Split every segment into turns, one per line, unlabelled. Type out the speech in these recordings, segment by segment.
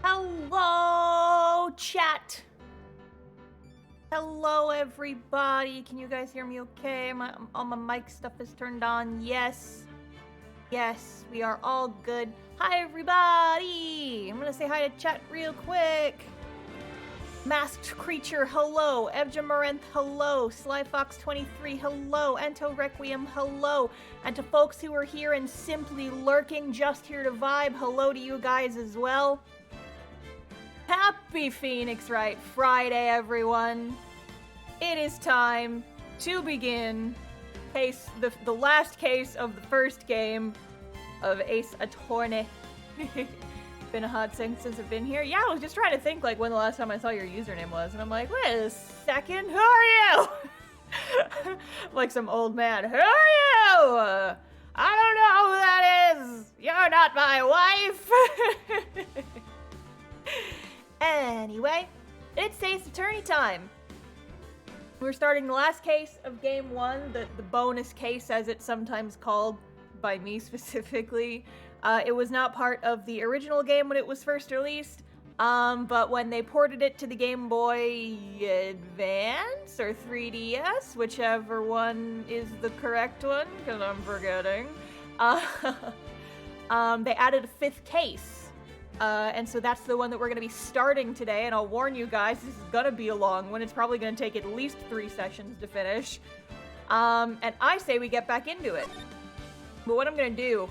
Hello, chat. Hello, everybody. Can you guys hear me okay? All my mic stuff is turned on. Yes. Yes, we are all good. Hi, everybody. I'm gonna say hi to chat real quick. Masked Creature, hello. Evja Marenth, hello. Slyfox23, hello. Ento Requiem, hello. And to folks who are here and simply lurking, just here to vibe, hello to you guys as well. Happy Phoenix Wright Friday, everyone. It is time to begin the last case of the first game of Ace Attorney. Been a hot second since I've been here. Yeah, I was just trying to think like when the last time I saw your username was, and I'm like, wait a second, who are you? Like some old man. Who are you? I don't know who that is. You're not my wife. Anyway, it's Ace Attorney time. We're starting the last case of game one, the bonus case as it's sometimes called by me specifically. It was not part of the original game when it was first released, but when they ported it to the Game Boy Advance or 3DS, whichever one is the correct one, because I'm forgetting, they added a fifth case. And so that's the one that we're going to be starting today, and I'll warn you guys, this is going to be a long one. It's probably going to take at least 3 sessions to finish. And I say we get back into it. But what I'm going to do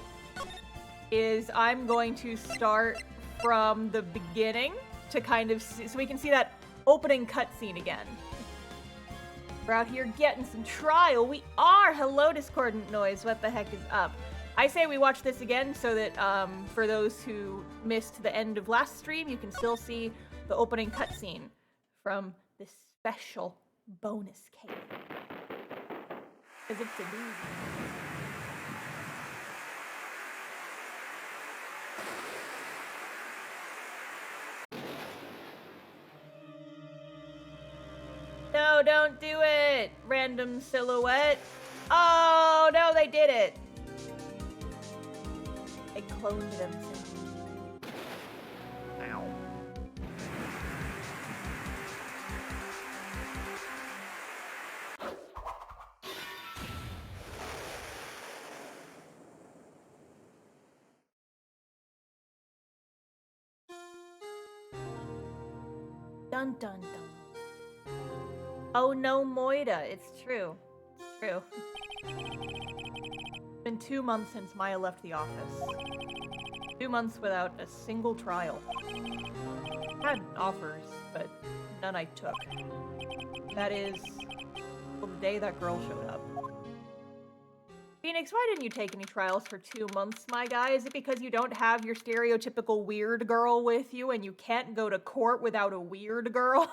is I'm going to start from the beginning to kind of see, so we can see that opening cutscene again. We're out here getting some trial. We are! Hello, Discordant Noise. What the heck is up? I say we watch this again so that for those who missed the end of last stream, you can still see the opening cutscene from this special bonus case. Because it's a doozy. No, don't do it! Random silhouette. Oh, no, they did it! They cloned themselves. Ow. Dun dun dun. Oh no, Moida. It's true. It's true. It's been 2 months since Maya left the office. 2 months without a single trial. Had offers, but none I took. That is, well, the day that girl showed up. Phoenix, why didn't you take any trials for 2 months, my guy? Is it because you don't have your stereotypical weird girl with you and you can't go to court without a weird girl?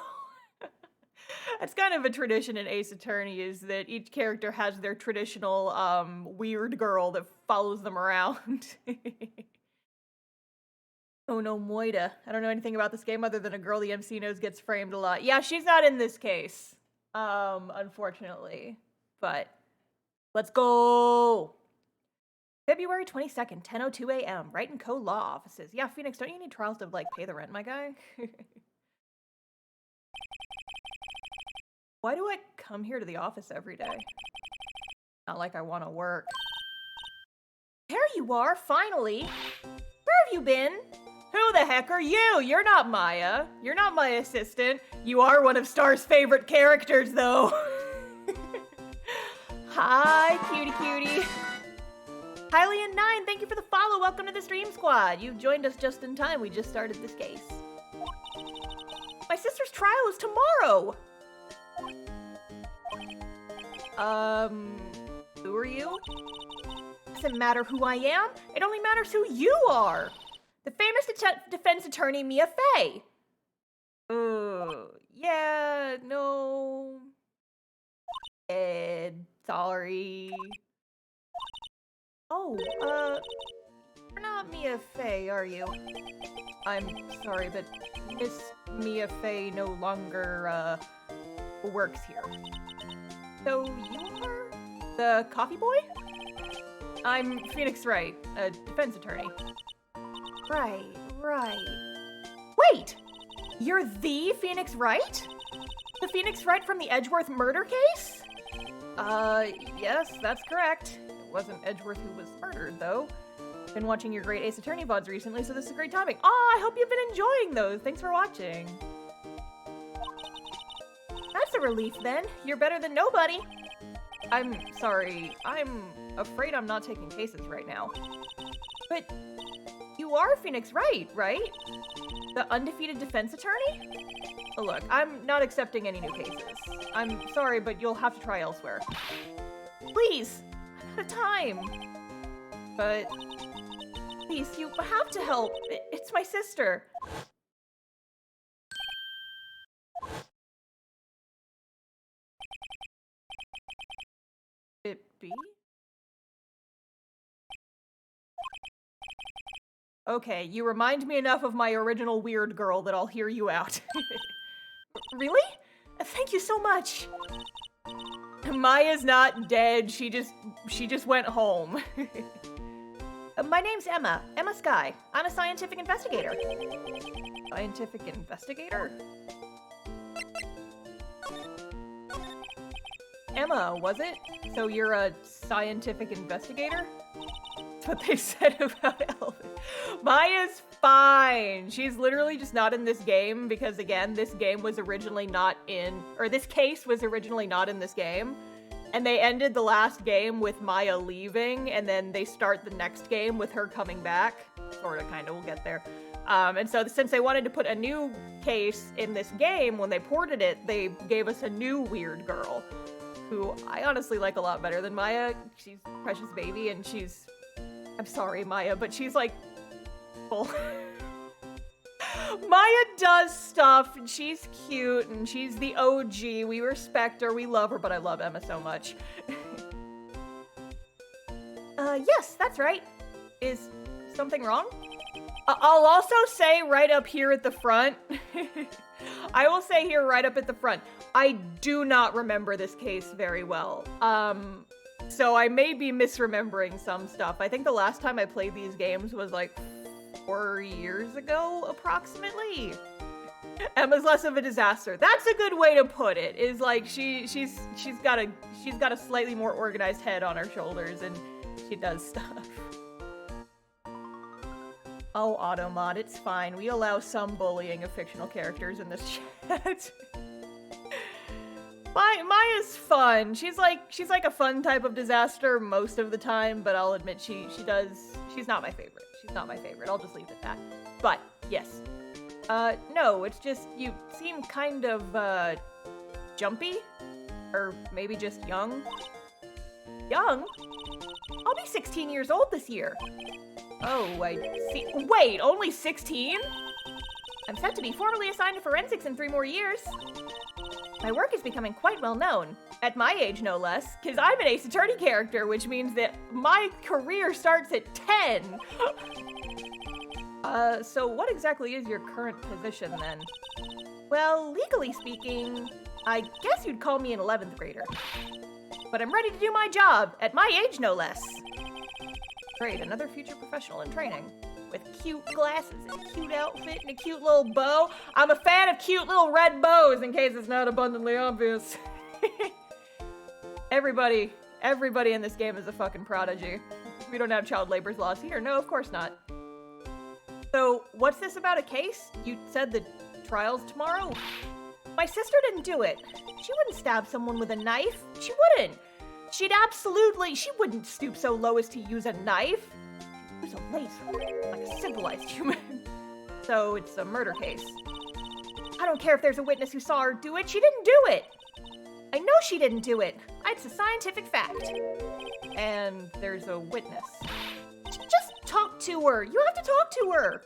That's kind of a tradition in Ace Attorney, is that each character has their traditional, weird girl that follows them around. Oh no, Moida. I don't know anything about this game other than a girl the MC knows gets framed a lot. Yeah, she's not in this case, unfortunately. But, let's go! February 22nd, 10:02 a.m., Wright & Co. Law Offices. Yeah, Phoenix, don't you need trials to, like, pay the rent, my guy? Why do I come here to the office every day? Not like I want to work. There you are, finally! Where have you been? Who the heck are you? You're not Maya. You're not my assistant. You are one of Starr's favorite characters, though. Hi, cutie cutie. Hylian9, thank you for the follow. Welcome to the Stream Squad. You've joined us just in time. We just started this case. My sister's trial is tomorrow. Who are you? Doesn't matter who I am. It only matters who you are. The famous defense attorney, Mia Fey. Yeah, no. Sorry. Oh, you're not Mia Fey, are you? I'm sorry, but Miss Mia Fey no longer, works here. So you are the coffee boy? I'm Phoenix Wright, a defense attorney. Right. Wait! You're the Phoenix Wright? The Phoenix Wright from the Edgeworth murder case? Yes, that's correct. It wasn't Edgeworth who was murdered, though. Been watching your great Ace Attorney VODs recently, so this is great timing. Oh, I hope you've been enjoying those. Thanks for watching. That's a relief, then. You're better than nobody. I'm sorry. I'm afraid I'm not taking cases right now. But you are Phoenix Wright, right? The undefeated defense attorney? Oh, look, I'm not accepting any new cases. I'm sorry, but you'll have to try elsewhere. Please, I'm out of time. But please, you have to help. It's my sister. It be? Okay, you remind me enough of my original weird girl that I'll hear you out. Really? Thank you so much. Maya's not dead. She just went home. My name's Emma. Emma Skye. I'm a scientific investigator. Scientific investigator? Emma, was it? So you're a scientific investigator? That's what they said about Elvis. Maya's fine. She's literally just not in this game because, again, this game was originally not in, or this case was originally not in this game. And they ended the last game with Maya leaving, and then they start the next game with her coming back. Sorta, kinda, we'll get there. And so since they wanted to put a new case in this game, when they ported it, they gave us a new weird girl, who I honestly like a lot better than Maya. She's a precious baby, and she's... I'm sorry, Maya, but she's like... full. Maya does stuff, and she's cute, and she's the OG. We respect her, we love her, but I love Emma so much. Yes, that's right. Is something wrong? I'll also say right up here at the front, I will say here right up at the front, I do not remember this case very well. So I may be misremembering some stuff. I think the last time I played these games was like 4 years ago, approximately. Emma's less of a disaster. That's a good way to put it. Is like she's got a slightly more organized head on her shoulders, and she does stuff. Oh, Automod, it's fine. We allow some bullying of fictional characters in this chat. Maya's fun. She's like a fun type of disaster most of the time, but I'll admit she's not my favorite. She's not my favorite. I'll just leave it at that. But yes. No, it's just you seem kind of jumpy, or maybe just young. Young? I'll be 16 years old this year. Oh, I see. Wait, only 16? I'm set to be formally assigned to forensics in 3 more years. My work is becoming quite well known. At my age, no less, because I'm an Ace Attorney character, which means that my career starts at 10. So what exactly is your current position, then? Well, legally speaking, I guess you'd call me an 11th grader. But I'm ready to do my job, at my age, no less. Great, another future professional in training. With cute glasses and a cute outfit and a cute little bow. I'm a fan of cute little red bows, in case it's not abundantly obvious. Everybody in this game is a fucking prodigy. We don't have child labor laws here. No, of course not. So, what's this about a case? You said the trial's tomorrow? My sister didn't do it. She wouldn't stab someone with a knife. She wouldn't. She wouldn't stoop so low as to use a knife. Use a laser, like a civilized human. So it's a murder case. I don't care if there's a witness who saw her do it. She didn't do it. I know she didn't do it. It's a scientific fact. And there's a witness. Just talk to her. You have to talk to her.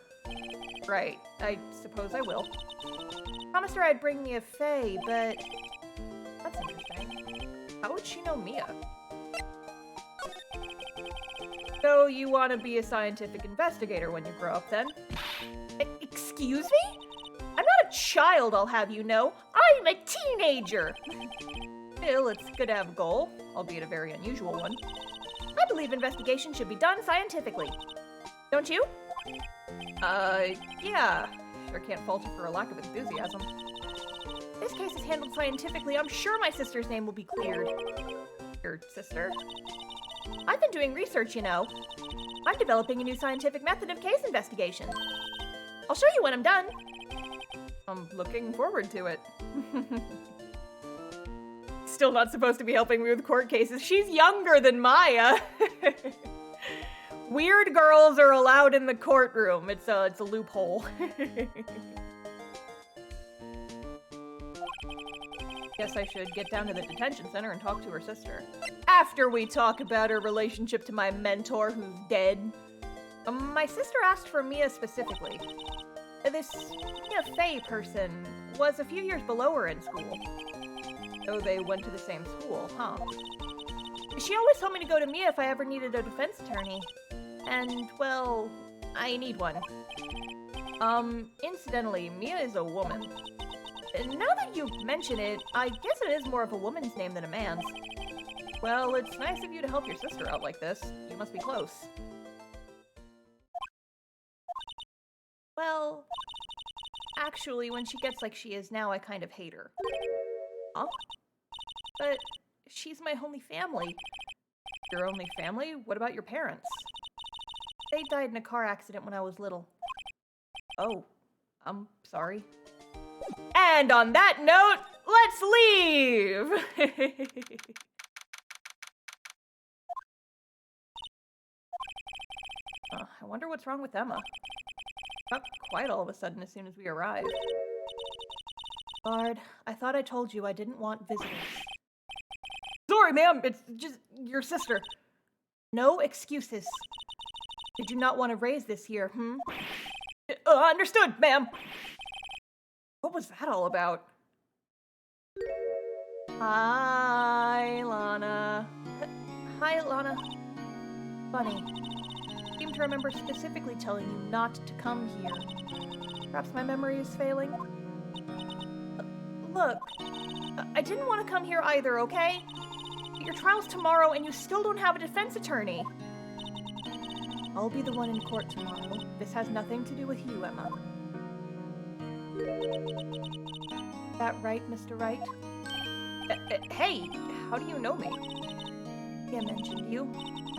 Right. I suppose I will. Promised her I'd bring Mia Faye, but that's interesting. How would she know Mia? So you want to be a scientific investigator when you grow up, then? Excuse me? I'm not a child, I'll have you know. I'm a teenager! Still, it's good to have a goal, albeit a very unusual one. I believe investigation should be done scientifically. Don't you? Yeah, sure can't fault her for a lack of enthusiasm. This case is handled scientifically. I'm sure my sister's name will be cleared. Your sister? I've been doing research, you know. I'm developing a new scientific method of case investigation. I'll show you when I'm done. I'm looking forward to it. Still not supposed to be helping me with court cases. She's younger than Maya. Weird girls are allowed in the courtroom. It's a loophole. Guess I should get down to the detention center and talk to her sister. After we talk about her relationship to my mentor who's dead. My sister asked for Mia specifically. This Mia Fey person was a few years below her in school. So they went to the same school, huh? She always told me to go to Mia if I ever needed a defense attorney. And, well, I need one. Incidentally, Mia is a woman. Now that you mention it, I guess it is more of a woman's name than a man's. Well, it's nice of you to help your sister out like this. You must be close. Well, actually, when she gets like she is now, I kind of hate her. Huh? But she's my only family. Your only family? What about your parents? They died in a car accident when I was little. Oh, I'm sorry. And on that note, let's leave! I wonder what's wrong with Emma. Got quiet all of a sudden as soon as we arrived. Bard, I thought I told you I didn't want visitors. Sorry, ma'am, it's just your sister. No excuses. Did you not want to raise this here, hmm? Understood, ma'am. What was that all about? Hi, Lana. Hi, Lana. Funny. I seem to remember specifically telling you not to come here. Perhaps my memory is failing? Look, I didn't want to come here either, okay? Your trial's tomorrow and you still don't have a defense attorney. I'll be the one in court tomorrow. This has nothing to do with you, Emma. Is that right, Mr. Wright? Hey, how do you know me? Yeah, mentioned you.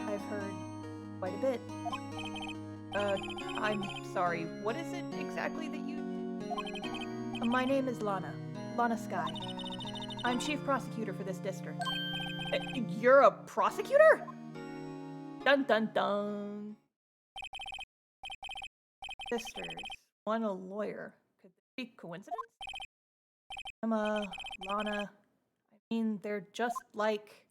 I've heard quite a bit. I'm sorry. What is it exactly that you... My name is Lana. Lana Skye. I'm chief prosecutor for this district. You're a prosecutor? Dun dun dun. Sisters. One a lawyer. Could this be coincidence? Emma, Lana... I mean, they're just like...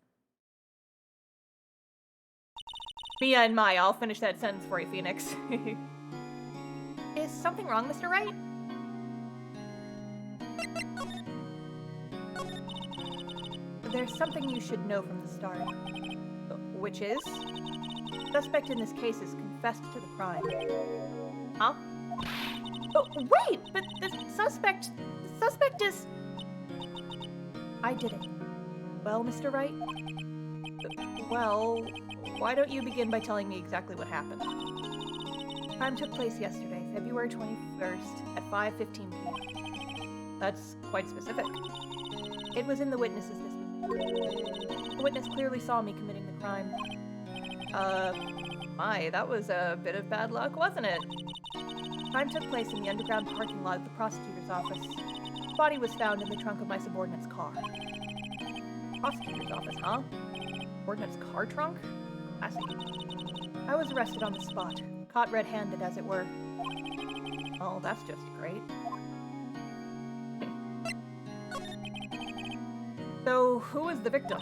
Mia and Maya. I'll finish that sentence for you, Phoenix. Is something wrong, Mr. Wright? There's something you should know from the start. Which is? The suspect in this case has confessed to the crime. Huh? Oh, wait! But the suspect is... I did it. Well, Mr. Wright? Well, why don't you begin by telling me exactly what happened? The crime took place yesterday, February 21st at 5:15 p.m. That's quite specific. It was in the witness's disposition. The witness clearly saw me committing the crime. That was a bit of bad luck, wasn't it? The crime took place in the underground parking lot of the prosecutor's office. The body was found in the trunk of my subordinate's car. Prosecutor's office, huh? Subordinate's car trunk? Classic. I was arrested on the spot, caught red-handed, as it were. Oh, that's just great. So, who was the victim?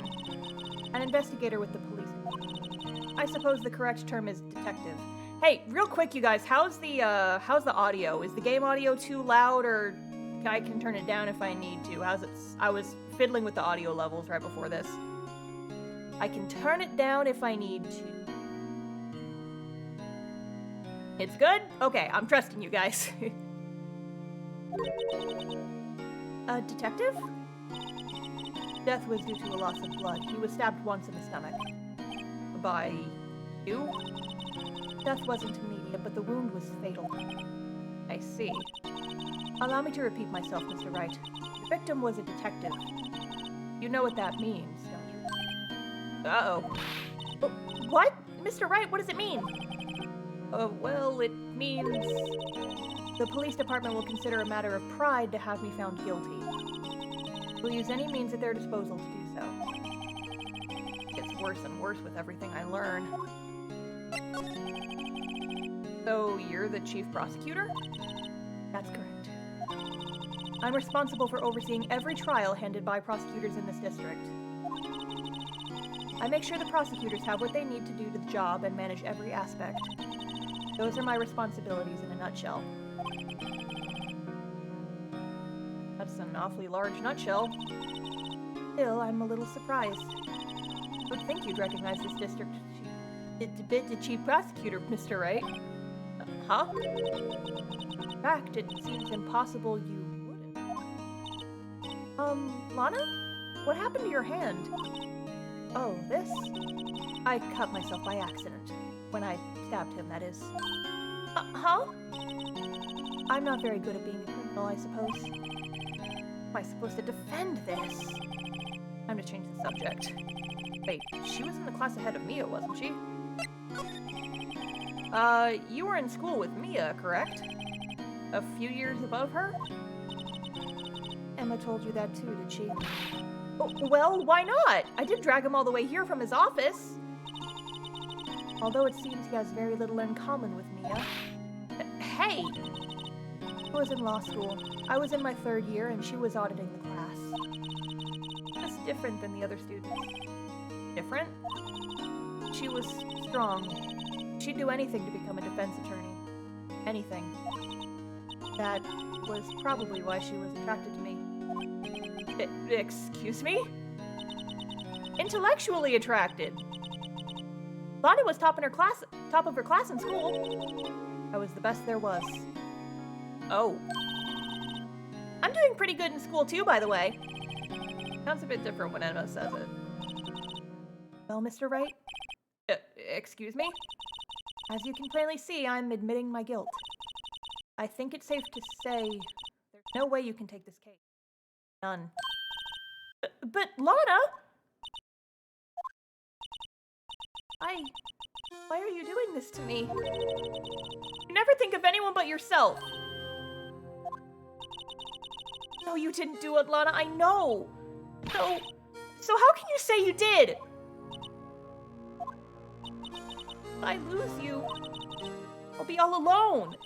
An investigator with the police. I suppose the correct term is detective. Hey, real quick, you guys, how's the audio? Is the game audio too loud, or I can turn it down if I need to? How's it? I was fiddling with the audio levels right before this. I can turn it down if I need to. It's good? Okay, I'm trusting you guys. Detective? Death was due to a loss of blood. He was stabbed once in the stomach. By you? Death wasn't immediate, but the wound was fatal. I see. Allow me to repeat myself, Mr. Wright. The victim was a detective. You know what that means, don't you? Uh-oh. What? Mr. Wright, what does it mean? Well, it means the police department will consider a matter of pride to have me found guilty. Will use any means at their disposal to do so. It gets worse and worse with everything I learn. So, you're the chief prosecutor? That's correct. I'm responsible for overseeing every trial handled by prosecutors in this district. I make sure the prosecutors have what they need to do to the job and manage every aspect. Those are my responsibilities in a nutshell. That's an awfully large nutshell. Still, I'm a little surprised. I would think you'd recognize this district the chief prosecutor, Mr. Wright. Huh? In fact, it seems impossible you wouldn't. Lana? What happened to your hand? Oh, this? I cut myself by accident. When I stabbed him, that is. Huh? I'm not very good at being a criminal, I suppose. Am I supposed to defend this? Time to change the subject. Wait, she was in the class ahead of Mia, wasn't she? You were in school with Mia, correct? A few years above her? Emma told you that too, did she? Well, why not? I did drag him all the way here from his office. Although it seems he has very little in common with Mia. Hey! I was in law school. I was in my 3rd year and she was auditing the class. Just different than the other students. Different? She was strong. She'd do anything to become a defense attorney. Anything. That was probably why she was attracted to me. Excuse me? Intellectually attracted. Lana was top of her class in school. I was the best there was. Oh. I'm doing pretty good in school too, by the way. Sounds a bit different when Emma says it. Well, Mr. Wright? Excuse me? As you can plainly see, I'm admitting my guilt. I think it's safe to say there's no way you can take this case. None. But Lana! Why are you doing this to me? You never think of anyone but yourself. No, you didn't do it, Lana, I know. So how can you say you did? If I lose you, I'll be all alone.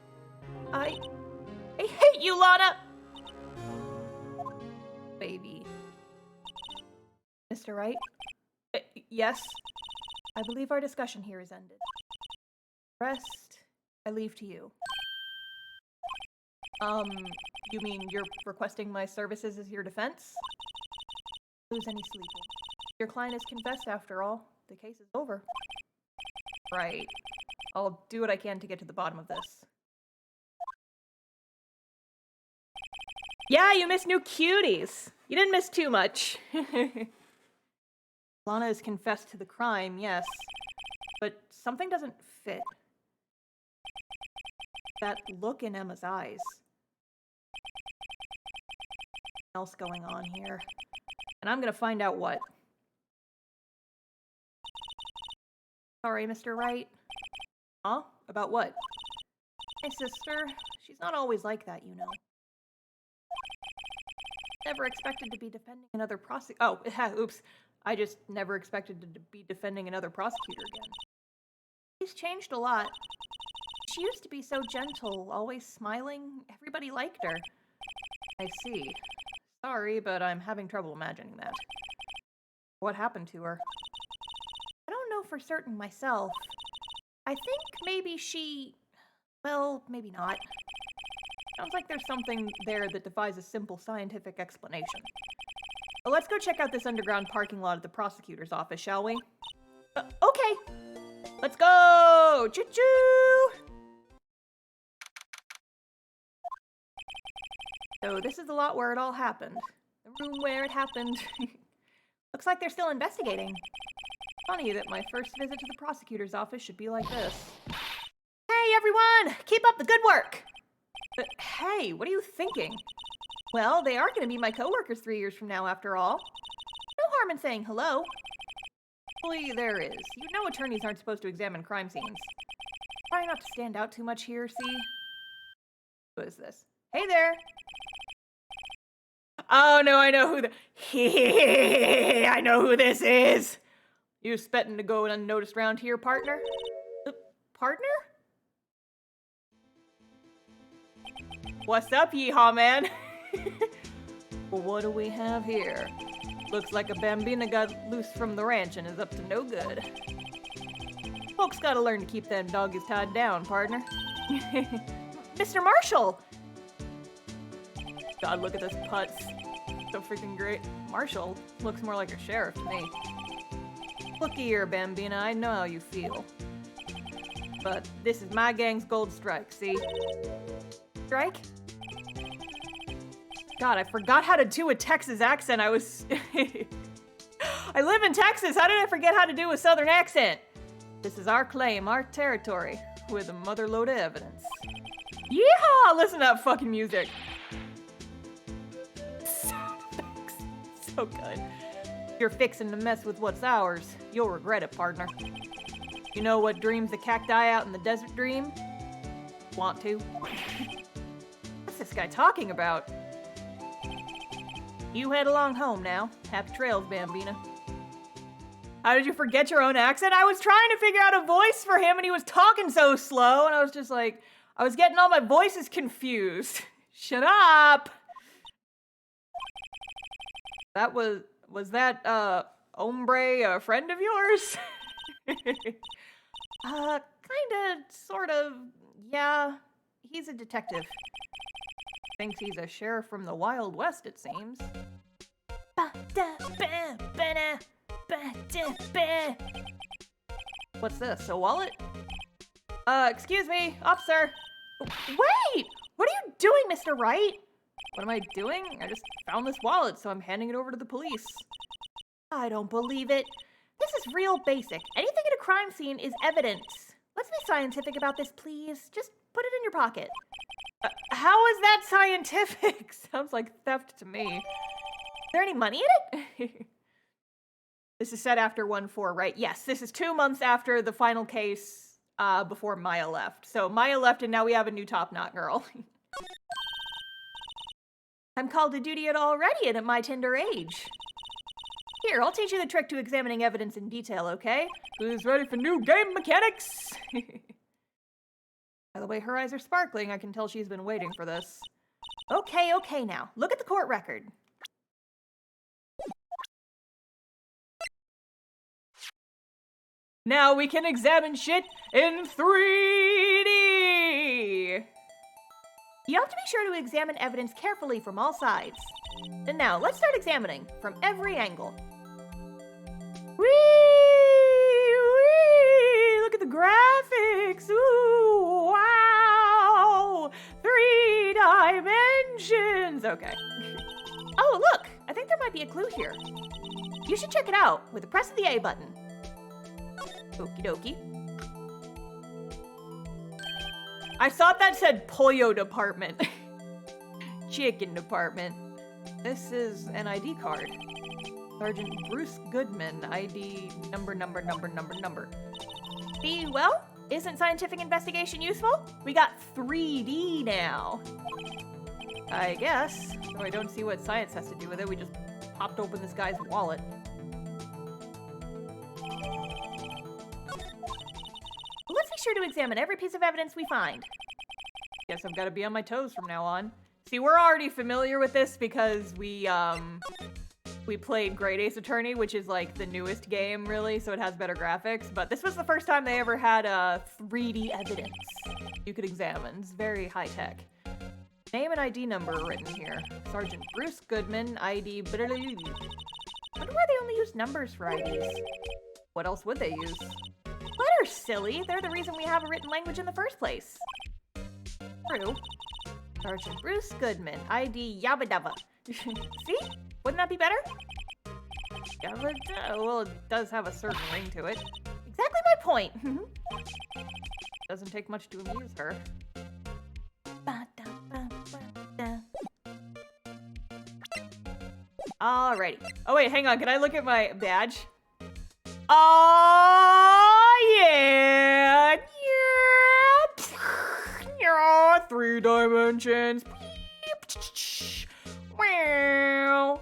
I hate you, Lana! Baby. Mr. Wright? Yes? I believe our discussion here is ended. The rest, I leave to you. You mean you're requesting my services as your defense? Lose any sleep. Your client has confessed after all. The case is over. Right. I'll do what I can to get to the bottom of this. Yeah, you missed new cuties. You didn't miss too much. Lana has confessed to the crime, yes. But something doesn't fit. That look in Emma's eyes. Something else going on here. And I'm gonna find out what. Sorry, Mr. Wright. Huh? About what? My sister. She's not always like that, you know. Never expected to be defending another oops. I just never expected to be defending another prosecutor again. She's changed a lot. She used to be so gentle, always smiling. Everybody liked her. I see. Sorry, but I'm having trouble imagining that. What happened to her? I don't know for certain myself. I think maybe she... well, maybe not. Sounds like there's something there that defies a simple scientific explanation. Well, let's go check out this underground parking lot at the prosecutor's office, shall we? Okay! Let's go! Choo-choo! So this is the lot where it all happened. The room where it happened. Looks like they're still investigating. Funny that my first visit to the prosecutor's office should be like this. Hey everyone! Keep up the good work! Hey, what are you thinking? Well, they are going to be my coworkers 3 years from now, after all. No harm in saying hello. Actually, there is. You know attorneys aren't supposed to examine crime scenes. Try not to stand out too much here, see? Who is this? Hey there! Oh no, I know who I know who this is! You expecting to go unnoticed round here, partner? Partner? What's up, yeehaw man? Well, what do we have here? Looks like a bambina got loose from the ranch and is up to no good. Folks gotta learn to keep them doggies tied down, partner. Mr. Marshall! God, look at this putz. So freaking great. Marshall looks more like a sheriff to me. Looky here, Bambina, I know how you feel. But this is my gang's gold strike, see? Strike? God, I forgot how to do a Texas accent. I live in Texas. How did I forget how to do a southern accent? This is our claim, our territory, with a motherload of evidence. Yeehaw! Listen to that fucking music. So good. If you're fixing to mess with what's ours, you'll regret it, partner. You know what dreams the cacti out in the desert dream? Want to? What's this guy talking about? You head along home now. Happy trails, Bambina. How did you forget your own accent? I was trying to figure out a voice for him and he was talking so slow and I was just like, I was getting all my voices confused. Shut up! That was that, hombre a friend of yours? Kinda, sort of, yeah. He's a detective. Thinks he's a sheriff from the Wild West, it seems. What's this, a wallet? Excuse me, officer. Wait! What are you doing, Mr. Wright? What am I doing? I just found this wallet, so I'm handing it over to the police. I don't believe it. This is real basic. Anything at a crime scene is evidence. Let's be scientific about this, please. Just put it in your pocket. How is that scientific? Sounds like theft to me. Is there any money in it? This is set after 1-4, right? Yes, this is 2 months after the final case before Maya left. So Maya left and now we have a new top knot girl. I'm called to duty at already and at my tender age. Here, I'll teach you the trick to examining evidence in detail, okay? Who's ready for new game mechanics? By the way, her eyes are sparkling. I can tell she's been waiting for this. Okay now. Look at the court record. Now we can examine shit in 3D! You have to be sure to examine evidence carefully from all sides. And now, let's start examining from every angle. Whee! Look at the graphics! Ooh, wow! 3 dimensions! Okay. Oh, look! I think there might be a clue here. You should check it out with the press of the A button. Okie dokie. I thought that said pollo department. Chicken department. This is an ID card. Sergeant Bruce Goodman, ID number. See, well, isn't scientific investigation useful? We got 3D now. I guess. So I don't see what science has to do with it. We just popped open this guy's wallet. Let's be sure to examine every piece of evidence we find. Guess I've got to be on my toes from now on. See, we're already familiar with this because we played Great Ace Attorney, which is like the newest game, really, so it has better graphics. But this was the first time they ever had 3D evidence you could examine. It's very high-tech. Name and ID number are written here. Sergeant Bruce Goodman, ID... I wonder why they only use numbers for IDs. What else would they use? Letters, silly! They're the reason we have a written language in the first place. True. Sergeant Bruce Goodman, ID Yabba Dabba. See? Wouldn't that be better? Yabba Dabba. Well, it does have a certain ring to it. Exactly my point. Doesn't take much to amuse her. Alrighty. Oh wait, hang on. Can I look at my badge? Oh yeah! Yeah! 3 dimensions. Wow.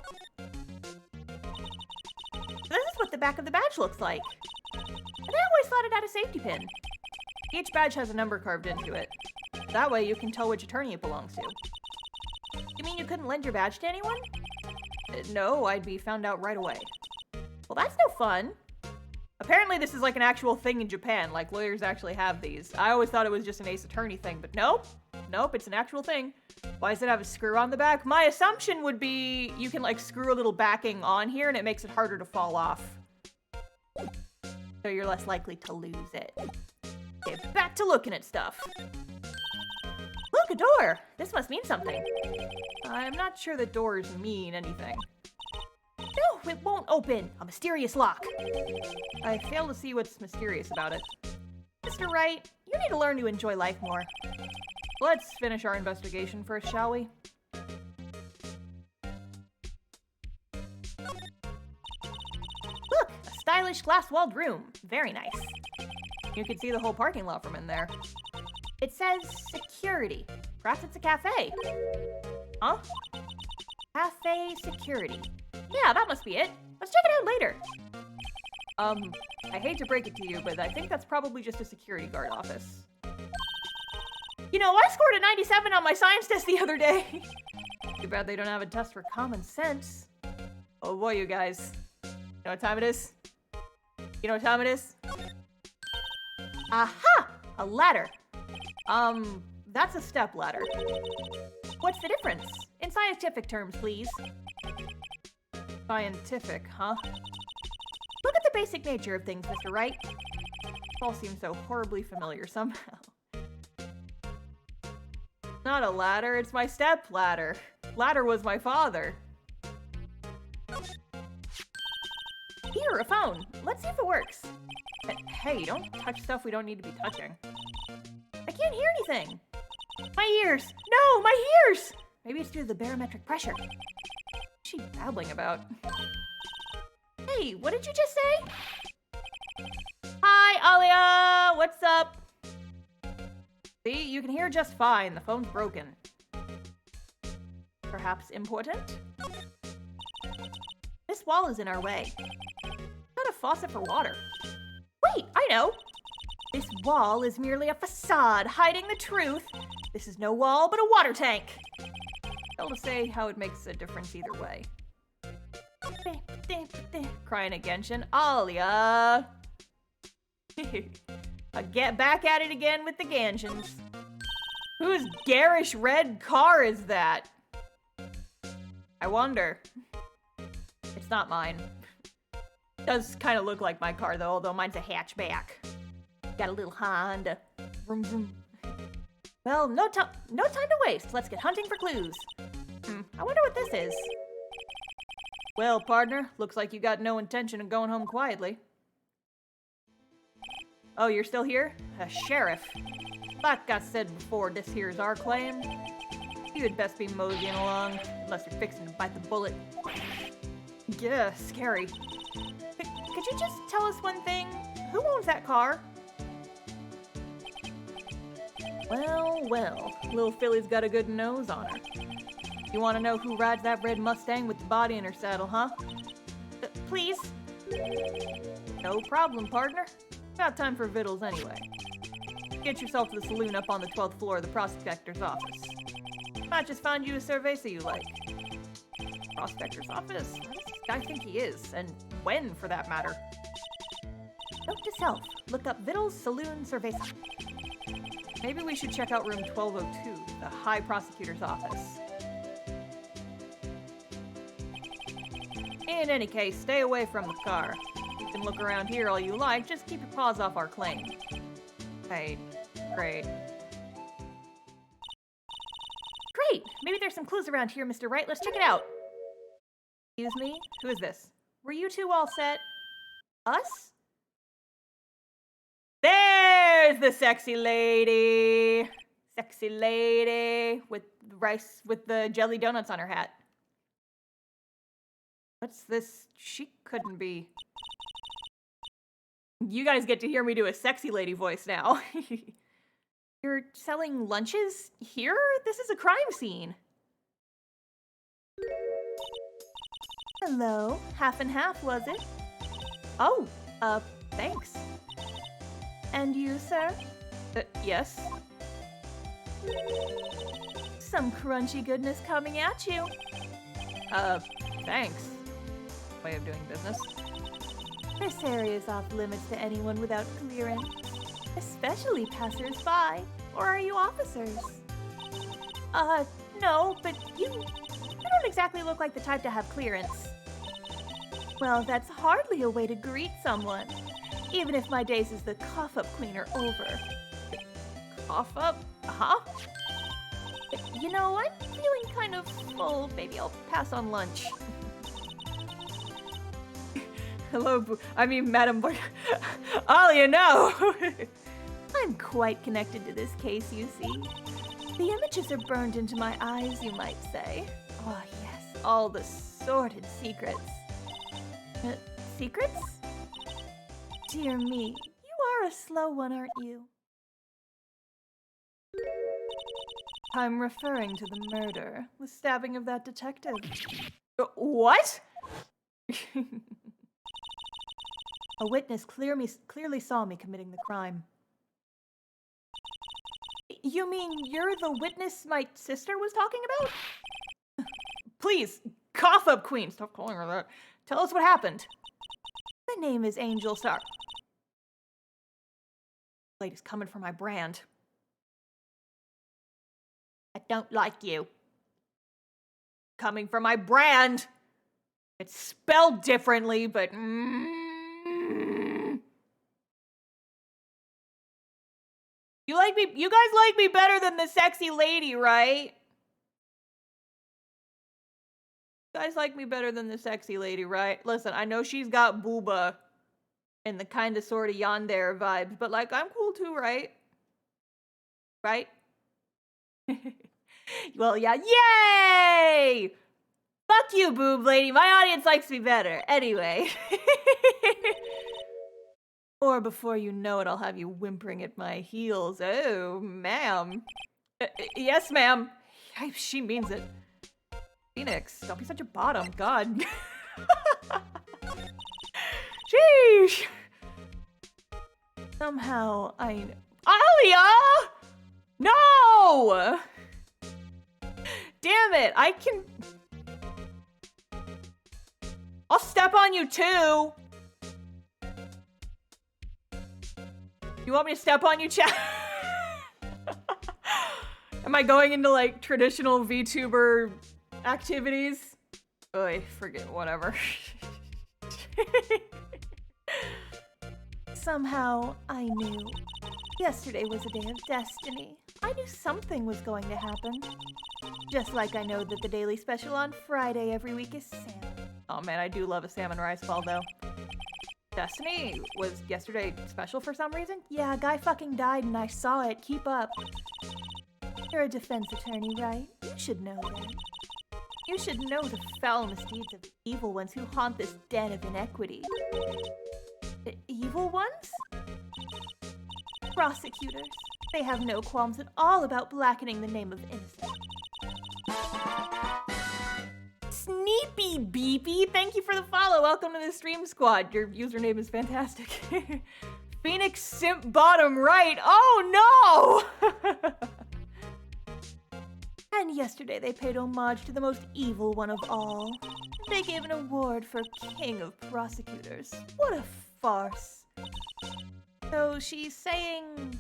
This is what the back of the badge looks like. And I always thought it had a safety pin. Each badge has a number carved into it. That way you can tell which attorney it belongs to. You mean you couldn't lend your badge to anyone? No, I'd be found out right away. Well, that's no fun. Apparently this is like an actual thing in Japan, like lawyers actually have these. I always thought it was just an Ace Attorney thing, but nope. Nope, it's an actual thing. Why does it have a screw on the back? My assumption would be you can like screw a little backing on here and it makes it harder to fall off. So you're less likely to lose it. Okay, back to looking at stuff. Look, a door! This must mean something. I'm not sure that doors mean anything. No, it won't open. A mysterious lock. I fail to see what's mysterious about it. Mr. Wright, you need to learn to enjoy life more. Let's finish our investigation first, shall we? Look, a stylish glass-walled room. Very nice. You can see the whole parking lot from in there. It says security. Perhaps it's a cafe. Huh? Cafe security. Yeah, that must be it. Let's check it out later. I hate to break it to you, but I think that's probably just a security guard office. You know, I scored a 97 on my science test the other day. Too bad they don't have a test for common sense. Oh boy, you guys. You know what time it is? You know what time it is? Aha! A ladder. That's a step ladder. What's the difference? In scientific terms, please. Scientific, huh? Look at the basic nature of things, Mr. Wright. It all seems so horribly familiar somehow. Not a ladder, it's my step ladder. Ladder was my father. Here, a phone. Let's see if it works. Hey, don't touch stuff we don't need to be touching. I can't hear anything. My ears! No, my ears! Maybe it's due to the barometric pressure. What's she babbling about? Hey, what did you just say? Hi, Alia! What's up? See, you can hear just fine. The phone's broken. Perhaps important? This wall is in our way. Not a faucet for water. Wait, I know! This wall is merely a facade hiding the truth. This is no wall, but a water tank. Hell to say how it makes a difference either way. Crying at Genshin. Alia! I get back at it again with the Genshins. Whose garish red car is that? I wonder. It's not mine. Does kind of look like my car though, although mine's a hatchback. Got a little Honda. Vroom, vroom. Well, no time to waste. Let's get hunting for clues. I wonder what this is. Well, partner, looks like you got no intention of going home quietly. Oh, you're still here? A sheriff. Like I said before, this here's our claim. You had best be moseying along, unless you're fixing to bite the bullet. Yeah, scary. Could you just tell us one thing? Who owns that car? Well, little Philly's got a good nose on her. You want to know who rides that red Mustang with the body in her saddle, huh? Please? No problem, partner. Got time for vittles anyway. Get yourself to the saloon up on the 12th floor of the prospector's office. Might just find you a cerveza you like. Prospector's office? What does this guy think he is? And when, for that matter? Note to self. Look up Vittles Saloon Cerveza. Maybe we should check out room 1202, the High Prosecutor's office. In any case, stay away from the car. You can look around here all you like, just keep your paws off our claim. Hey, great. Great! Maybe there's some clues around here, Mr. Wright. Let's check it out. Excuse me? Who is this? Were you two all set? Us? There's the sexy lady! Sexy lady with the jelly donuts on her hat. What's this? She couldn't be. You guys get to hear me do a sexy lady voice now. You're selling lunches here? This is a crime scene. Hello. Half and half, was it? Oh, thanks. And you, sir? Yes. Some crunchy goodness coming at you. Thanks. Way of doing business. This area is off limits to anyone without clearance, especially passers-by. Or are you officers? No, but you don't exactly look like the type to have clearance. Well, that's hardly a way to greet someone, even if my days as the cough-up queen are over. Cough-up? Huh? You know, I'm feeling kind of full. Maybe I'll pass on lunch. Hello, Madam Boy. All you know. I'm quite connected to this case, you see. The images are burned into my eyes, you might say. Oh, yes, all the sordid secrets. Secrets? Dear me, you are a slow one, aren't you? I'm referring to the murder, the stabbing of that detective. What? A witness clearly saw me committing the crime. You mean you're the witness my sister was talking about? Please, cough up queen. Stop calling her that. Tell us what happened. My name is Angel Starr. Lady's coming for my brand. I don't like you. Coming for my brand. It's spelled differently, but... You guys like me better than the sexy lady, right? You guys like me better than the sexy lady, right? Listen, I know she's got booba and the kind of sort of yandere vibes, but like, I'm cool too, right? Right? Well, yeah, yay! Fuck you, boob lady. My audience likes me better. Anyway. Or before you know it, I'll have you whimpering at my heels. Oh, ma'am. Yes, ma'am. She means it. Phoenix, don't be such a bottom. God. Sheesh. Somehow, Alia! No! Damn it, I'll step on you too! You want me to step on you, chat? Am I going into like traditional VTuber activities? Oy, forget, whatever. Somehow, I knew. Yesterday was a day of destiny. I knew something was going to happen. Just like I know that the daily special on Friday every week is salmon. Oh man, I do love a salmon rice ball though. Destiny was yesterday special for some reason? Yeah, a guy fucking died and I saw it. Keep up. You're a defense attorney, right? You should know that. You should know the foul misdeeds of the evil ones who haunt this den of inequity. The evil ones? Prosecutors. They have no qualms at all about blackening the name of innocent. Sneepy Beepy, thank you for the follow. Welcome to the stream squad. Your username is fantastic. Phoenix Simp Bottom Right. Oh no! And yesterday they paid homage to the most evil one of all. They gave an award for King of Prosecutors. What a farce. So she's saying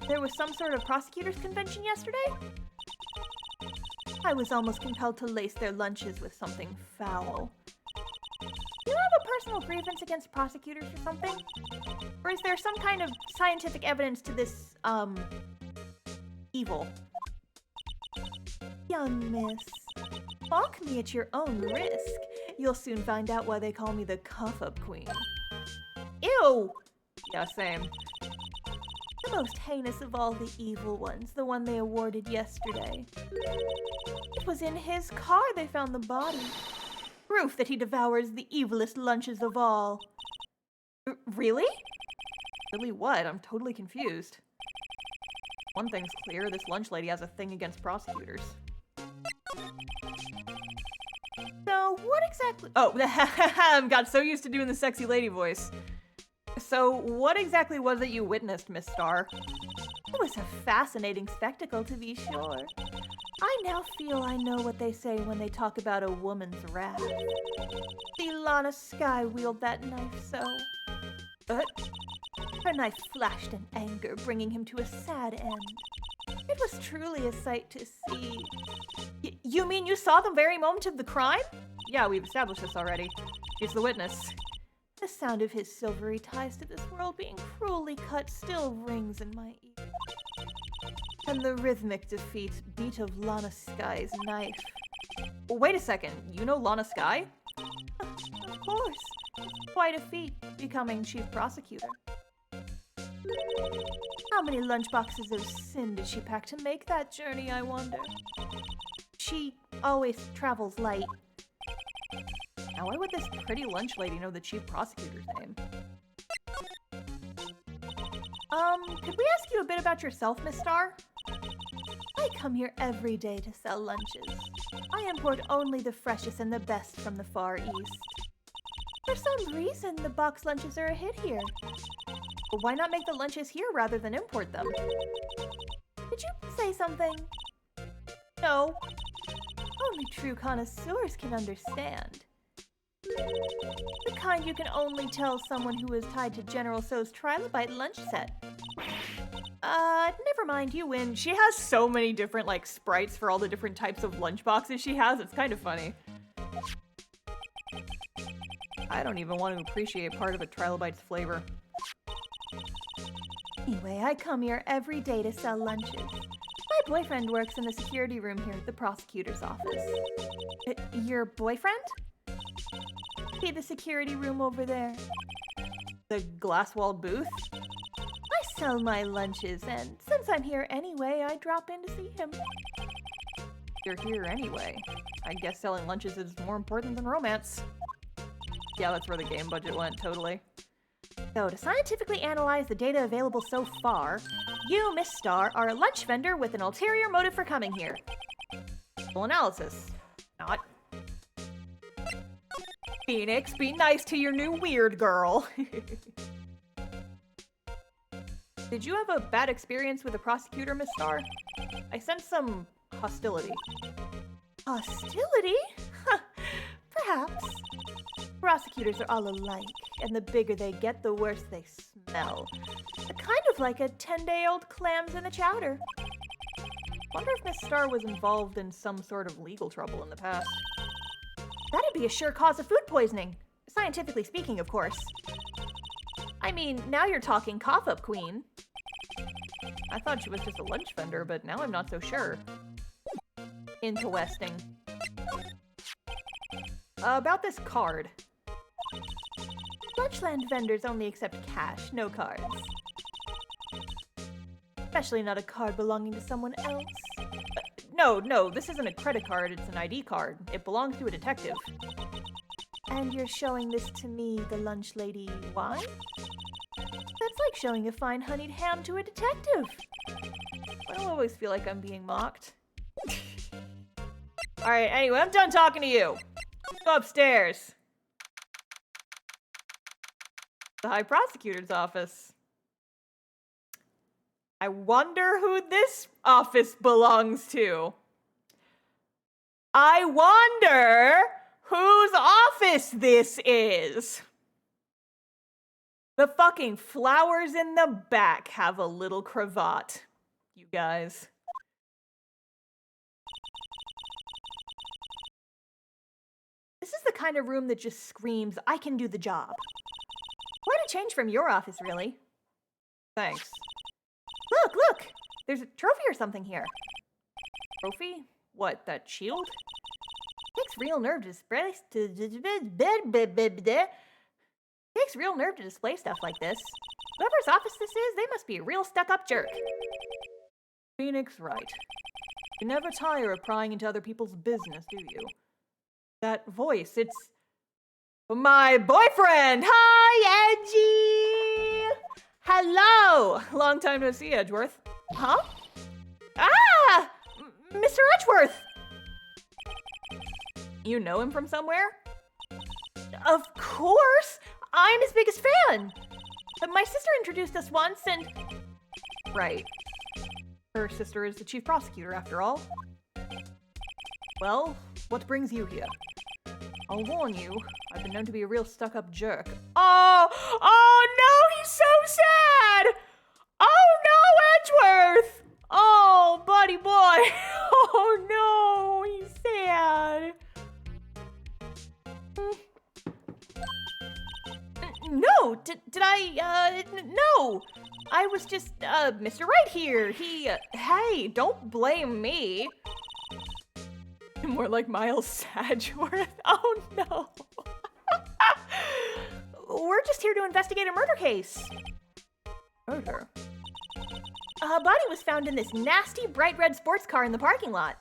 there was some sort of prosecutors convention yesterday? I was almost compelled to lace their lunches with something foul. Do you have a personal grievance against prosecutors or something? Or is there some kind of scientific evidence to this, evil? Young miss, balk me at your own risk. You'll soon find out why they call me the cuff-up queen. Ew! Yeah, same. The most heinous of all the evil ones, the one they awarded yesterday. It was in his car they found the body. Proof that he devours the evilest lunches of all. Really? Really what? I'm totally confused. One thing's clear, this lunch lady has a thing against prosecutors. So, what exactly— oh, got so used to doing the sexy lady voice. So, what exactly was it you witnessed, Miss Starr? It was a fascinating spectacle, to be sure. I now feel I know what they say when they talk about a woman's wrath. See Lana Skye wield that knife so. Her knife flashed in anger, bringing him to a sad end. It was truly a sight to see. You mean you saw the very moment of the crime? Yeah, we've established this already. She's the witness. The sound of his silvery ties to this world being cruelly cut still rings in my ears. And the rhythmic beat of Lana Skye's knife. Wait a second, you know Lana Skye? Of course. Quite a feat, becoming chief prosecutor. How many lunchboxes of sin did she pack to make that journey, I wonder? She always travels light. Now, why would this pretty lunch lady know the chief prosecutor's name? Could we ask you a bit about yourself, Miss Starr? I come here every day to sell lunches. I import only the freshest and the best from the Far East. For some reason, the box lunches are a hit here. But why not make the lunches here rather than import them? Did you say something? No. Only true connoisseurs can understand. The kind you can only tell someone who is tied to General So's trilobite lunch set. Never mind, you win. She has so many different, like, sprites for all the different types of lunchboxes she has. It's kind of funny. I don't even want to appreciate part of a trilobite's flavor. Anyway, I come here every day to sell lunches. My boyfriend works in the security room here at the prosecutor's office. Your boyfriend? See the security room over there? The glass-walled booth? I sell my lunches, and since I'm here anyway, I drop in to see him. You're here anyway. I guess selling lunches is more important than romance. Yeah, that's where the game budget went, totally. So, to scientifically analyze the data available so far, you, Miss Starr, are a lunch vendor with an ulterior motive for coming here. Full analysis. Not. Phoenix, be nice to your new weird girl. Did you have a bad experience with the prosecutor, Miss Starr? I sense some hostility. Hostility? Perhaps. Prosecutors are all alike, and the bigger they get, the worse they smell. Kind of like a 10-day-old clams in the chowder. Wonder if Miss Starr was involved in some sort of legal trouble in the past. That'd be a sure cause of food poisoning. Scientifically speaking, of course. I mean, now you're talking cough-up queen. I thought she was just a lunch vendor, but now I'm not so sure. Interesting. About this card. Lunchland vendors only accept cash, no cards. Especially not a card belonging to someone else. No, this isn't a credit card, it's an ID card. It belongs to a detective. And you're showing this to me, the lunch lady, why? That's like showing a fine honeyed ham to a detective. I always feel like I'm being mocked. Alright, anyway, I'm done talking to you. Go upstairs. The High Prosecutor's office. I wonder who this office belongs to. I wonder whose office this is. The fucking flowers in the back have a little cravat, you guys. This is the kind of room that just screams, I can do the job. Quite a change from your office, really. Thanks. Look! There's a trophy or something here. Trophy? What, that shield? Takes real nerve to display stuff like this. Whoever's office this is, they must be a real stuck-up jerk. Phoenix, right. You never tire of prying into other people's business, do you? that voice? It's my boyfriend! Hi, Edgy! Hello! Long time no see, Edgeworth. Huh? Ah! Mr. Edgeworth! You know him from somewhere? Of course! I'm his biggest fan! But my sister introduced us once and... Right. Her sister is the chief prosecutor, after all. Well, what brings you here? I'll warn you, I've been known to be a real stuck-up jerk. Oh no, he's so sad! Oh no, Edgeworth! Oh, buddy boy! Oh no, he's sad. No, did I, no! I was just, Mr. Right here. Hey, don't blame me. More like Miles Edgeworth. Oh no. We're just here to investigate a murder case. Murder? A body was found in this nasty bright red sports car in the parking lot.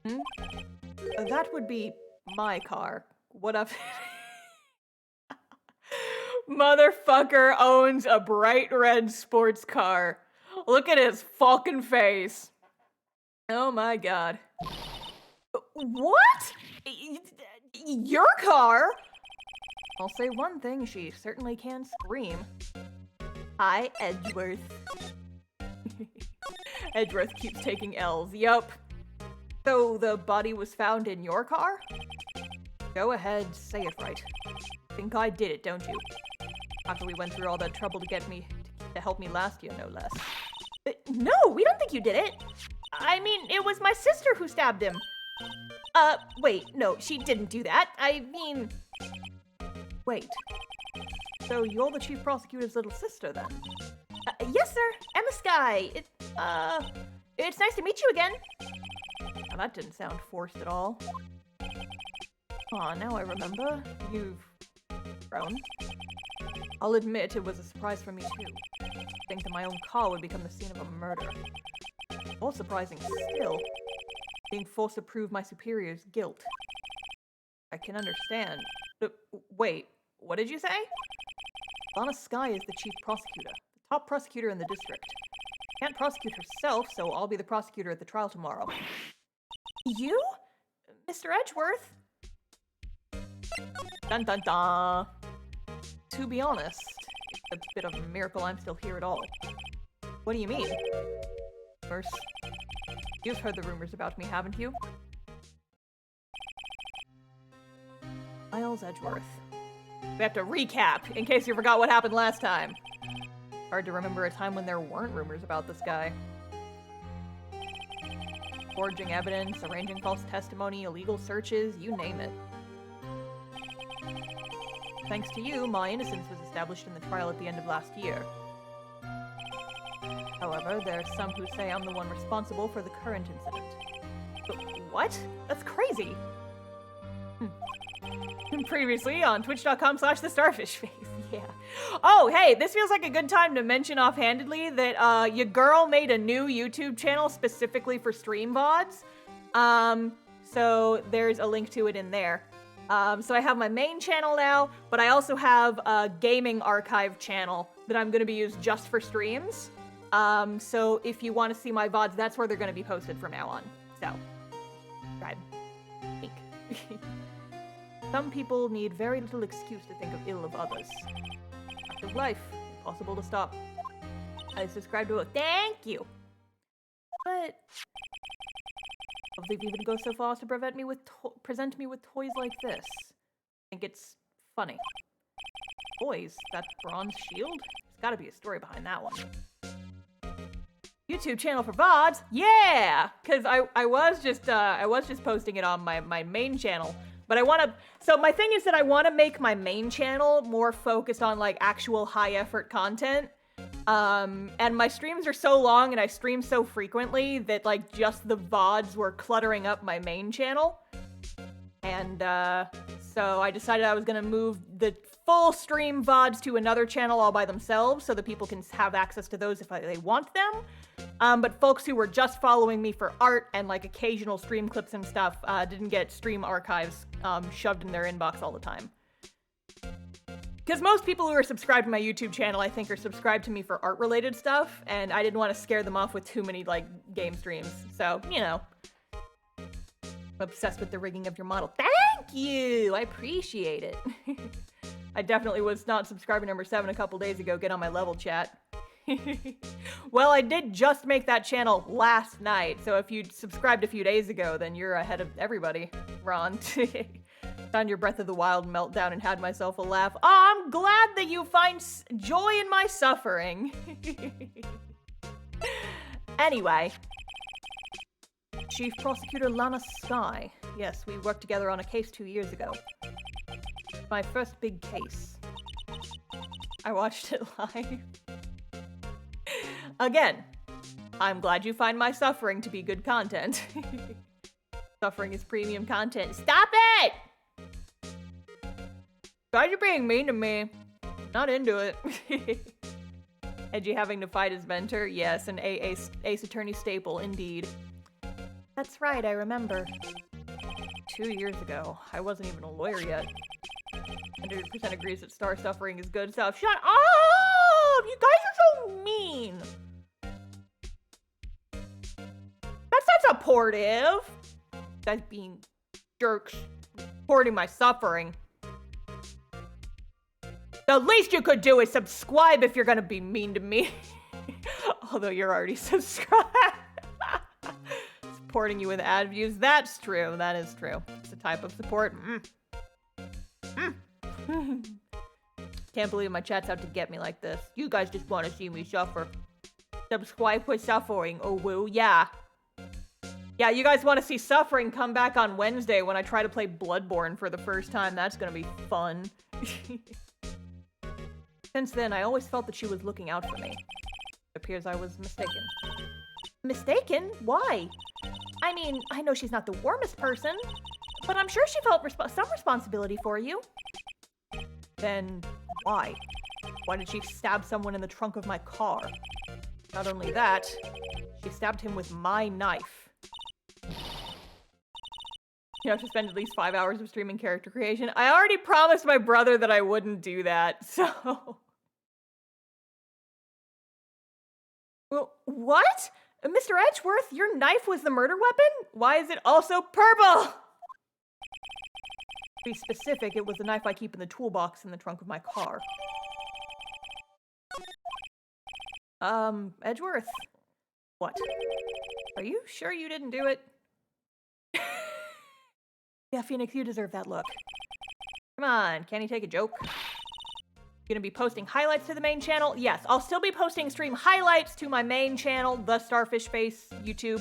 That would be my car. What up? Motherfucker owns a bright red sports car. Look at his fucking face. Oh my god. What? Your car? I'll say one thing, she certainly can scream. Hi, Edgeworth. Edgeworth keeps taking L's. Yup. So the body was found in your car? Go ahead, say it right. Think I did it, don't you? After we went through all that trouble to help me last year, no less. No, we don't think you did it. I mean, it was my sister who stabbed him. Wait, no, she didn't do that. I mean... Wait. So you're the chief prosecutor's little sister, then? Yes, sir. I'm Skye. It's nice to meet you again. Now, that didn't sound forced at all. Aw, now I remember. You've grown. I'll admit it was a surprise for me, too. To think that my own car would become the scene of a murder. More surprising still, being forced to prove my superior's guilt. I can understand. Wait, what did you say? Lana Skye is the chief prosecutor, the top prosecutor in the district. Can't prosecute herself, so I'll be the prosecutor at the trial tomorrow. You? Mr. Edgeworth? Dun dun dun. To be honest, it's a bit of a miracle I'm still here at all. What do you mean? First, you've heard the rumors about me, haven't you? Miles Edgeworth. We have to recap, in case you forgot what happened last time. Hard to remember a time when there weren't rumors about this guy. Forging evidence, arranging false testimony, illegal searches, you name it. Thanks to you, my innocence was established in the trial at the end of last year. However, there are some who say I'm the one responsible for the current incident. What? That's crazy! Previously on twitch.com/TheStarfishface. Yeah. Oh, hey, this feels like a good time to mention offhandedly that your girl made a new YouTube channel specifically for stream VODs. So there's a link to it in there. So I have my main channel now, but I also have a gaming archive channel that I'm going to be used just for streams. So if you want to see my VODs, that's where they're going to be posted from now on. So, subscribe. Link. Some people need very little excuse to think of ill of others. Fact of life, impossible to stop. I subscribe to it. Thank you! But... they've even go so far as to present me with toys like this. I think it's funny. Toys? That bronze shield? There's gotta be a story behind that one. YouTube channel for VODs? Yeah! Cause I was just posting it on my main channel. But so my thing is that I wanna make my main channel more focused on like actual high effort content. And my streams are so long and I stream so frequently that like just the VODs were cluttering up my main channel. And so I decided I was gonna move the full stream VODs to another channel all by themselves so that people can have access to those if they want them. But folks who were just following me for art and like occasional stream clips and stuff didn't get stream archives shoved in their inbox all the time. Because most people who are subscribed to my YouTube channel, I think, are subscribed to me for art-related stuff, and I didn't want to scare them off with too many, like, game streams. So, you know. I'm obsessed with the rigging of your model. Thank you! I appreciate it. I definitely was not subscriber number 7 a couple days ago. Get on my level, chat. Well, I did just make that channel last night, so if you subscribed a few days ago, then you're ahead of everybody, Ron. Found your Breath of the Wild meltdown and had myself a laugh. Oh, I'm glad that you find joy in my suffering. Anyway. Chief Prosecutor Lana Skye. Yes, we worked together on a case 2 years ago. My first big case. I watched it live. Again, I'm glad you find my suffering to be good content. Suffering is premium content. Stop it! Guys, you're being mean to me. Not into it. Edgy having to fight his mentor? Yes, an Ace Attorney staple, indeed. That's right, I remember. 2 years ago. I wasn't even a lawyer yet. 100% agrees that Starr suffering is good stuff. Shut up! You guys are so mean! That's not supportive! You guys being jerks. Supporting my suffering. The least you could do is subscribe if you're gonna be mean to me. Although you're already subscribed. Supporting you with ad views. That's true. That is true. It's a type of support. Can't believe my chat's out to get me like this. You guys just want to see me suffer. Subscribe for suffering. Oh, woo. Yeah. Yeah, you guys want to see suffering? Come back on Wednesday when I try to play Bloodborne for the first time. That's gonna be fun. Since then, I always felt that she was looking out for me. It appears I was mistaken. Mistaken? Why? I mean, I know she's not the warmest person, but I'm sure she felt some responsibility for you. Then why? Why did she stab someone in the trunk of my car? Not only that, she stabbed him with my knife. You have to spend at least 5 hours of streaming character creation. I already promised my brother that I wouldn't do that, so... Well, what? Mr. Edgeworth, your knife was the murder weapon? Why is it also purple? To be specific, it was the knife I keep in the toolbox in the trunk of my car. Edgeworth? What? Are you sure you didn't do it? Yeah, Phoenix, you deserve that look. Come on, can you take a joke? Gonna be posting highlights to the main channel? Yes, I'll still be posting stream highlights to my main channel, TheStarfishface YouTube.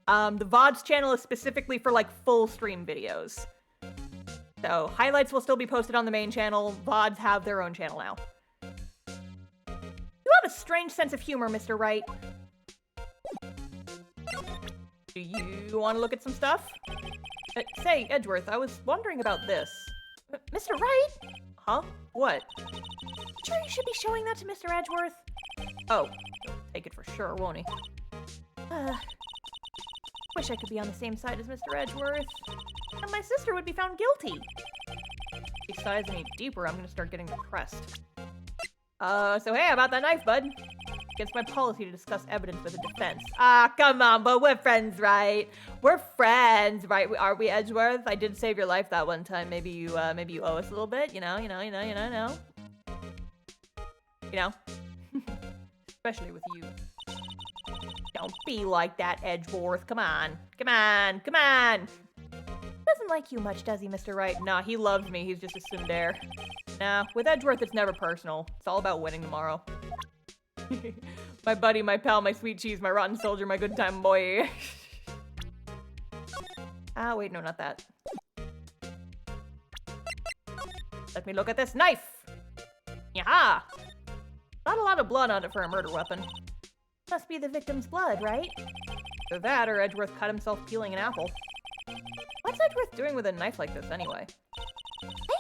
The VODs channel is specifically for, like, full stream videos. So, highlights will still be posted on the main channel. VODs have their own channel now. You have a strange sense of humor, Mr. Wright. Do you want to look at some stuff? Say, Edgeworth, I was wondering about this. Mr. Wright? Huh? What? Sure you should be showing that to Mr. Edgeworth? Oh, he'll take it for sure, won't he? Wish I could be on the same side as Mr. Edgeworth. And my sister would be found guilty. If he sighs any deeper, I'm gonna start getting depressed. So hey, about that knife, bud? Against my policy to discuss evidence with the defense. Ah, come on, but we're friends, right? We're friends, right? Are we, Edgeworth? I did save your life that one time. Maybe you owe us a little bit, you know? Especially with you. Don't be like that, Edgeworth. Come on. Doesn't like you much, does he, Mr. Wright? Nah, he loves me. He's just a tsundere. Nah, with Edgeworth, it's never personal. It's all about winning tomorrow. My buddy, my pal, my sweet cheese, my rotten soldier, my good time boy. Ah, wait, no, not that. Let me look at this knife. Yaha! Not a lot of blood on it for a murder weapon. Must be the victim's blood, right? Either that or Edgeworth cut himself peeling an apple. What's Edgeworth doing with a knife like this anyway?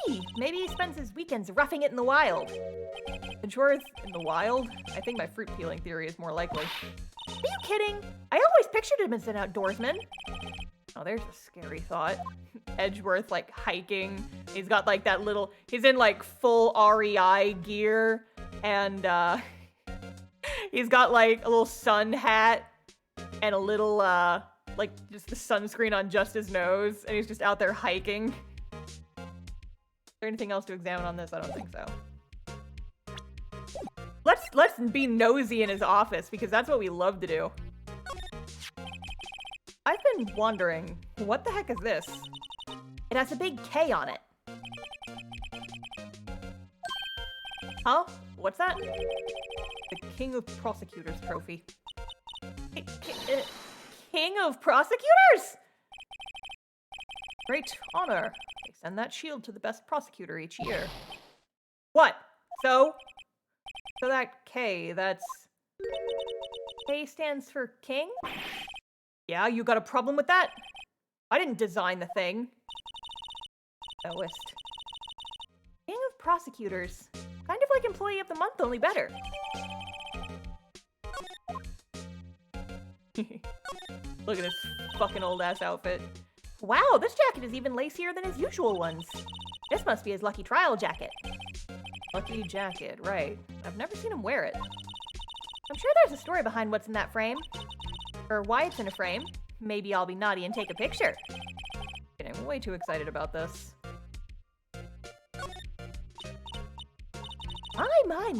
Hey, maybe he spends his weekends roughing it in the wild. Edgeworth in the wild? I think my fruit peeling theory is more likely. Are you kidding? I always pictured him as an outdoorsman. Oh, there's a scary thought. Edgeworth, like, hiking. He's got, like, that little... He's in, like, full REI gear. And, he's got, like, a little sun hat. And a little, like, just the sunscreen on just his nose. And he's just out there hiking. Is there anything else to examine on this? I don't think so. Let's be nosy in his office, because that's what we love to do. I've been wondering, what the heck is this? It has a big K on it. Huh? What's that? The King of Prosecutors trophy. King of Prosecutors? Great honor. They send that shield to the best prosecutor each year. What? So that K, that's... K stands for king? Yeah, you got a problem with that? I didn't design the thing. Lowest. King of Prosecutors. Kind of like Employee of the Month, only better. Look at this fucking old-ass outfit. Wow, this jacket is even lacier than his usual ones. This must be his lucky trial jacket. Lucky jacket, right. I've never seen him wear it. I'm sure there's a story behind what's in that frame. Or why it's in a frame. Maybe I'll be naughty and take a picture. Getting way too excited about this.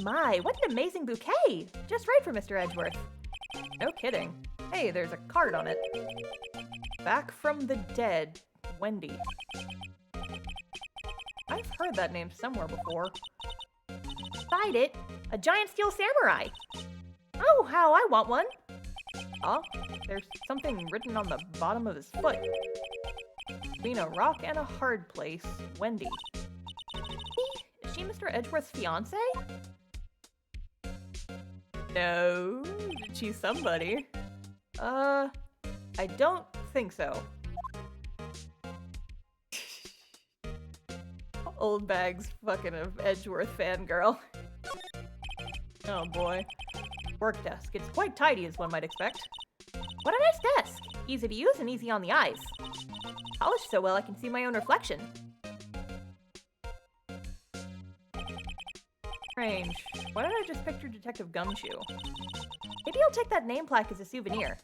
My, what an amazing bouquet! Just right for Mr. Edgeworth. No kidding. Hey, there's a card on it. Back from the dead, Wendy. I've heard that name somewhere before. Beside it, a giant steel samurai. Oh, how I want one. Oh, there's something written on the bottom of his foot. Between a rock and a hard place, Wendy. Is she Mr. Edgeworth's fiance? No, she's somebody. I don't think so. Old bags fucking of Edgeworth fangirl. Oh boy. Work desk. It's quite tidy as one might expect. What a nice desk! Easy to use and easy on the eyes. Polished so well I can see my own reflection. Strange. Why did I just picture Detective Gumshoe? Maybe I'll take that name plaque as a souvenir.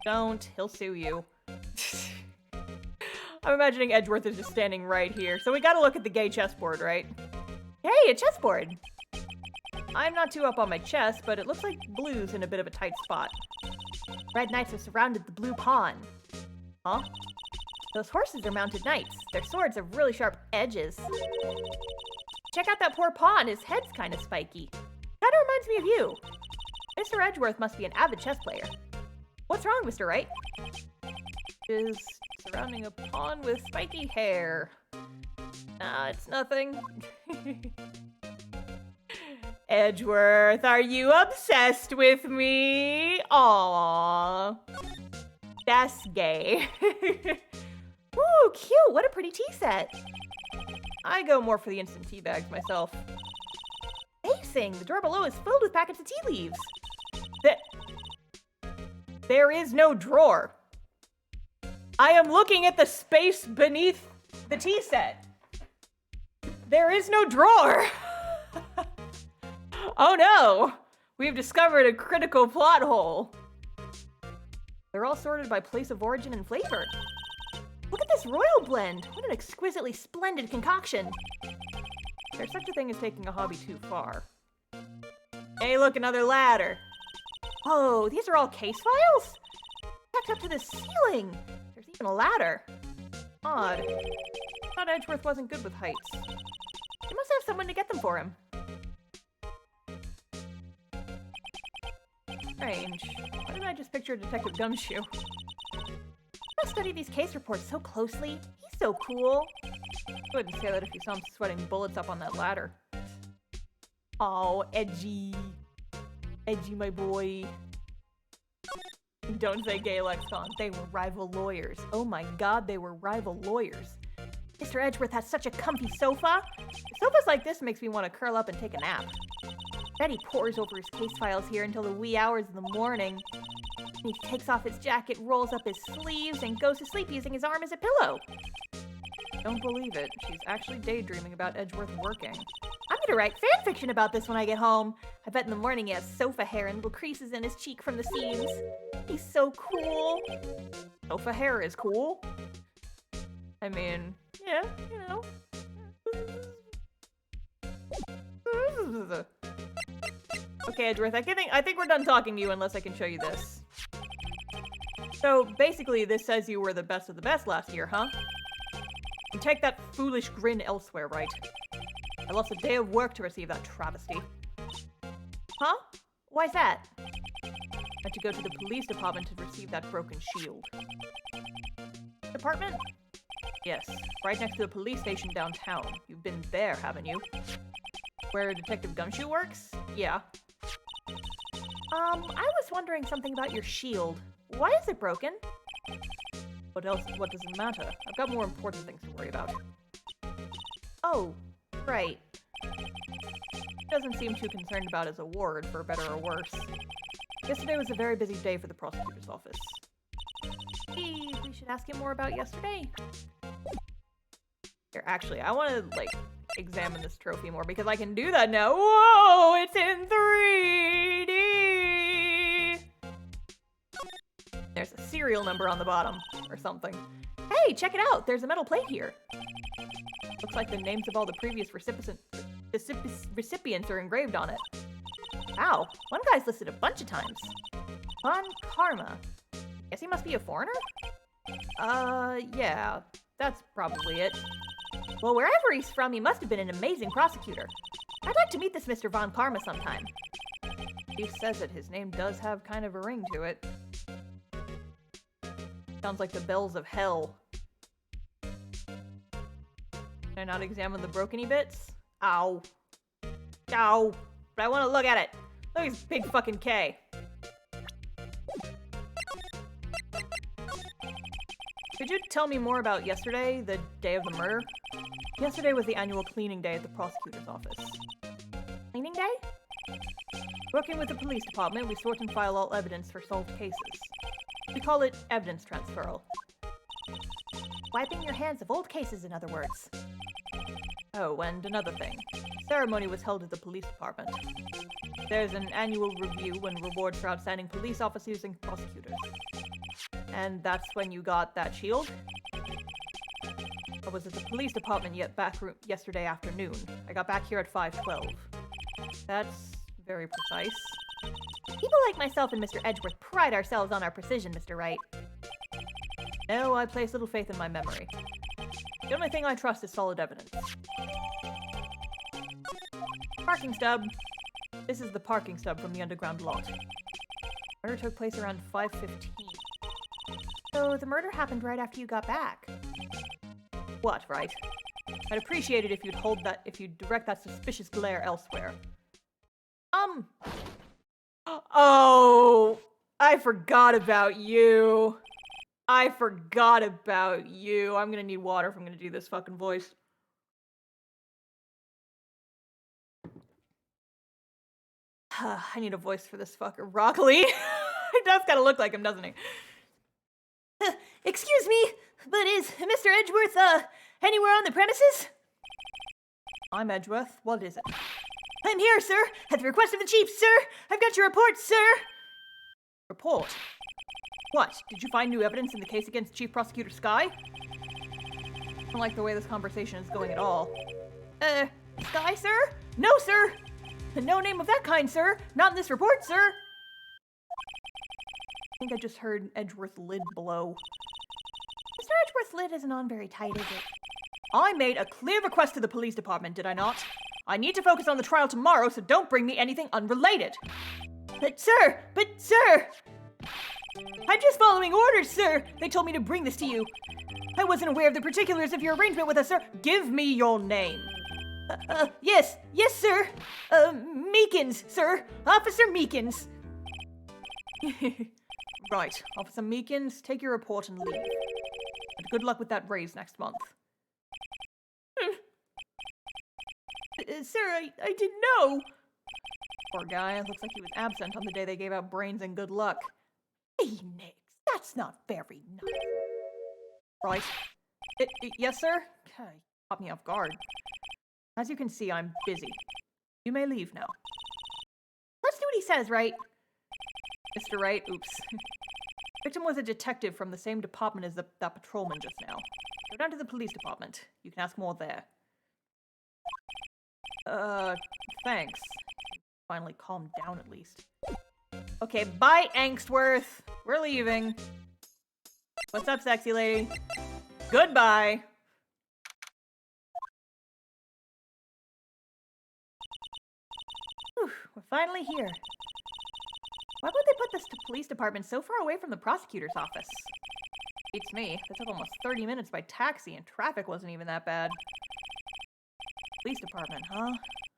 Don't. He'll sue you. I'm imagining Edgeworth is just standing right here. So we gotta look at the gay chessboard, right? Hey, a chessboard! I'm not too up on my chess, but it looks like blue's in a bit of a tight spot. Red knights have surrounded the blue pawn. Huh? Those horses are mounted knights. Their swords have really sharp edges. Check out that poor pawn. His head's kind of spiky. Kinda reminds me of you. Mr. Edgeworth must be an avid chess player. What's wrong, Mr. Wright? Is surrounding a pawn with spiky hair. Nah, it's nothing. Edgeworth, are you obsessed with me? Aww. That's gay. Ooh, cute. What a pretty tea set. I go more for the instant tea bags myself. Amazing. The drawer below is filled with packets of tea leaves. There is no drawer. I am looking at the space beneath the tea set. There is no drawer. Oh no! We've discovered a critical plot hole. They're all sorted by place of origin and flavor. Look at this royal blend. What an exquisitely splendid concoction. There's such a thing as taking a hobby too far. Hey, look, another ladder. Whoa, these are all case files? Backed up to the ceiling. There's even a ladder. Odd. Thought Edgeworth wasn't good with heights. He must have someone to get them for him. Strange. Why did I just picture Detective Gumshoe? I study these case reports so closely. He's so cool. I wouldn't say that if you saw him sweating bullets up on that ladder. Oh, Edgy. Edgy, my boy. Don't say gay lexicon. They were rival lawyers. Oh my god, they were rival lawyers. Mr. Edgeworth has such a comfy sofa. Sofas like this makes me want to curl up and take a nap. Betty pores over his case files here until the wee hours of the morning. He takes off his jacket, rolls up his sleeves, and goes to sleep using his arm as a pillow. Don't believe it. She's actually daydreaming about Edgeworth working. I'm gonna write fanfiction about this when I get home. I bet in the morning he has sofa hair and little creases in his cheek from the seams. He's so cool. Sofa hair is cool. I mean, yeah, you know. Okay, Edgeworth, I think we're done talking to you unless I can show you this. So, basically, this says you were the best of the best last year, huh? And take that foolish grin elsewhere, right? I lost a day of work to receive that travesty. Huh? Why's that? I had to go to the police department to receive that broken shield. Department? Yes, right next to the police station downtown. You've been there, haven't you? Where Detective Gumshoe works? Yeah. I was wondering something about your shield. Why is it broken? What else? What does it matter? I've got more important things to worry about. Oh, right. Doesn't seem too concerned about his award, for better or worse. Yesterday was a very busy day for the prosecutor's office. Maybe we should ask him more about yesterday? Here, actually, I want to, like, examine this trophy more because I can do that now. Whoa, it's in 3D! There's a serial number on the bottom, or something. Hey, check it out! There's a metal plate here. Looks like the names of all the previous recipients are engraved on it. Wow, one guy's listed a bunch of times. Von Karma. Guess he must be a foreigner? Yeah, that's probably it. Well, wherever he's from, he must have been an amazing prosecutor. I'd like to meet this Mr. Von Karma sometime. He says it. His name does have kind of a ring to it. Sounds like the bells of hell. Can I not examine the brokeny bits? Ow. Ow. But I want to look at it. Look at this big fucking K. Could you tell me more about yesterday, the day of the murder? Yesterday was the annual cleaning day at the prosecutor's office. Cleaning day? Working with the police department, we sort and file all evidence for solved cases. We call it evidence transferal. Wiping your hands of old cases, in other words. Oh, and another thing. The ceremony was held at the police department. There's an annual review and rewards for outstanding police officers and prosecutors. And that's when you got that shield? I was at the police department yesterday afternoon. I got back here at 5:12. That's very precise. People like myself and Mr. Edgeworth pride ourselves on our precision, Mr. Wright. No, I place little faith in my memory. The only thing I trust is solid evidence. Parking stub. This is the parking stub from the underground lot. Murder took place around 5:15. So the murder happened right after you got back. What, right? I'd appreciate it if you'd direct that suspicious glare elsewhere. Oh, I forgot about you. I forgot about you. I'm gonna need water if I'm gonna do this fucking voice. I need a voice for this fucker. Broccoli. He does kind of look like him, doesn't he? Excuse me, but is Mr. Edgeworth, anywhere on the premises? I'm Edgeworth. What is it? I'm here, sir. At the request of the chief, sir. I've got your report, sir. Report? What? Did you find new evidence in the case against Chief Prosecutor Skye? I don't like the way this conversation is going at all. Skye, sir? No, sir. No name of that kind, sir. Not in this report, sir. I think I just heard Edgeworth's lid blow. Mr. Edgeworth's lid isn't on very tight, is it? I made a clear request to the police department, did I not? I need to focus on the trial tomorrow, so don't bring me anything unrelated. But sir! I'm just following orders, sir! They told me to bring this to you. I wasn't aware of the particulars of your arrangement with us, sir. Give me your name. Yes, sir. Meekins, sir. Officer Meekins. Right, Officer Meekins, take your report and leave. And good luck with that raise next month. Sir, I didn't know. Poor guy, looks like he was absent on the day they gave out brains and good luck. Phoenix, that's not very nice. Right. Yes, sir? Okay, caught me off guard. As you can see, I'm busy. You may leave now. Let's do what he says, right? Mr. Wright, oops. Victim was a detective from the same department as that patrolman just now. Go down to the police department. You can ask more there. Thanks. Finally calmed down at least. Okay, bye, Angstworth. We're leaving. What's up, sexy lady? Goodbye. Whew, we're finally here. Why would they put this police department so far away from the prosecutor's office? Beats me. That took almost 30 minutes by taxi, and traffic wasn't even that bad. Police department, huh?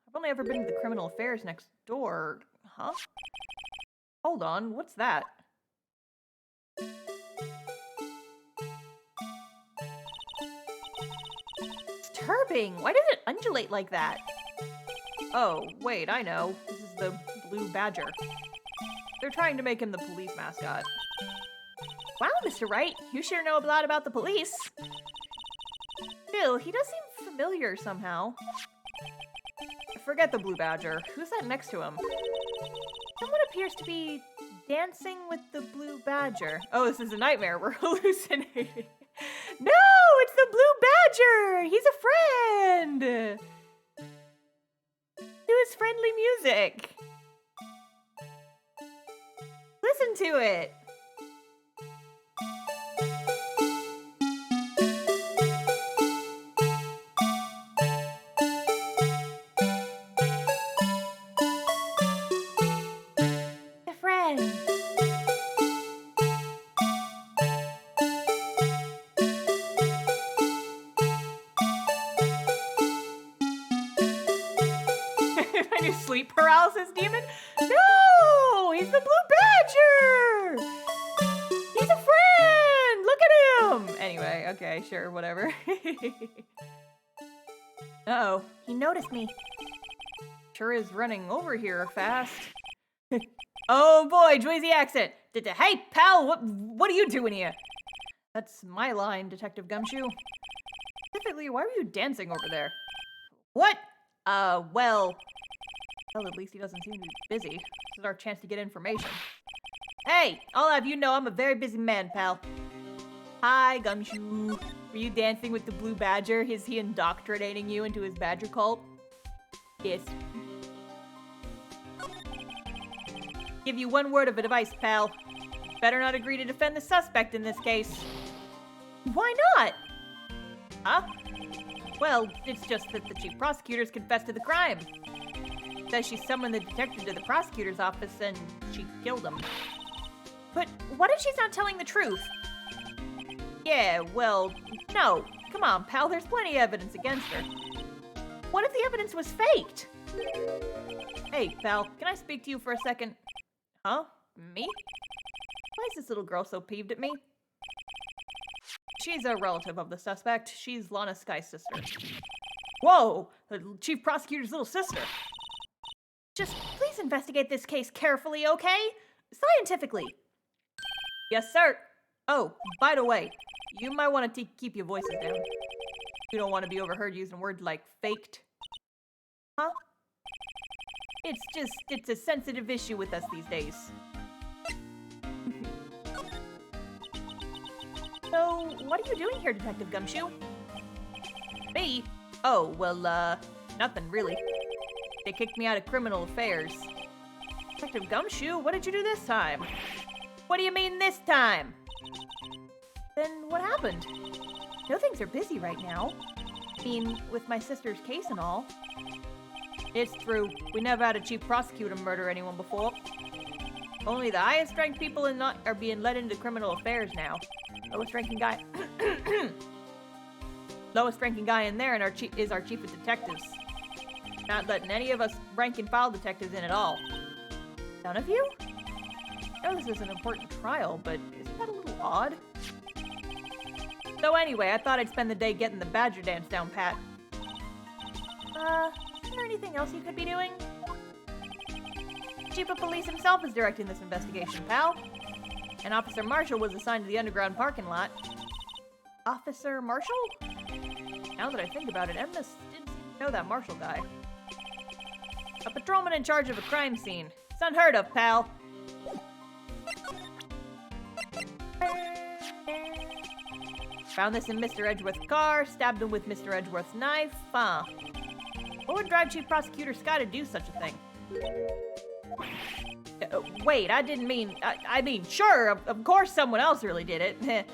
I've only ever been to the criminal affairs next door. Huh? Hold on, what's that? Disturbing! Why does it undulate like that? Oh, wait, I know. This is the Blue Badger. They're trying to make him the police mascot. Wow, Mr. Wright, you sure know a lot about the police. Still, he does seem familiar somehow. Forget the Blue Badger. Who's that next to him? Someone appears to be dancing with the Blue Badger. Oh, this is a nightmare. We're hallucinating. No, it's the Blue Badger! He's a friend! Do his friendly music. Listen to it. The friend. My new sleep paralysis demon? No! He's the Blue Badger! He's a friend! Look at him! Anyway, okay, sure, whatever. Uh-oh, he noticed me. Sure is running over here fast. Oh boy, Joyzy accent. Hey, pal, what are you doing here? That's my line, Detective Gumshoe. Specifically, why were you dancing over there? What? Well, at least he doesn't seem to be busy. This is our chance to get information. Hey, I'll have you know I'm a very busy man, pal. Hi, Gumshoe. Were you dancing with the Blue Badger? Is he indoctrinating you into his badger cult? Yes. Give you one word of advice, pal. Better not agree to defend the suspect in this case. Why not? Huh? Well, it's just that the chief prosecutor's confessed to the crime. Says she summoned the detective to the prosecutor's office and she killed him. But what if she's not telling the truth? Yeah, well, no. Come on, pal, there's plenty of evidence against her. What if the evidence was faked? Hey, pal, can I speak to you for a second? Huh? Me? Why is this little girl so peeved at me? She's a relative of the suspect. She's Lana, Skye's sister. Whoa! The chief prosecutor's little sister. Just please investigate this case carefully, okay? Scientifically. Yes, sir. Oh, by the way, you might want to keep your voices down. You don't want to be overheard using words like faked. Huh? It's a sensitive issue with us these days. So, what are you doing here, Detective Gumshoe? Me? Oh, well, nothing really. They kicked me out of criminal affairs. Detective Gumshoe, what did you do this time? What do you mean this time? Then what happened? No, things are busy right now. I mean, with my sister's case and all. It's true. We never had a chief prosecutor murder anyone before. Only the highest ranked people are being let into criminal affairs now. Lowest ranking guy in there and is our chief of detectives. Not letting any of us rank and file detectives in at all. None of you? I know this is an important trial, but isn't that a little odd? So anyway, I thought I'd spend the day getting the Badger dance down pat. Is there anything else you could be doing? Chief of Police himself is directing this investigation, pal. and Officer Marshall was assigned to the underground parking lot. Officer Marshall? Now that I think about it, Emma didn't seem to know that Marshall guy. A patrolman in charge of a crime scene. It's unheard of, pal. Found this in Mr. Edgeworth's car, stabbed him with Mr. Edgeworth's knife. What would drive Chief Prosecutor Skye to do such a thing? Wait, I didn't mean... I mean, sure, of course someone else really did it.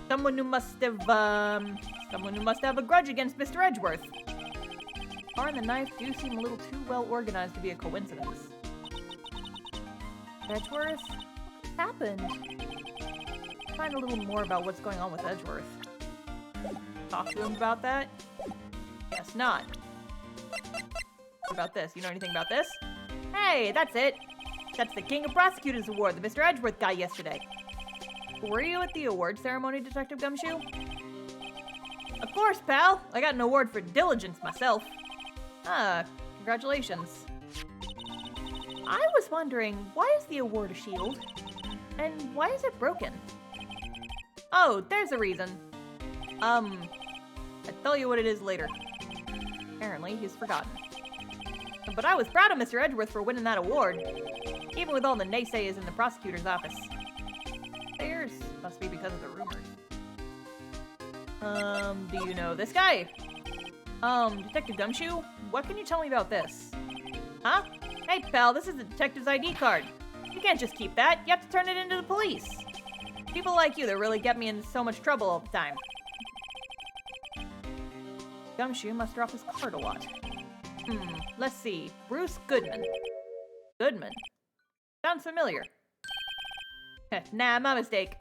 Someone who must have a grudge against Mr. Edgeworth. The car and the knife do seem a little too well organized to be a coincidence. Edgeworth? What happened? Find a little more about what's going on with Edgeworth. Talk to him about that? Guess not. What about this? You know anything about this? Hey, that's it! That's the King of Prosecutors Award that Mr. Edgeworth got yesterday. Were you at the award ceremony, Detective Gumshoe? Of course, pal! I got an award for diligence myself. Congratulations. I was wondering, why is the award a shield? And why is it broken? Oh, there's a reason. I'll tell you what it is later. Apparently, he's forgotten. But I was proud of Mr. Edgeworth for winning that award, even with all the naysayers in the prosecutor's office. Naysayers must be because of the rumors. Do you know this guy? Detective Gumshoe, what can you tell me about this? Huh? Hey, pal, this is the detective's ID card. You can't just keep that. You have to turn it into the police. People like you that really get me in so much trouble all the time. Gumshoe must drop his card a lot. Let's see. Bruce Goodman. Goodman? Sounds familiar. Nah, my mistake.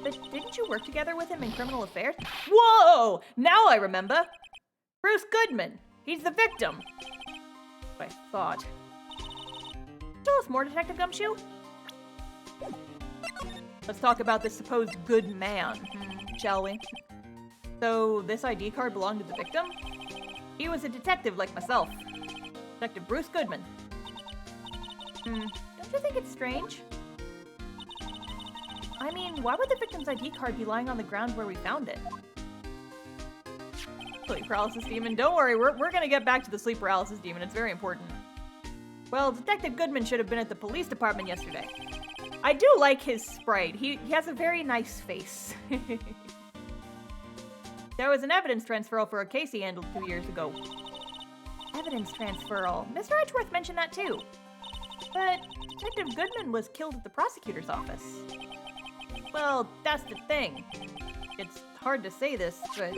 But didn't you work together with him in criminal affairs? Whoa! Now I remember! Bruce Goodman! He's the victim! I thought. Tell us more, Detective Gumshoe. Let's talk about this supposed good man, shall we? So, this ID card belonged to the victim? He was a detective like myself. Detective Bruce Goodman. Don't you think it's strange? I mean, why would the victim's ID card be lying on the ground where we found it? Sleep paralysis demon, don't worry, we're gonna get back to the sleep paralysis demon, it's very important. Well, Detective Goodman should have been at the police department yesterday. I do like his sprite, he has a very nice face. There was an evidence transferal for a case he handled 2 years ago. Evidence transferal? Mr. Edgeworth mentioned that too. But Detective Goodman was killed at the prosecutor's office. Well, that's the thing. It's hard to say this, but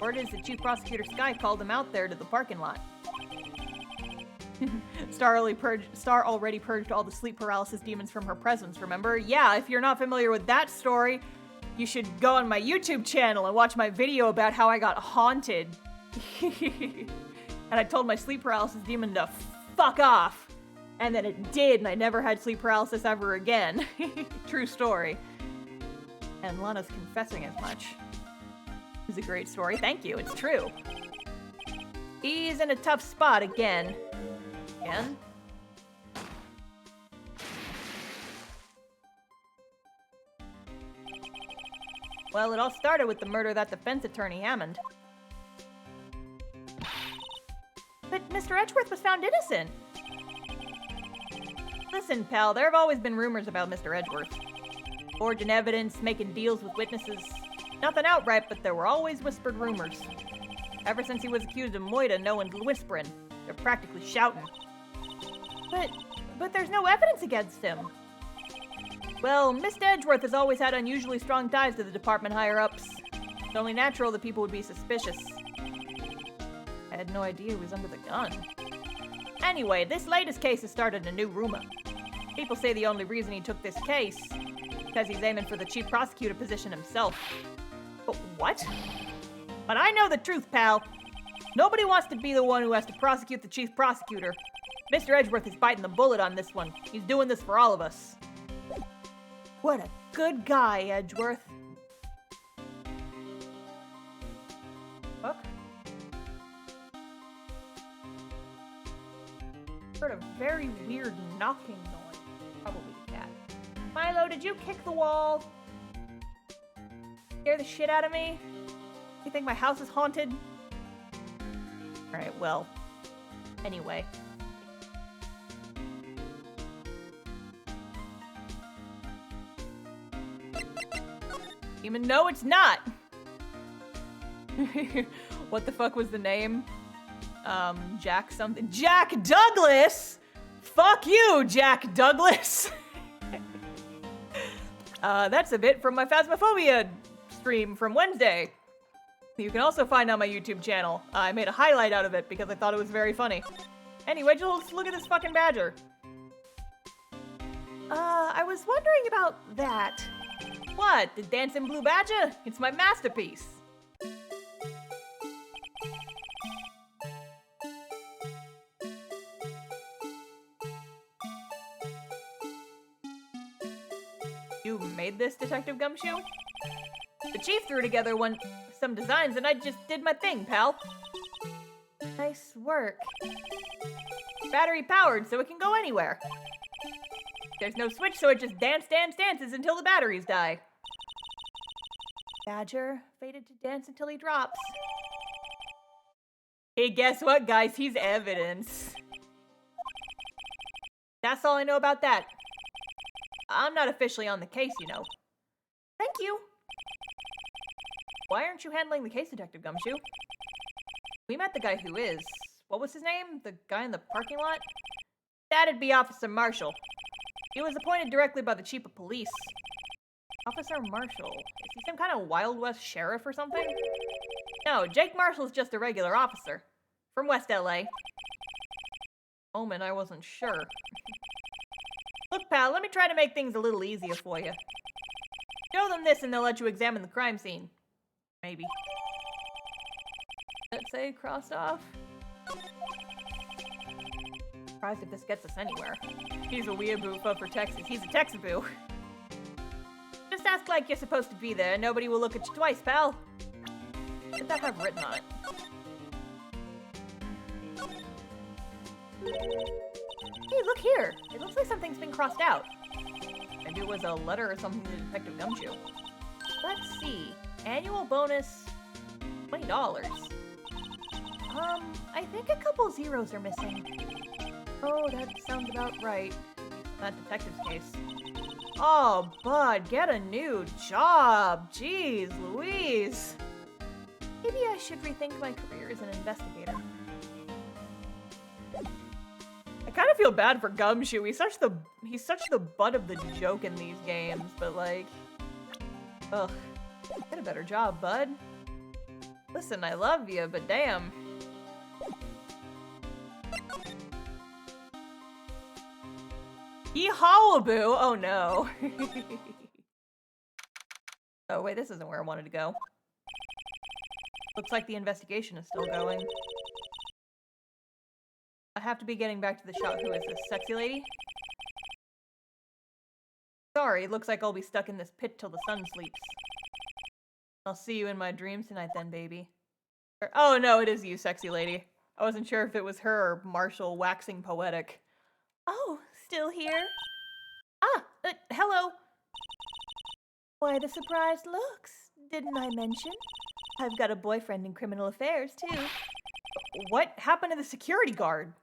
word is that Chief Prosecutor Skye called him out there to the parking lot. Starr already purged all the sleep paralysis demons from her presence, remember? Yeah, if you're not familiar with that story, you should go on my YouTube channel and watch my video about how I got haunted. And I told my sleep paralysis demon to fuck off. And then it did, and I never had sleep paralysis ever again. True story. And Lana's confessing as much. It's a great story. Thank you, it's true. He's in a tough spot again. Again? Well, it all started with the murder of that defense attorney, Hammond. But Mr. Edgeworth was found innocent. Listen, pal, there have always been rumors about Mr. Edgeworth. Forging evidence, making deals with witnesses. Nothing outright, but there were always whispered rumors. Ever since he was accused of Moida, no one's whispering. They're practically shouting. But there's no evidence against him. Well, Mr. Edgeworth has always had unusually strong ties to the department higher-ups. It's only natural that people would be suspicious. I had no idea he was under the gun. Anyway, this latest case has started a new rumor. People say the only reason he took this case is because he's aiming for the chief prosecutor position himself. But what? But I know the truth, pal. Nobody wants to be the one who has to prosecute the chief prosecutor. Mr. Edgeworth is biting the bullet on this one. He's doing this for all of us. What a good guy, Edgeworth. Fuck. Sort of weird knocking noise. Probably the cat. Milo, did you kick the wall? Scare the shit out of me? You think my house is haunted? Alright, well. Anyway. Even no, it's not! What the fuck was the name? Jack something. Jack Douglas! Fuck you, Jack Douglas! That's a bit from my Phasmophobia stream from Wednesday. You can also find on my YouTube channel. I made a highlight out of it because I thought it was very funny. Anyway, just look at this fucking badger. I was wondering about that. What? The Dancing Blue Badger? It's my masterpiece. You made this, Detective Gumshoe? The chief threw together some designs and I just did my thing, pal. Nice work. Battery powered so it can go anywhere. There's no switch, so it just dances until the batteries die. Badger, fated to dance until he drops. Hey, guess what, guys? He's evidence. That's all I know about that. I'm not officially on the case, you know. Thank you. Why aren't you handling the case, Detective Gumshoe? We met the guy who is. What was his name? The guy in the parking lot? That'd be Officer Marshall. He was appointed directly by the chief of police. Officer Marshall. Is he some kind of Wild West sheriff or something? No, Jake Marshall's just a regular officer. From West LA. Moment, I wasn't sure. Look, pal, let me try to make things a little easier for you. Show them this and they'll let you examine the crime scene. Maybe. Let's say crossed off. Surprised if this gets us anywhere. He's a weeaboo for Texas. He's a Texaboo. Just ask like you're supposed to be there and nobody will look at you twice, pal. What did that have written on it? Hey, look here. It looks like something's been crossed out. Maybe it was a letter or something to Detective Gumshoe. Let's see. Annual bonus, $20. I think a couple zeros are missing. Oh, that sounds about right. That detective's case. Oh, bud, get a new job. Jeez Louise. Maybe I should rethink my career as an investigator. I kind of feel bad for Gumshoe. He's such the butt of the joke in these games, but like, ugh, get a better job, bud. Listen, I love you, but damn. Yee-hawaboo! Oh no. Oh wait, this isn't where I wanted to go. Looks like the investigation is still going. I have to be getting back to the shop. Who is this? Sexy lady? Sorry, looks like I'll be stuck in this pit till the sun sleeps. I'll see you in my dreams tonight then, baby. Oh no, it is you, sexy lady. I wasn't sure if it was her or Marshall waxing poetic. Oh, still here? Ah, hello. Why the surprised looks? Didn't I mention? I've got a boyfriend in criminal affairs, too. What happened to the security guard?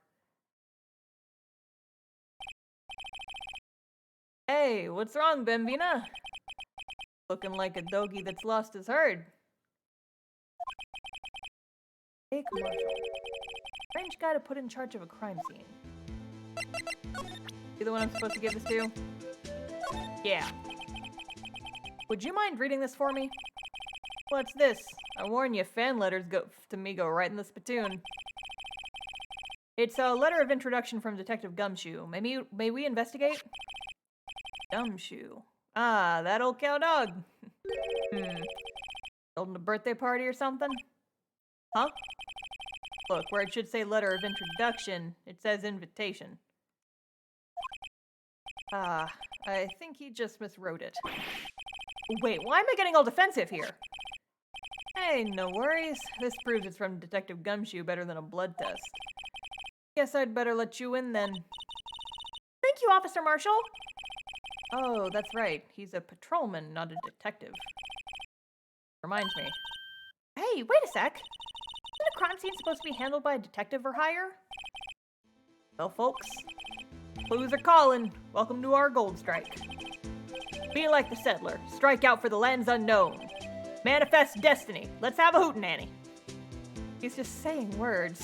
Hey, what's wrong, Bambina? Looking like a doggy that's lost his herd. Hey, Marshall. Strange guy to put in charge of a crime scene. You the one I'm supposed to give this to? Yeah. Would you mind reading this for me? What's this? I warn you, fan letters go right in the spittoon. It's a letter of introduction from Detective Gumshoe. May we investigate? Gumshoe. Ah, that old cow dog. Holding a birthday party or something? Huh? Look, where it should say letter of introduction, it says invitation. Ah, I think he just miswrote it. Wait, why am I getting all defensive here? Hey, no worries. This proves it's from Detective Gumshoe better than a blood test. Guess I'd better let you in then. Thank you, Officer Marshall. Oh, that's right. He's a patrolman, not a detective. Reminds me. Hey, wait a sec. Isn't a crime scene supposed to be handled by a detective for hire? Well, folks, clues are calling. Welcome to our gold strike. Be like the settler. Strike out for the lands unknown. Manifest destiny. Let's have a hootenanny. He's just saying words.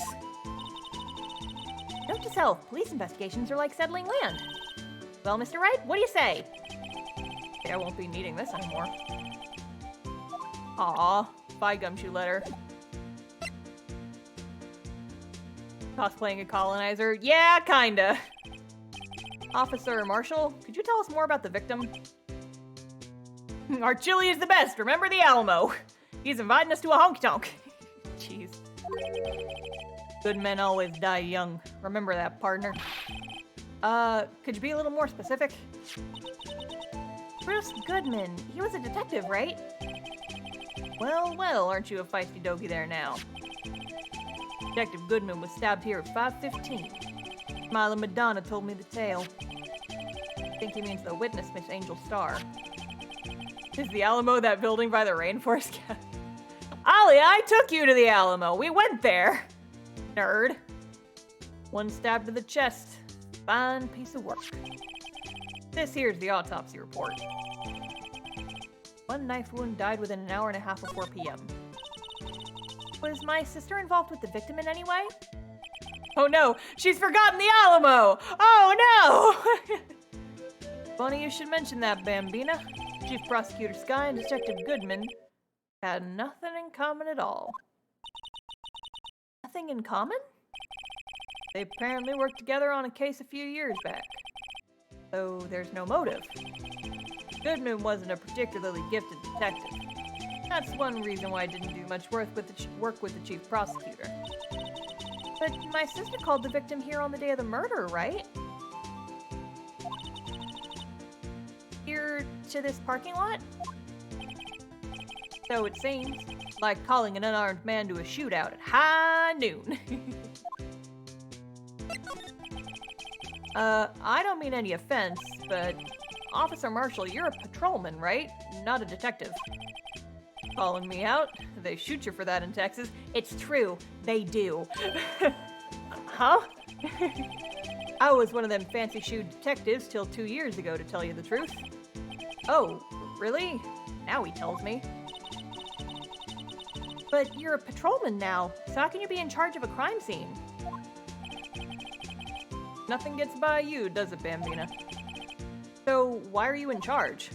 Note to self, police investigations are like settling land. Well, Mr. Wright, what do you say? I won't be needing this anymore. Aw, bye gumshoe letter. Cosplaying a colonizer? Yeah, kinda. Officer Marshall, could you tell us more about the victim? Our chili is the best, remember the Alamo. He's inviting us to a honky-tonk. Jeez. Good men always die young. Remember that, partner. Could you be a little more specific? Bruce Goodman. He was a detective, right? Well, well, aren't you a feisty doggy there now? Detective Goodman was stabbed here at 5:15. Smiling Madonna told me the tale. I think he means the witness, Miss Angel Starr. Is the Alamo that building by the rainforest? Ollie, I took you to the Alamo. We went there. Nerd. One stab to the chest. Fine piece of work. This here's the autopsy report. One knife wound died within an hour and a half of 4 p.m. Was my sister involved with the victim in any way? Oh no, she's forgotten the Alamo! Oh no! Funny you should mention that, Bambina. Chief Prosecutor Skye and Detective Goodman had nothing in common at all. Nothing in common? They apparently worked together on a case a few years back. So there's no motive. Goodman wasn't a particularly gifted detective. That's one reason why I didn't do much work with the chief prosecutor. But my sister called the victim here on the day of the murder, right? Here to this parking lot? So it seems, like calling an unarmed man to a shootout at high noon. I don't mean any offense, but Officer Marshall, you're a patrolman, right? Not a detective. Calling me out? They shoot you for that in Texas. It's true, they do. Huh? I was one of them fancy-shoed detectives till 2 years ago, to tell you the truth. Oh, really? Now he tells me. But you're a patrolman now, so how can you be in charge of a crime scene? Nothing gets by you, does it, Bambina? So, why are you in charge?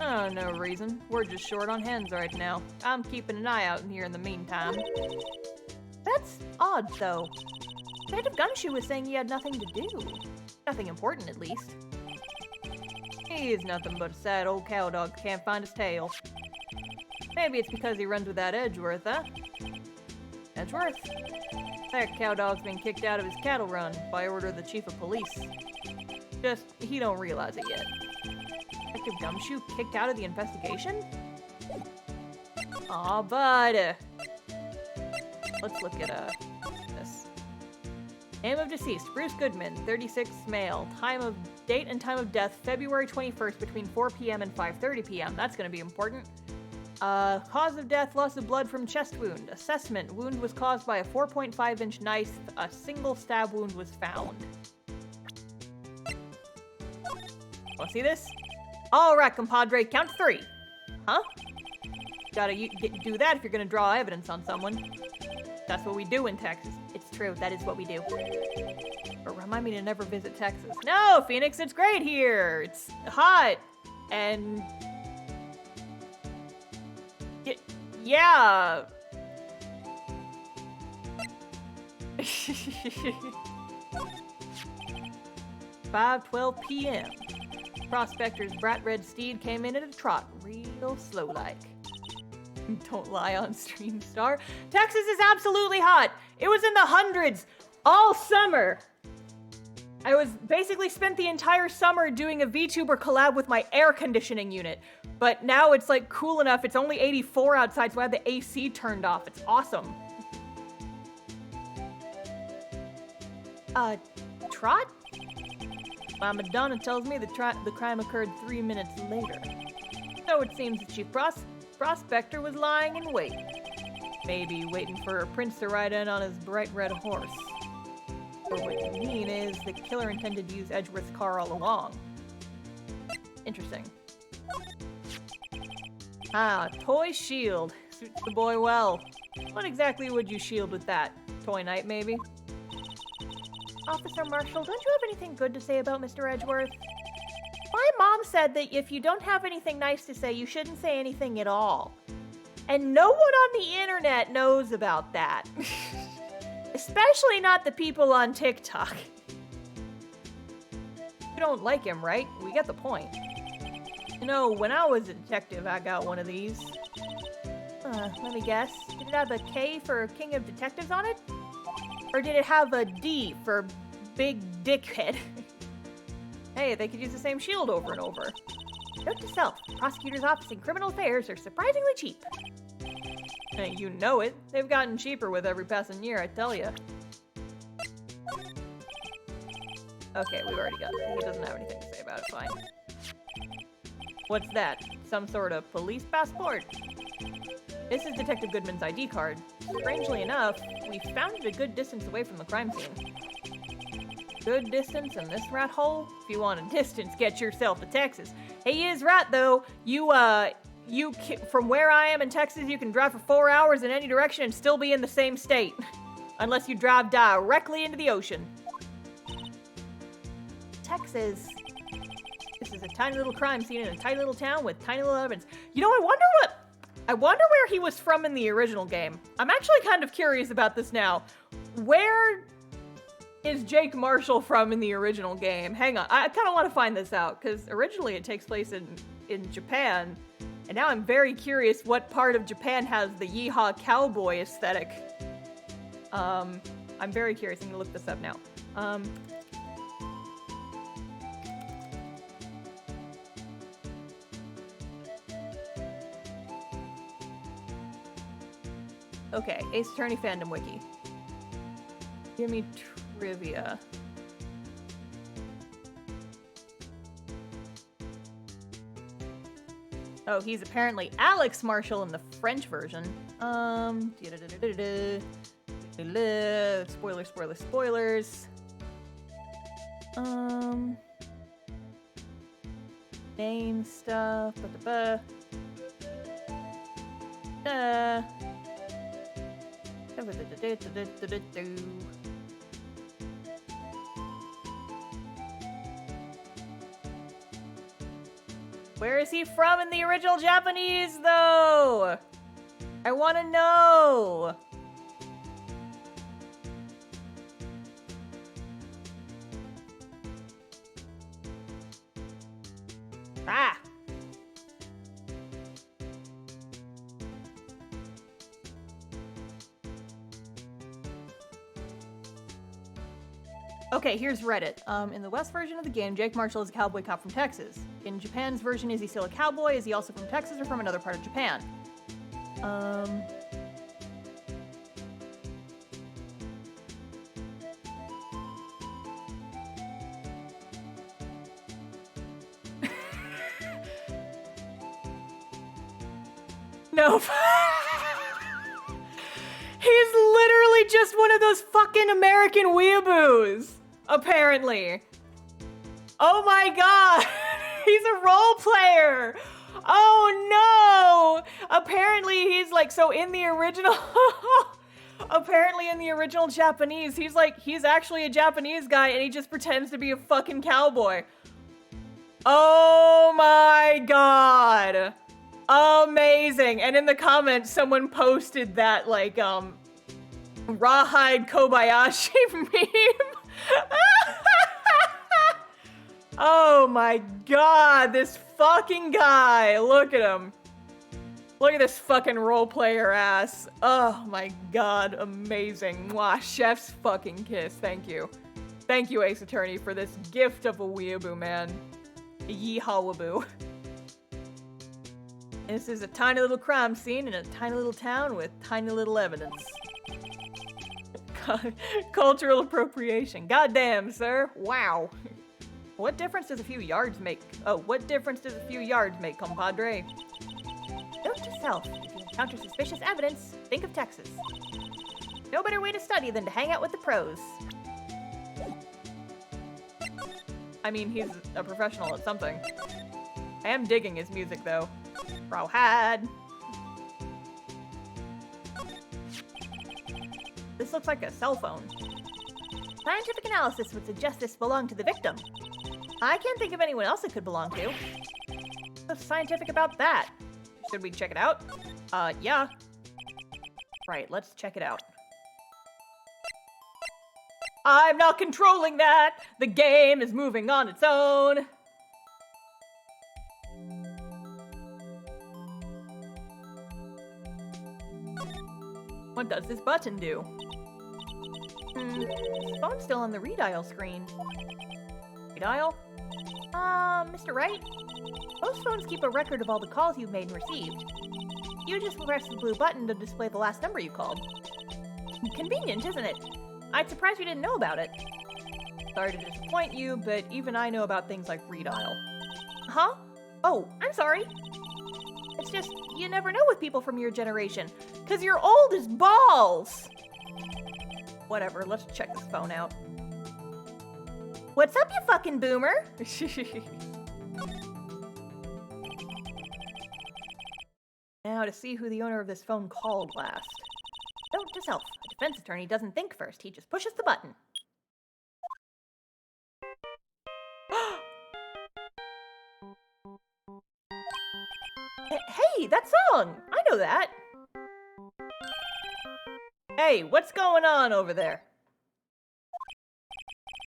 Oh, no reason. We're just short on hands right now. I'm keeping an eye out in here in the meantime. That's odd, though. Detective Gumshoe was saying he had nothing to do. Nothing important, at least. He is nothing but a sad old cowdog that can't find his tail. Maybe it's because he runs with that Edgeworth, huh? Edgeworth? That cowdog's been kicked out of his cattle run by order of the chief of police. Just, he don't realize it yet. Detective Gumshoe kicked out of the investigation? Aw, bud. Let's look at, this. Name of deceased, Bruce Goodman, 36, male. Date and time of death, February 21st between 4 p.m. and 5:30 p.m. That's gonna be important. Cause of death, loss of blood from chest wound. Assessment, wound was caused by a 4.5-inch knife. A single stab wound was found. Wanna see this? All right, compadre, count 3. Huh? Gotta do that if you're gonna draw evidence on someone. That's what we do in Texas. It's true, that is what we do. But remind me to never visit Texas. No, Phoenix, it's great here. It's hot. And... yeah. 5:12 p.m. Prospector's brat red steed came in at a trot, real slow-like. Don't lie on stream, Starr. Texas is absolutely hot. It was in the hundreds all summer. I was basically spent the entire summer doing a VTuber collab with my air conditioning unit. But now it's like cool enough. It's only 84 outside, so I have the AC turned off. It's awesome. Trot? My Madonna tells me the crime occurred 3 minutes later. So it seems the chief prospector was lying in wait. Maybe waiting for a prince to ride in on his bright red horse. Or what you mean is the killer intended to use Edgeworth's car all along. Interesting. Ah, toy shield. Suits the boy well. What exactly would you shield with that? Toy knight, maybe? Officer Marshall, don't you have anything good to say about Mr. Edgeworth? My mom said that if you don't have anything nice to say, you shouldn't say anything at all. And no one on the internet knows about that. Especially not the people on TikTok. You don't like him, right? We get the point. You know, when I was a detective, I got one of these. Let me guess. Did it have a K for King of Detectives on it? Or did it have a D for Big Dickhead? Hey, they could use the same shield over and over. Note to self, prosecutor's office in criminal affairs are surprisingly cheap. Hey, you know it. They've gotten cheaper with every passing year, I tell ya. Okay, we've already got it. He doesn't have anything to say about it, fine. What's that? Some sort of police passport? This is Detective Goodman's ID card. Strangely enough, we found it a good distance away from the crime scene. Good distance in this rat hole? If you want a distance, get yourself to Texas. He is right, though. From where I am in Texas, you can drive for 4 hours in any direction and still be in the same state. Unless you drive directly into the ocean. Texas. This is a tiny little crime scene in a tiny little town with tiny little evidence. You know, I wonder where he was from in the original game. I'm actually kind of curious about this now. Where is Jake Marshall from in the original game? Hang on, I kind of want to find this out, because originally it takes place in Japan, and now I'm very curious what part of Japan has the yeehaw cowboy aesthetic. I'm very curious. I'm gonna look this up now. Okay, Ace Attorney Fandom Wiki. Give me trivia. Oh, he's apparently Alex Marshall in the French version. Spoilers. Name stuff. Where is he from in the original Japanese, though? I want to know. Ah. Okay, here's Reddit. In the West version of the game, Jake Marshall is a cowboy cop from Texas. In Japan's version, is he still a cowboy? Is he also from Texas or from another part of Japan? No. He's literally just one of those fucking American weeaboos. Apparently. Oh my god! He's a role player! Oh no! Apparently he's like, so in the original... apparently in the original Japanese, he's actually a Japanese guy and he just pretends to be a fucking cowboy. Oh my god! Amazing! And in the comments, someone posted that, like, Rawhide Kobayashi meme. Oh my god, this fucking guy. Look at him. Look at this fucking role player ass. Oh my god, amazing. Mwah, chef's fucking kiss. Thank you. Thank you, Ace Attorney, for this gift of a weeaboo, man. A yeehawaboo. This is a tiny little crime scene in a tiny little town with tiny little evidence. Cultural appropriation. Goddamn, sir. Wow. What difference does a few yards make? Oh, what difference does a few yards make, compadre? Note to self, if you encounter suspicious evidence, think of Texas. No better way to study than to hang out with the pros. I mean, he's a professional at something. I am digging his music, though. Rawhide. This looks like a cell phone. Scientific analysis would suggest this belonged to the victim. I can't think of anyone else it could belong to. What's scientific about that? Should we check it out? Yeah. Right, let's check it out. I'm not controlling that! The game is moving on its own! What does this button do? This phone's still on the redial screen. Redial? Mr. Wright? Most phones keep a record of all the calls you've made and received. You just press the blue button to display the last number you called. Convenient, isn't it? I'm surprised you didn't know about it. Sorry to disappoint you, but even I know about things like redial. Huh? Oh, I'm sorry. It's just, you never know with people from your generation, 'cause you're old as balls! Whatever, let's check this phone out. What's up, you fucking boomer? Now to see who the owner of this phone called last. Note to self, a defense attorney doesn't think first, he just pushes the button. Hey, that song! I know that! Hey, what's going on over there?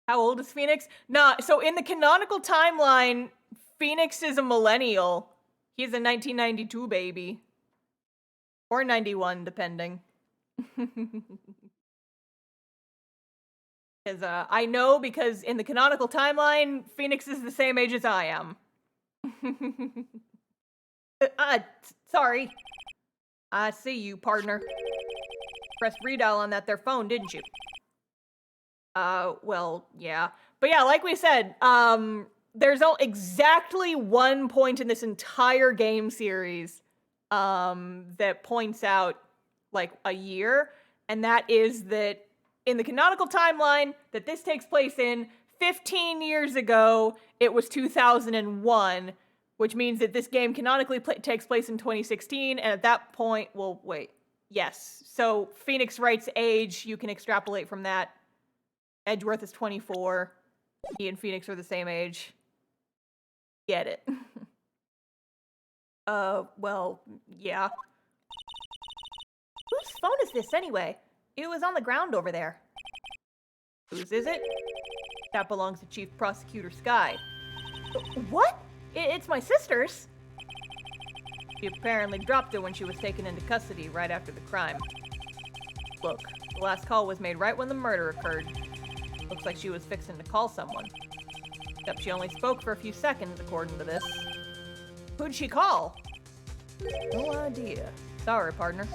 How old is Phoenix? Nah, so in the canonical timeline, Phoenix is a millennial. He's a 1992 baby. Or 91, depending. Because, I know because in the canonical timeline, Phoenix is the same age as I am. Sorry. I see you, partner. Pressed redial on that there phone, didn't you? Well, yeah. But yeah, like we said, there's exactly one point in this entire game series, that points out, like, a year, and that is that in the canonical timeline that this takes place in, 15 years ago, it was 2001, which means that this game canonically takes place in 2016, and at that point, well, wait, yes. So Phoenix Wright's age, you can extrapolate from that. Edgeworth is 24. He and Phoenix are the same age. Get it. Well, yeah. Whose phone is this anyway? It was on the ground over there. Whose is it? That belongs to Chief Prosecutor Skye. What? It's my sister's. She apparently dropped it when she was taken into custody right after the crime. Look, the last call was made right when the murder occurred. Looks like she was fixing to call someone. Except she only spoke for a few seconds, according to this. Who'd she call? No idea. Sorry, partner.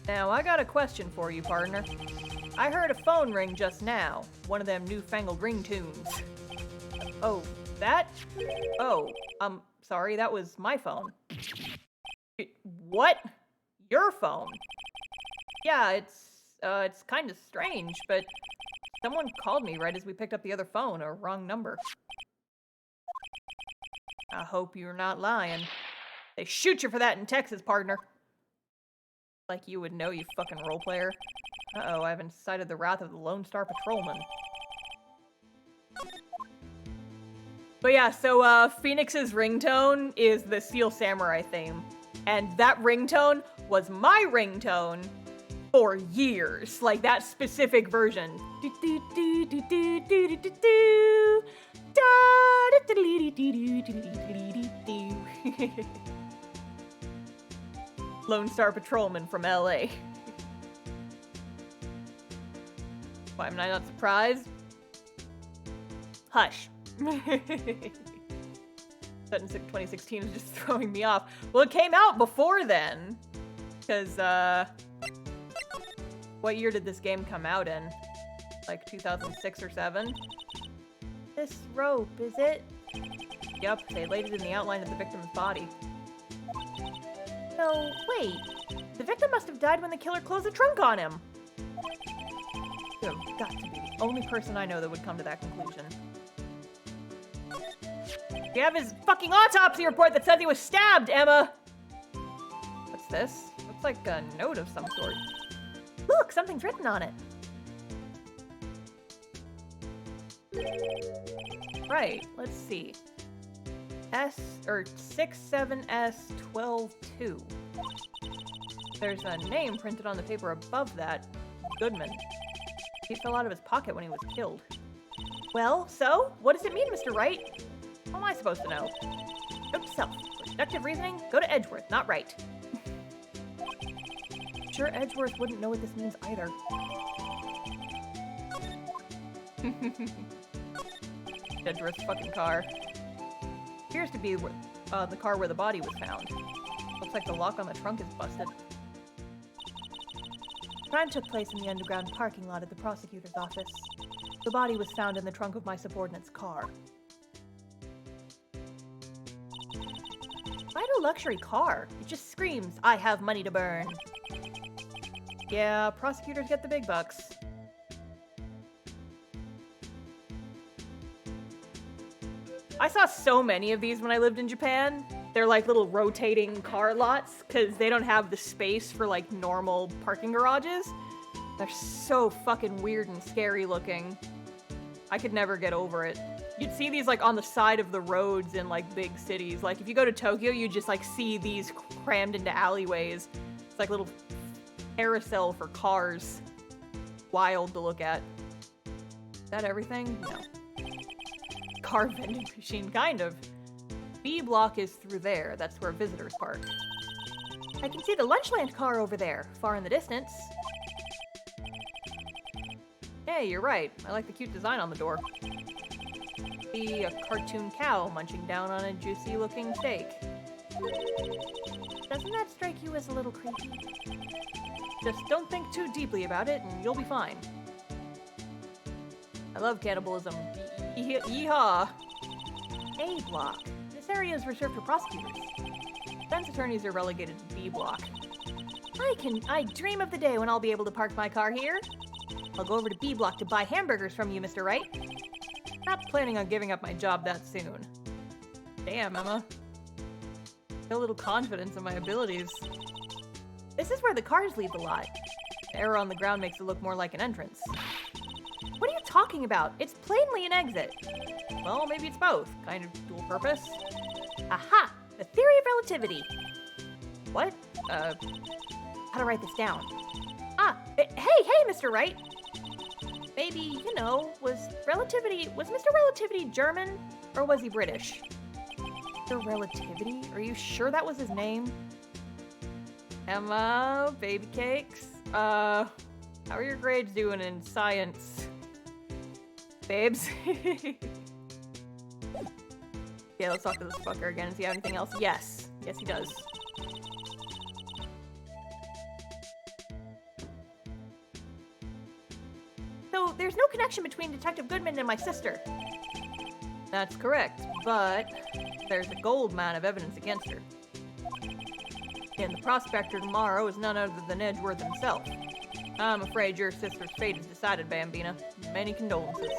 Now, I got a question for you, partner. I heard a phone ring just now. One of them newfangled ringtones. Oh, that? Oh, sorry, that was my phone. What? Your phone? Yeah, it's kind of strange, but someone called me right as we picked up the other phone, a wrong number. I hope you're not lying. They shoot you for that in Texas, partner. Like you would know, you fucking role player. Uh-oh, I've incited the wrath of the Lone Star Patrolman. But yeah, so Phoenix's ringtone is the Steel Samurai theme. And that ringtone was my ringtone for years. Like that specific version. Lone Star Patrolman from LA. Why am I not surprised? Hush. Set in 2016 is just throwing me off. Well, it came out before then. Because, what year did this game come out in? like 2006 or 7. This rope, is it? Yep, they laid it in the outline of the victim's body. No, wait. The victim must have died when the killer closed the trunk on him. You have got to be the only person I know that would come to that conclusion. You have his fucking autopsy report that says he was stabbed, Emma! What's this? Looks like a note of some sort. Look, something's written on it. Right, let's see. 67S122. There's a name printed on the paper above that. Goodman. He fell out of his pocket when he was killed. Well, so? What does it mean, Mr. Wright? How am I supposed to know? Note to self. For deductive reasoning, go to Edgeworth, not Wright. Sure, Edgeworth wouldn't know what this means either. Edgeworth's fucking car. Appears to be the car where the body was found. Looks like the lock on the trunk is busted. Crime took place in the underground parking lot at the prosecutor's office. The body was found in the trunk of my subordinate's car. Why a luxury car? It just screams, I have money to burn. Yeah, prosecutors get the big bucks. I saw so many of these when I lived in Japan. They're like little rotating car lots because they don't have the space for like normal parking garages. They're so fucking weird and scary looking. I could never get over it. You'd see these like on the side of the roads in like big cities. Like if you go to Tokyo, you just like see these crammed into alleyways. It's like little carousel for cars. Wild to look at. Is that everything? No. Car vending machine, kind of. B block is through there. That's where visitors park. I can see the Lunchland car over there, far in the distance. Hey, you're right. I like the cute design on the door. See a cartoon cow munching down on a juicy-looking steak. Doesn't that strike you as a little creepy? Just don't think too deeply about it, and you'll be fine. I love cannibalism. Yeehaw! A block. This area is reserved for prosecutors. Defense attorneys are relegated to B block. I dream of the day when I'll be able to park my car here. I'll go over to B block to buy hamburgers from you, Mr. Wright. Not planning on giving up my job that soon. Damn, Emma. No little confidence in my abilities. This is where the cars leave the lot. The arrow on the ground makes it look more like an entrance. What are you talking about? It's plainly an exit. Well, maybe it's both. Kind of dual purpose. Aha! The theory of relativity. What? How to write this down? Hey, Mr. Wright! Maybe, you know, was Mr. Relativity German? Or was he British? Mr. Relativity? Are you sure that was his name? Emma, baby cakes. How are your grades doing in science? Babes? Yeah, let's talk to this fucker again and see anything else. Yes. Yes, he does. So, there's no connection between Detective Goodman and my sister. That's correct, but there's a gold mine of evidence against her. And the prospector tomorrow is none other than Edgeworth himself. I'm afraid your sister's fate is decided, Bambina. Many condolences.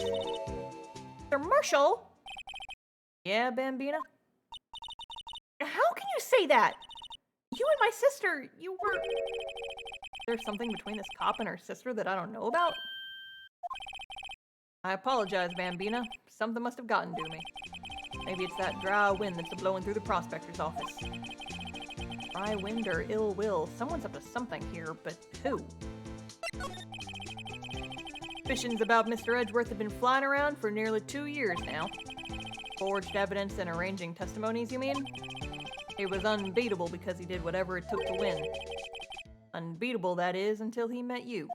Sir Marshall? Yeah, Bambina? How can you say that? You and my sister, you were... There's something between this cop and her sister that I don't know about? I apologize, Bambina. Something must have gotten to me. Maybe it's that dry wind that's blowing through the prospector's office. Dry wind or ill will. Someone's up to something here, but who? Suspicions about Mr. Edgeworth have been flying around for nearly 2 years now. Forged evidence and arranging testimonies, you mean? He was unbeatable because he did whatever it took to win. Unbeatable, that is, until he met you.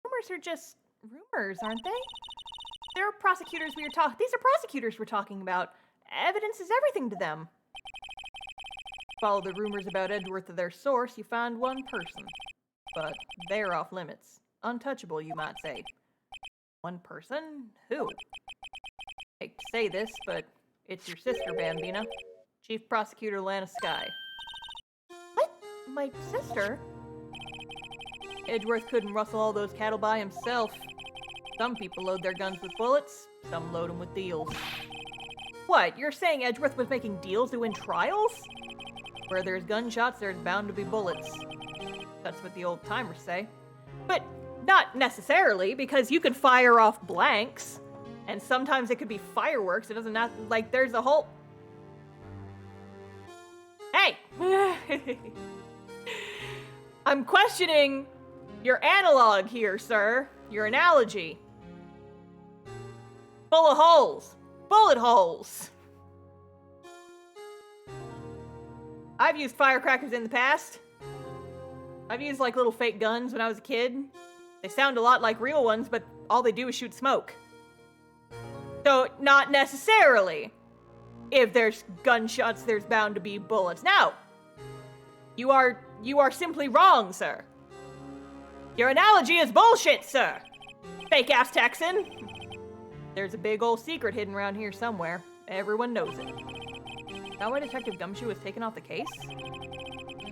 Rumors are just rumors, aren't they? These are prosecutors we're talking about. Evidence is everything to them. Follow the rumors about Edgeworth to their source, you find one person. But they're off limits. untouchable, you might say. One person? Who? I hate to say this, but it's your sister, Bambina. Chief Prosecutor Lana Skye. What? My sister? Edgeworth couldn't rustle all those cattle by himself. Some people load their guns with bullets, some load them with deals. What, you're saying Edgeworth was making deals to win trials? Where there's gunshots, there's bound to be bullets. That's what the old-timers say. But not necessarily, because you could fire off blanks, and sometimes it could be fireworks. It doesn't have, like, there's a whole... Hey! I'm questioning your analog here, sir. Your analogy. Full of holes. Bullet holes. I've used firecrackers in the past. I've used like little fake guns when I was a kid. They sound a lot like real ones, but all they do is shoot smoke. So, not necessarily. If there's gunshots, there's bound to be bullets. No! You are simply wrong, sir. Your analogy is bullshit, sir. Fake-ass Texan. There's a big old secret hidden around here somewhere. Everyone knows it. Is that why Detective Gumshoe was taken off the case?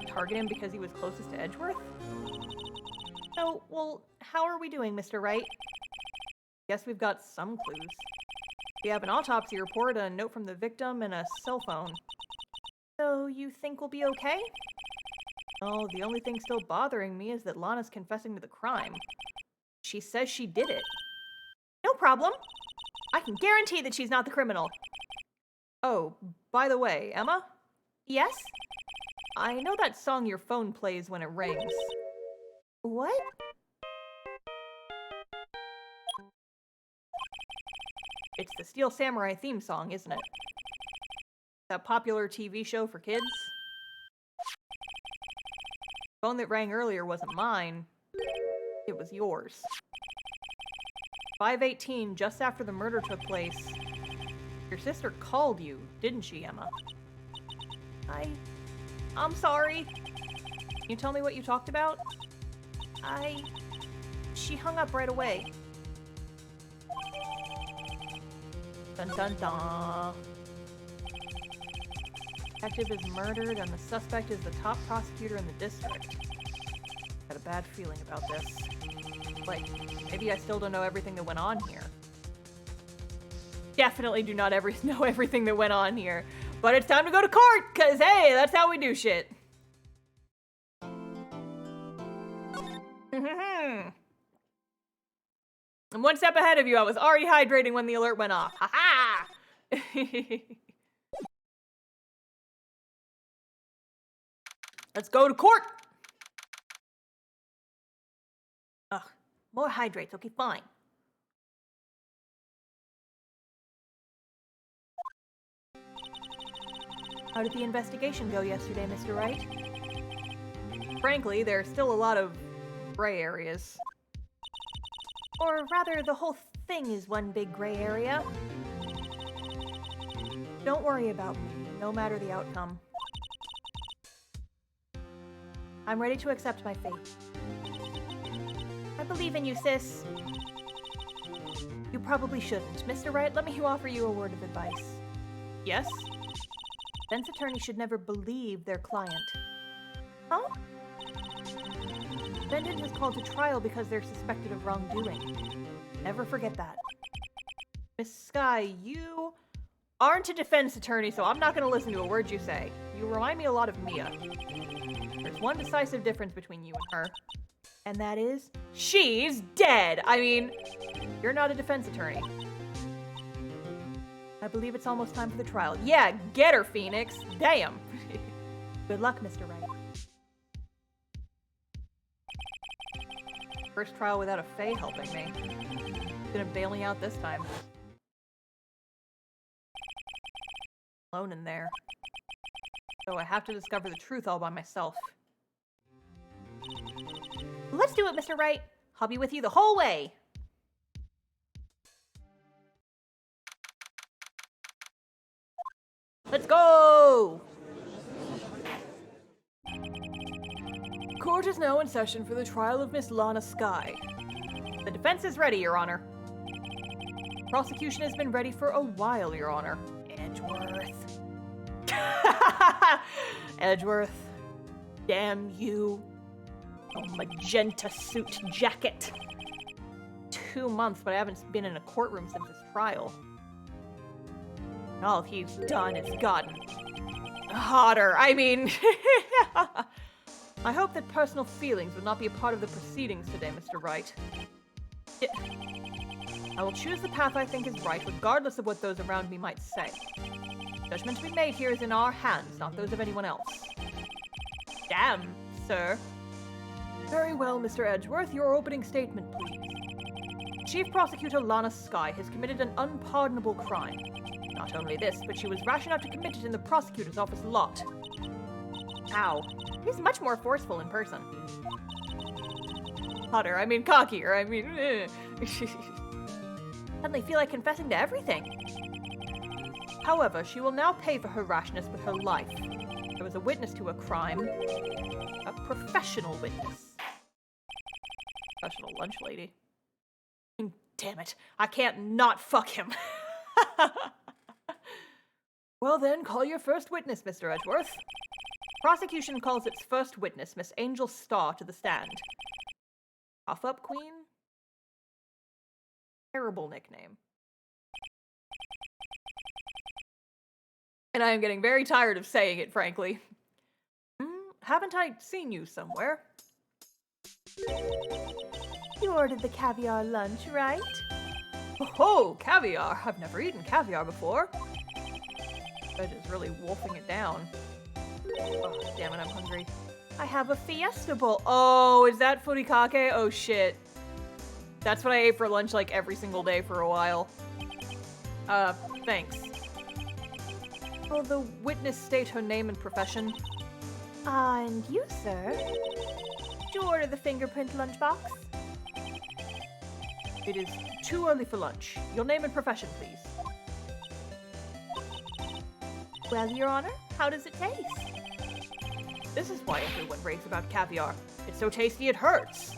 Target him because he was closest to Edgeworth? So, well, how are we doing, Mr. Wright? Guess we've got some clues. We have an autopsy report, a note from the victim, and a cell phone. So, you think we'll be okay? Oh, the only thing still bothering me is that Lana's confessing to the crime. She says she did it. No problem. I can guarantee that she's not the criminal. Oh, by the way, Emma? Yes? I know that song your phone plays when it rings. What? It's the Steel Samurai theme song, isn't it? That popular TV show for kids? The phone that rang earlier wasn't mine. It was yours. 5:18, just after the murder took place. Your sister called you, didn't she, Emma? I'm sorry. Can you tell me what you talked about? She hung up right away. Dun dun dun. Detective is murdered and the suspect is the top prosecutor in the district. Got a bad feeling about this. Like, maybe I still don't know everything that went on here. Definitely do not know everything that went on here. But it's time to go to court, cause hey, that's how we do shit. I'm one step ahead of you. I was already hydrating when the alert went off. Ha-ha! Let's go to court! Ugh, more hydrates. Okay, fine. How did the investigation go yesterday, Mr. Wright? Frankly, there's still a lot of gray areas. Or rather, the whole thing is one big gray area. Don't worry about me, no matter the outcome. I'm ready to accept my fate. I believe in you, sis. You probably shouldn't. Mr. Wright, let me offer you a word of advice. Yes? Defense attorneys should never believe their client. Huh? Defendant is called to trial because they're suspected of wrongdoing. Never forget that. Miss Skye, you aren't a defense attorney, so I'm not going to listen to a word you say. You remind me a lot of Mia. There's one decisive difference between you and her, and that is she's dead. I mean, you're not a defense attorney. I believe it's almost time for the trial. Yeah, get her, Phoenix. Damn. Good luck, Mr. Wright. First trial without a Fae helping me. Gonna bail me out this time. Alone in there. So I have to discover the truth all by myself. Let's do it, Mr. Wright. I'll be with you the whole way. Let's go! Court is now in session for the trial of Miss Lana Skye. The defense is ready, Your Honor. Prosecution has been ready for a while, Your Honor. Edgeworth. Edgeworth. Damn you. Oh, magenta suit jacket. 2 months, but I haven't been in a courtroom since his trial. All he's done is gotten hotter. I mean, I hope that personal feelings would not be a part of the proceedings today, Mr. Wright. I will choose the path I think is right, regardless of what those around me might say. Judgment to be made here is in our hands, not those of anyone else. Damn, sir. Very well, Mr. Edgeworth, your opening statement, please. Chief Prosecutor Lana Skye has committed an unpardonable crime. Not only this, but she was rash enough to commit it in the prosecutor's office lot. Ow. He's much more forceful in person. Hotter, I mean cockier, I mean... Suddenly feel like confessing to everything. However, she will now pay for her rashness with her life. There was a witness to a crime. A professional witness. Professional lunch lady. Damn it, I can't not fuck him. Well then, call your first witness, Mr. Edgeworth. Prosecution calls its first witness, Miss Angel Starr, to the stand. Cough up, Queen? Terrible nickname. And I am getting very tired of saying it, frankly. Haven't I seen you somewhere? You ordered the caviar lunch, right? Oh, caviar! I've never eaten caviar before. That is really wolfing it down. Oh, damn it, I'm hungry. I have a fiesta bowl. Oh, is that furikake? Oh, shit. That's what I ate for lunch like every single day for a while. Thanks. Will the witness state her name and profession? And you, sir? Did you order the fingerprint lunchbox? It is too early for lunch. Your name and profession, please. Well, Your Honor, how does it taste? This is why everyone raves about caviar. It's so tasty it hurts.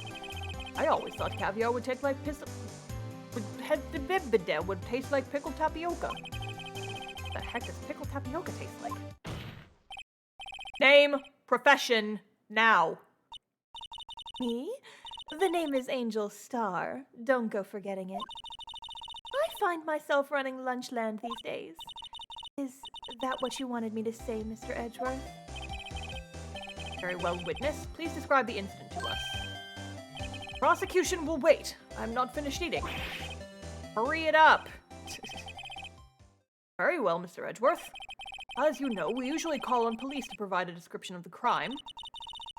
I always thought caviar would taste like would taste like pickled tapioca. What the heck does pickled tapioca taste like? Name, profession, now. Me? The name is Angel Starr. Don't go forgetting it. I find myself running Lunchland these days. Is that what you wanted me to say, Mr. Edgeworth? Very well, witness. Please describe the incident to us. Prosecution will wait. I'm not finished eating. Hurry it up. Very well, Mr. Edgeworth. As you know, we usually call on police to provide a description of the crime.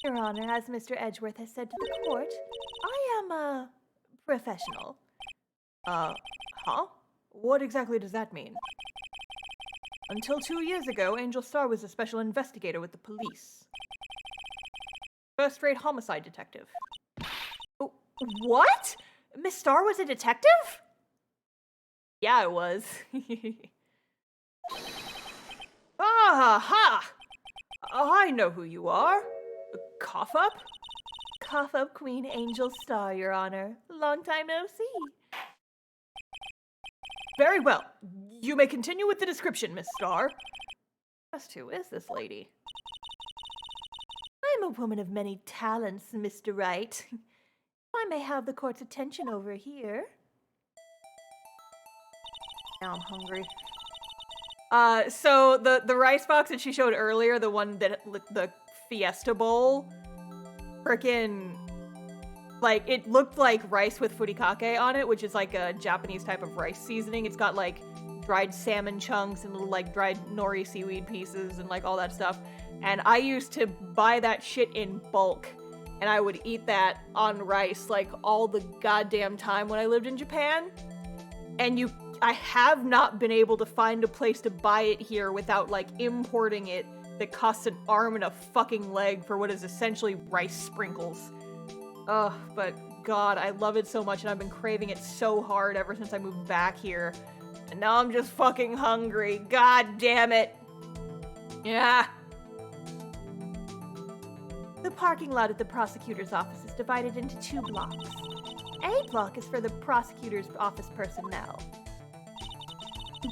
Your Honor, as Mr. Edgeworth has said to the court, I am a professional. Huh? What exactly does that mean? Until 2 years ago, Angel Starr was a special investigator with the police. First-rate homicide detective. What? Miss Starr was a detective? Yeah, I was. Ha! I know who you are. Cough up? Cough up, Queen Angel Starr, Your Honor. Long time no see. Very well. You may continue with the description, Miss Starr. Just who is this lady? I'm a woman of many talents, Mr. Wright. I may have the court's attention over here. Now I'm hungry. So the rice box that she showed earlier, the one that the fiesta bowl, frickin', like, it looked like rice with furikake on it, which is like a Japanese type of rice seasoning. It's got like dried salmon chunks and little like dried nori seaweed pieces and like all that stuff. And I used to buy that shit in bulk, and I would eat that on rice like all the goddamn time when I lived in Japan. And I have not been able to find a place to buy it here without like importing it that costs an arm and a fucking leg for what is essentially rice sprinkles. Ugh, but God, I love it so much, and I've been craving it so hard ever since I moved back here. And now I'm just fucking hungry. God damn it. Yeah. The parking lot at the prosecutor's office is divided into 2 blocks. A block is for the prosecutor's office personnel.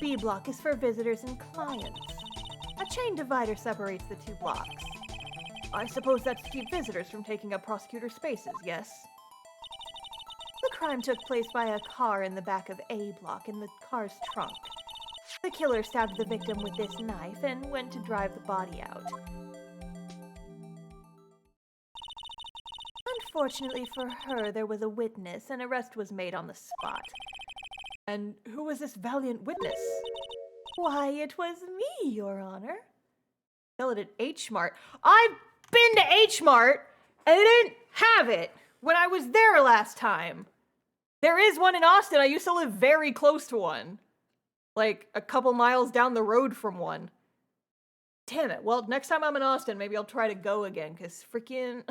B block is for visitors and clients. A chain divider separates the 2 blocks. I suppose that's to keep visitors from taking up prosecutor spaces, yes? The crime took place by a car in the back of A block in the car's trunk. The killer stabbed the victim with this knife and went to drive the body out. Unfortunately for her, there was a witness, and arrest was made on the spot. And who was this valiant witness? Why, it was me, Your Honor. Tell it at H-Mart. I've been to H-Mart, and they didn't have it when I was there last time. There is one in Austin. I used to live very close to one. Like, a couple miles down the road from one. Damn it. Well, next time I'm in Austin, maybe I'll try to go again, because freaking...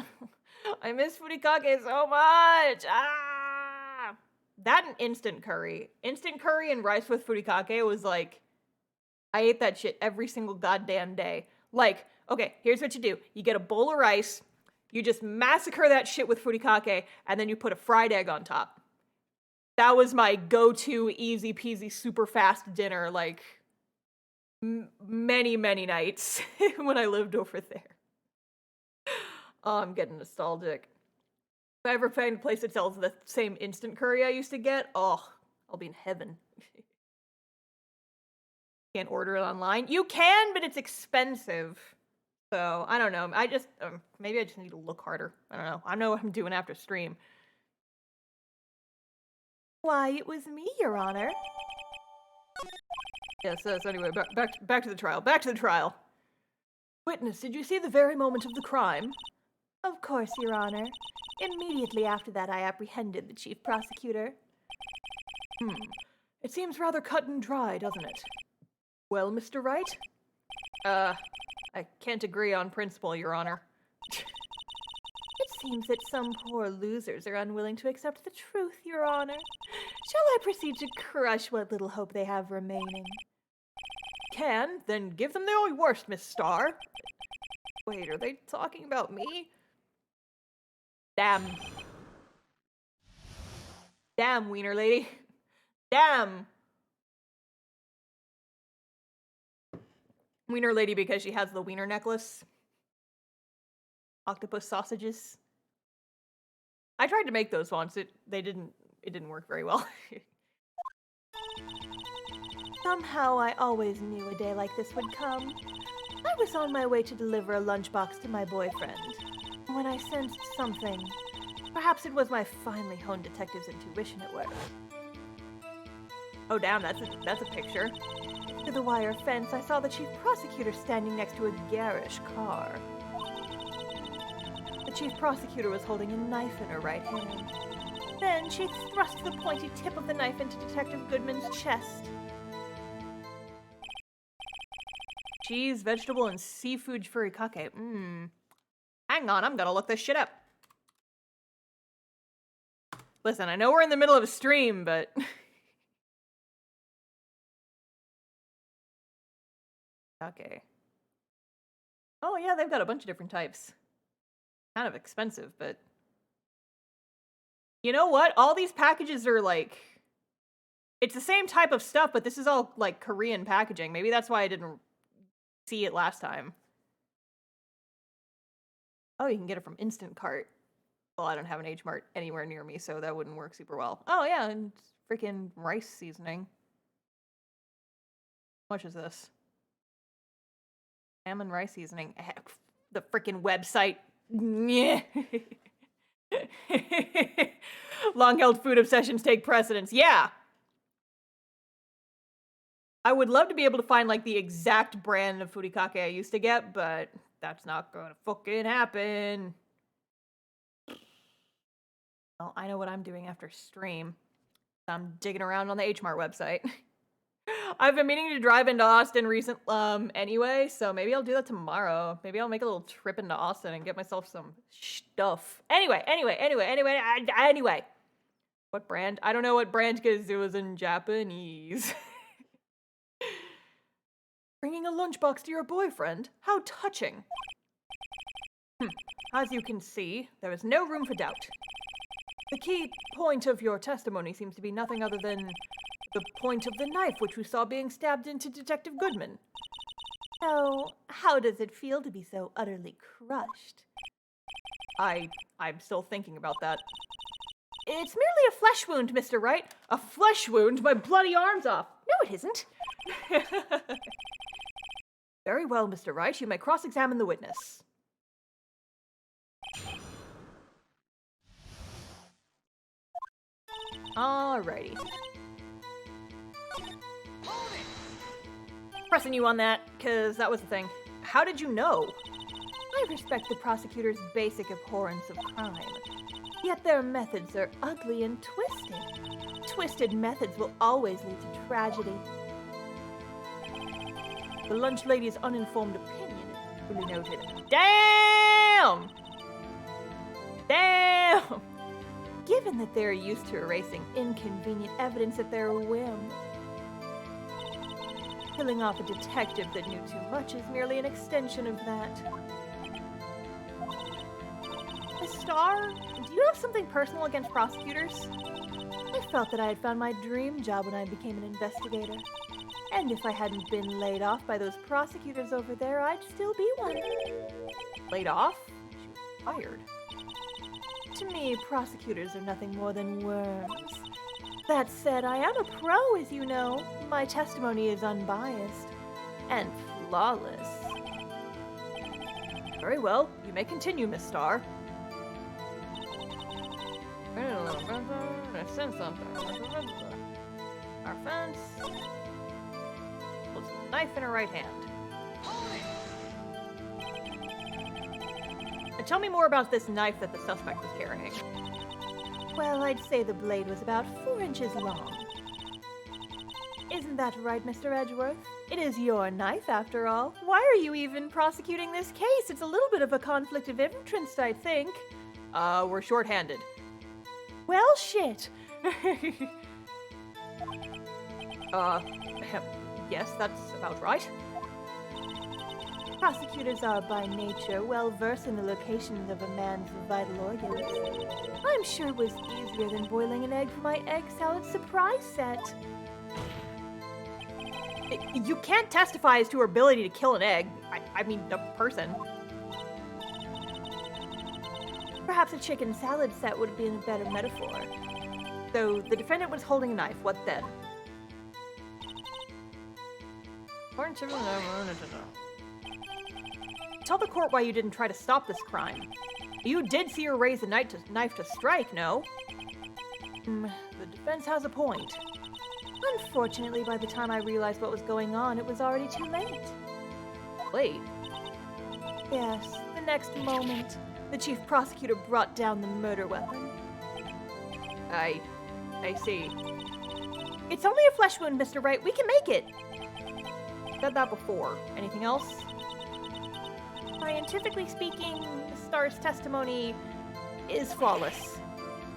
I miss furikake so much! Ah! That and instant curry. Instant curry and rice with furikake was like... I ate that shit every single goddamn day. Like, okay, here's what you do. You get a bowl of rice, you just massacre that shit with furikake, and then you put a fried egg on top. That was my go-to easy peasy super fast dinner, like, many, many nights when I lived over there. Oh, I'm getting nostalgic. If I ever find a place that sells the same instant curry I used to get, oh, I'll be in heaven. Can't order it online. You can, but it's expensive. So, I don't know. I just, maybe I just need to look harder. I don't know. I know what I'm doing after stream. Why, it was me, Your Honor. Yes, anyway, back to the trial. Back to the trial. Witness, did you see the very moment of the crime? Of course, Your Honor. Immediately after that, I apprehended the chief prosecutor. It seems rather cut and dry, doesn't it? Well, Mr. Wright? I can't agree on principle, Your Honor. It seems that some poor losers are unwilling to accept the truth, Your Honor. Shall I proceed to crush what little hope they have remaining? Then give them their worst, Miss Starr. Wait, are they talking about me? Damn. Damn, wiener lady. Damn. Wiener lady because she has the wiener necklace. Octopus sausages. I tried to make those once. It didn't work very well. Somehow I always knew a day like this would come. I was on my way to deliver a lunchbox to my boyfriend when I sensed something. Perhaps it was my finely honed detective's intuition at work. Oh damn, that's a picture. Through the wire fence, I saw the chief prosecutor standing next to a garish car. The chief prosecutor was holding a knife in her right hand. Then she thrust the pointy tip of the knife into Detective Goodman's chest. Cheese, vegetable, and seafood furikake. Hang on, I'm gonna look this shit up. Listen, I know we're in the middle of a stream, but... Okay. Oh yeah, they've got a bunch of different types. Kind of expensive, but... You know what? All these packages are like... It's the same type of stuff, but this is all like Korean packaging. Maybe that's why I didn't see it last time. Oh, you can get it from Instant Cart. Well, I don't have an H-Mart anywhere near me, so that wouldn't work super well. Oh yeah, and freaking rice seasoning. How much is this? Salmon rice seasoning. The freaking website. Long-held food obsessions take precedence. Yeah. I would love to be able to find like the exact brand of furikake I used to get, but that's not gonna fucking happen. Well, I know what I'm doing after stream. I'm digging around on the H-Mart website. I've been meaning to drive into Austin anyway, so maybe I'll do that tomorrow. Maybe I'll make a little trip into Austin and get myself some stuff. Anyway. What brand? I don't know what brand because it was in Japanese. Bringing a lunchbox to your boyfriend? How touching. As you can see, there is no room for doubt. The key point of your testimony seems to be nothing other than the point of the knife which we saw being stabbed into Detective Goodman. So, how does it feel to be so utterly crushed? I'm still thinking about that. It's merely a flesh wound, Mr. Wright. A flesh wound? My bloody arm's off. No, it isn't. Very well, Mr. Wright. You may cross-examine the witness. Alrighty. Pressing you on that, because that was the thing. How did you know? I respect the prosecutor's basic abhorrence of crime. Yet their methods are ugly and twisted. Twisted methods will always lead to tragedy. The lunch lady's uninformed opinion is duly noted. Damn! Damn! Given that they're used to erasing inconvenient evidence at their whim. Killing off a detective that knew too much is merely an extension of that. Starr, do you have something personal against prosecutors? I felt that I had found my dream job when I became an investigator. And if I hadn't been laid off by those prosecutors over there, I'd still be one. Laid off? She was fired. To me, prosecutors are nothing more than worms. That said, I am a pro, as you know. My testimony is unbiased and flawless. Very well, you may continue, Miss Starr. I sense something. Our fence. Holds a knife in her right hand. And tell me more about this knife that the suspect was carrying. Well, I'd say the blade was about 4 inches long. Isn't that right, Mr. Edgeworth? It is your knife, after all. Why are you even prosecuting this case? It's a little bit of a conflict of interest, I think. We're short-handed. Well, shit. Yes, that's about right. Prosecutors are by nature well versed in the locations of a man's vital organs. I'm sure it was easier than boiling an egg for my egg salad surprise set. You can't testify as to her ability to kill an egg. I mean, a person. Perhaps a chicken salad set would have been a better metaphor. So, the defendant was holding a knife. What then? Tell the court why you didn't try to stop this crime. You did see her raise a knife to strike, no? The defense has a point. Unfortunately, by the time I realized what was going on, it was already too late. Late? Yes, the next moment, the chief prosecutor brought down the murder weapon. I see. It's only a flesh wound, Mr. Wright. We can make it. Said that before. Anything else? Scientifically speaking, Starr's testimony is flawless.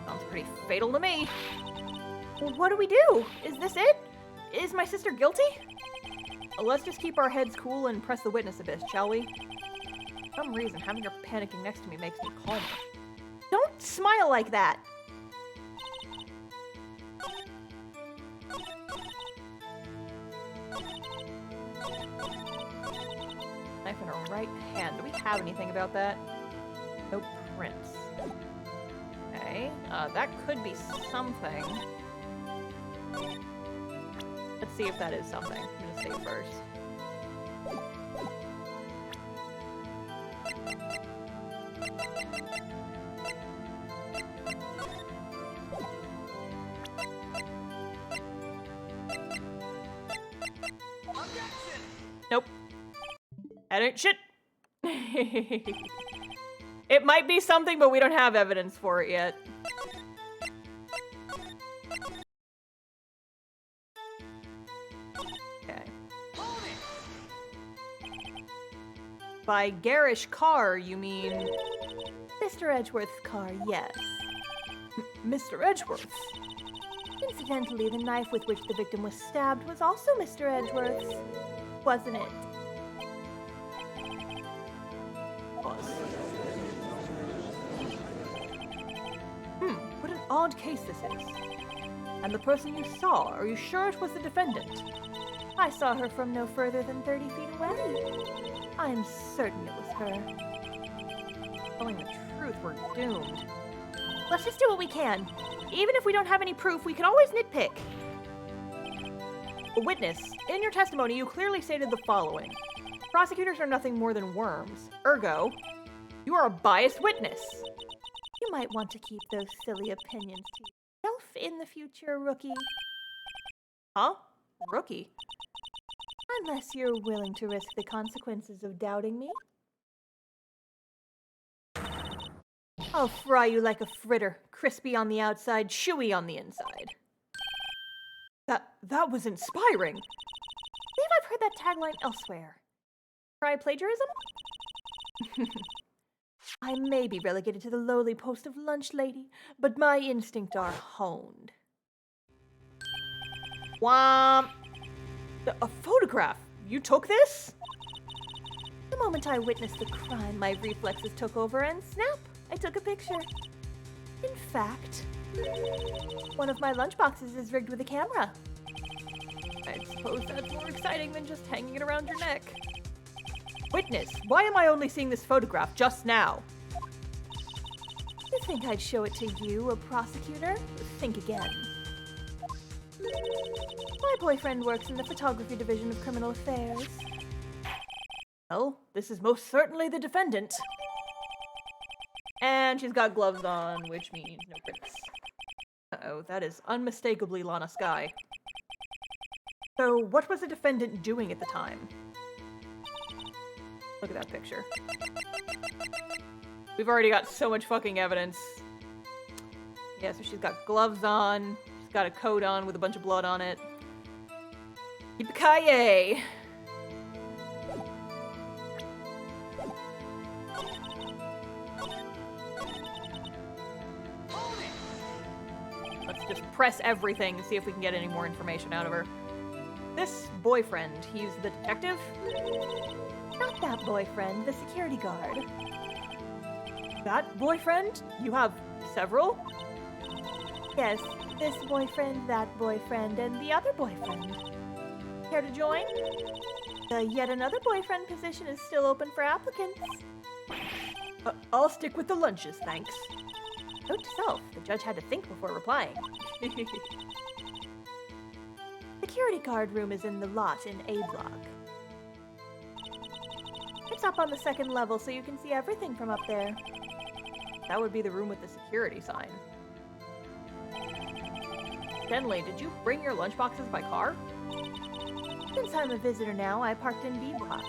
Sounds pretty fatal to me. Well, what do we do? Is this it? Is my sister guilty? Well, let's just keep our heads cool and press the witness a bit, shall we? For some reason, having her panicking next to me makes me calmer. Don't smile like that! Knife in her right hand. Do we have anything about that? No prints. Okay, that could be something. Let's see if that is something. I'm gonna save first. Nope. That ain't shit. It might be something, but we don't have evidence for it yet. Okay. By garish car, you mean... Mr. Edgeworth's car, yes. Mr. Edgeworth's? Incidentally, the knife with which the victim was stabbed was also Mr. Edgeworth's, wasn't it? Was. odd case this is. And the person you saw, are you sure it was the defendant? I saw her from no further than 30 feet away. I am certain it was her. Telling the truth, we're doomed. Let's just do what we can. Even if we don't have any proof, we can always nitpick. A witness, in your testimony, you clearly stated the following. Prosecutors are nothing more than worms. Ergo, you are a biased witness. You might want to keep those silly opinions to yourself in the future, rookie. Huh? Rookie? Unless you're willing to risk the consequences of doubting me. I'll fry you like a fritter, crispy on the outside, chewy on the inside. That was inspiring. I believe I've heard that tagline elsewhere. Try plagiarism? I may be relegated to the lowly post of lunch lady, but my instincts are honed. Whomp! A photograph? You took this? The moment I witnessed the crime, my reflexes took over and snap, I took a picture. In fact, one of my lunchboxes is rigged with a camera. I suppose that's more exciting than just hanging it around your neck. Witness, why am I only seeing this photograph just now? You think I'd show it to you, a prosecutor? Think again. My boyfriend works in the photography division of criminal affairs. Well, this is most certainly the defendant. And she's got gloves on, which means no grips. Uh-oh, that is unmistakably Lana Skye. So, what was the defendant doing at the time? Look at that picture. We've already got so much fucking evidence. Yeah, so she's got gloves on. She's got a coat on with a bunch of blood on it. Yippee-ki-yay! Let's just press everything to see if we can get any more information out of her. This boyfriend, he's the detective? Not that boyfriend, the security guard. That boyfriend? You have several? Yes, this boyfriend, that boyfriend, and the other boyfriend. Care to join? The yet another boyfriend position is still open for applicants. I'll stick with the lunches, thanks. Note to self, the judge had to think before replying. Security guard room is in the lot in A block. It's up on the second level, so you can see everything from up there. That would be the room with the security sign. Denley, did you bring your lunchboxes by car? Since I'm a visitor now, I parked in B block.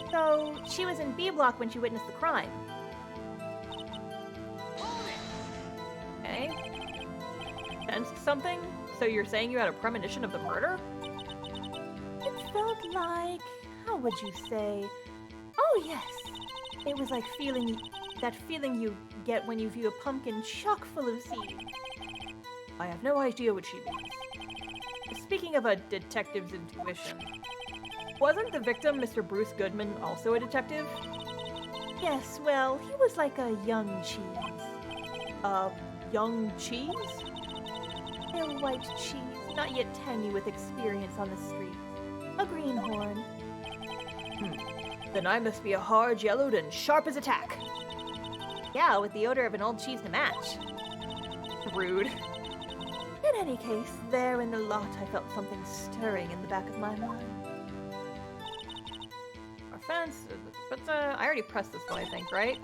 So, she was in B block when she witnessed the crime. Okay. Sensed something? So you're saying you had a premonition of the murder? It felt like... how would you say? Oh, yes. It was like that feeling you get when you view a pumpkin chock full of seeds. I have no idea what she means. Speaking of a detective's intuition, wasn't the victim, Mr. Bruce Goodman, also a detective? Yes, well, he was like a young cheese. Young cheese? Pale white cheese, not yet tangy with experience on the streets. A greenhorn. Then I must be a hard yellowed and sharp as a tack. Yeah, with the odor of an old cheese to match. Rude. In any case, there in the lot I felt something stirring in the back of my mind. Our fence, but I already pressed this one, I think, right?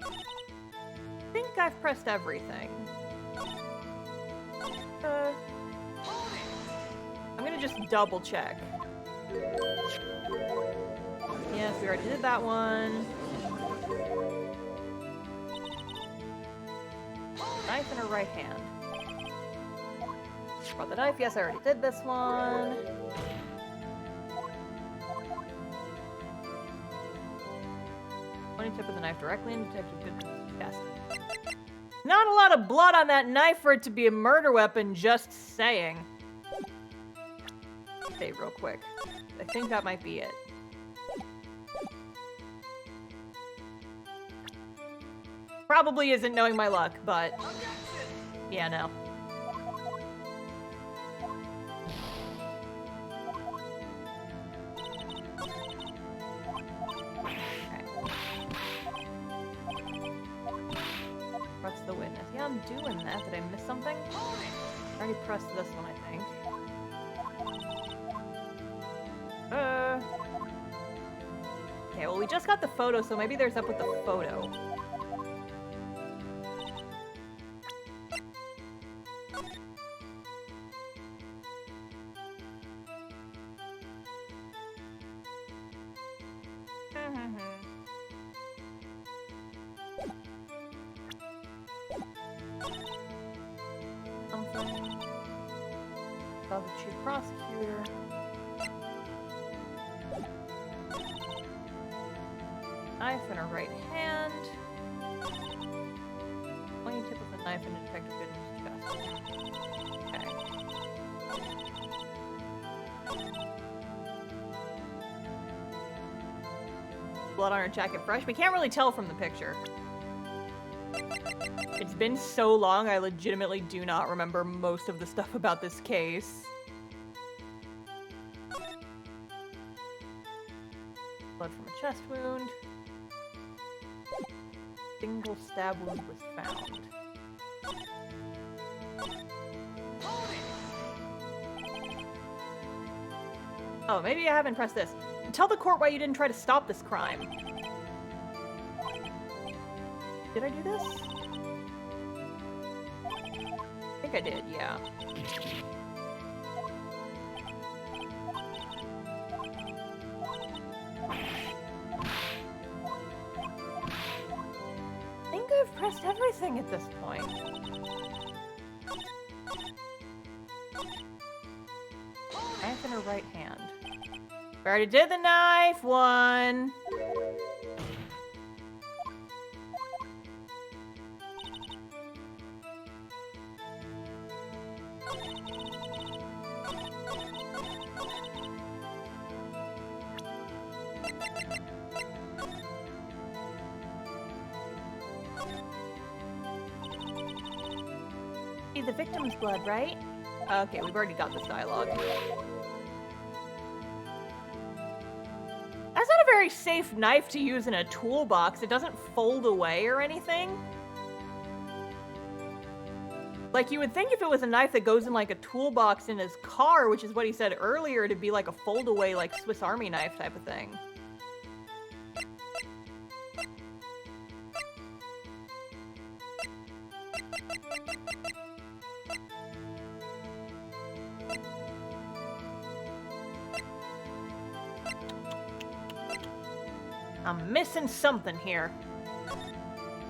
I think I've pressed everything. I'm gonna just double check. Yes, we already did that one. Knife in her right hand. Brought the knife. Yes, I already did this one. Pointing tip of the knife directly into Detective Goodman's chest. Not a lot of blood on that knife for it to be a murder weapon, just saying. save real quick. I think that might be it. Probably isn't knowing my luck, but yeah, no. Press the witness. Yeah, I'm doing that. Did I miss something? I already pressed this one, I think. Okay, well, we just got the photo, so maybe there's up with the photo. Above the chief prosecutor. Knife in her right hand. Pointing tip of the knife in Detective Goodman's chest. Okay. Blood on her jacket fresh. We can't really tell from the picture. It's been so long, I legitimately do not remember most of the stuff about this case. Blood from a chest wound. Single stab wound was found. Oh, maybe I haven't pressed this. Tell the court why you didn't try to stop this crime. Did I do this? I think I did, yeah. I think I've pressed everything at this point. Knife in her right hand. We already did the knife one. The victim's blood, right? Okay, we've already got this dialogue. That's not a very safe knife to use in a toolbox. It doesn't fold away or anything. Like, you would think if it was a knife that goes in, like, a toolbox in his car, which is what he said earlier, to be like a fold-away, like, Swiss Army knife type of thing. I'm missing something here.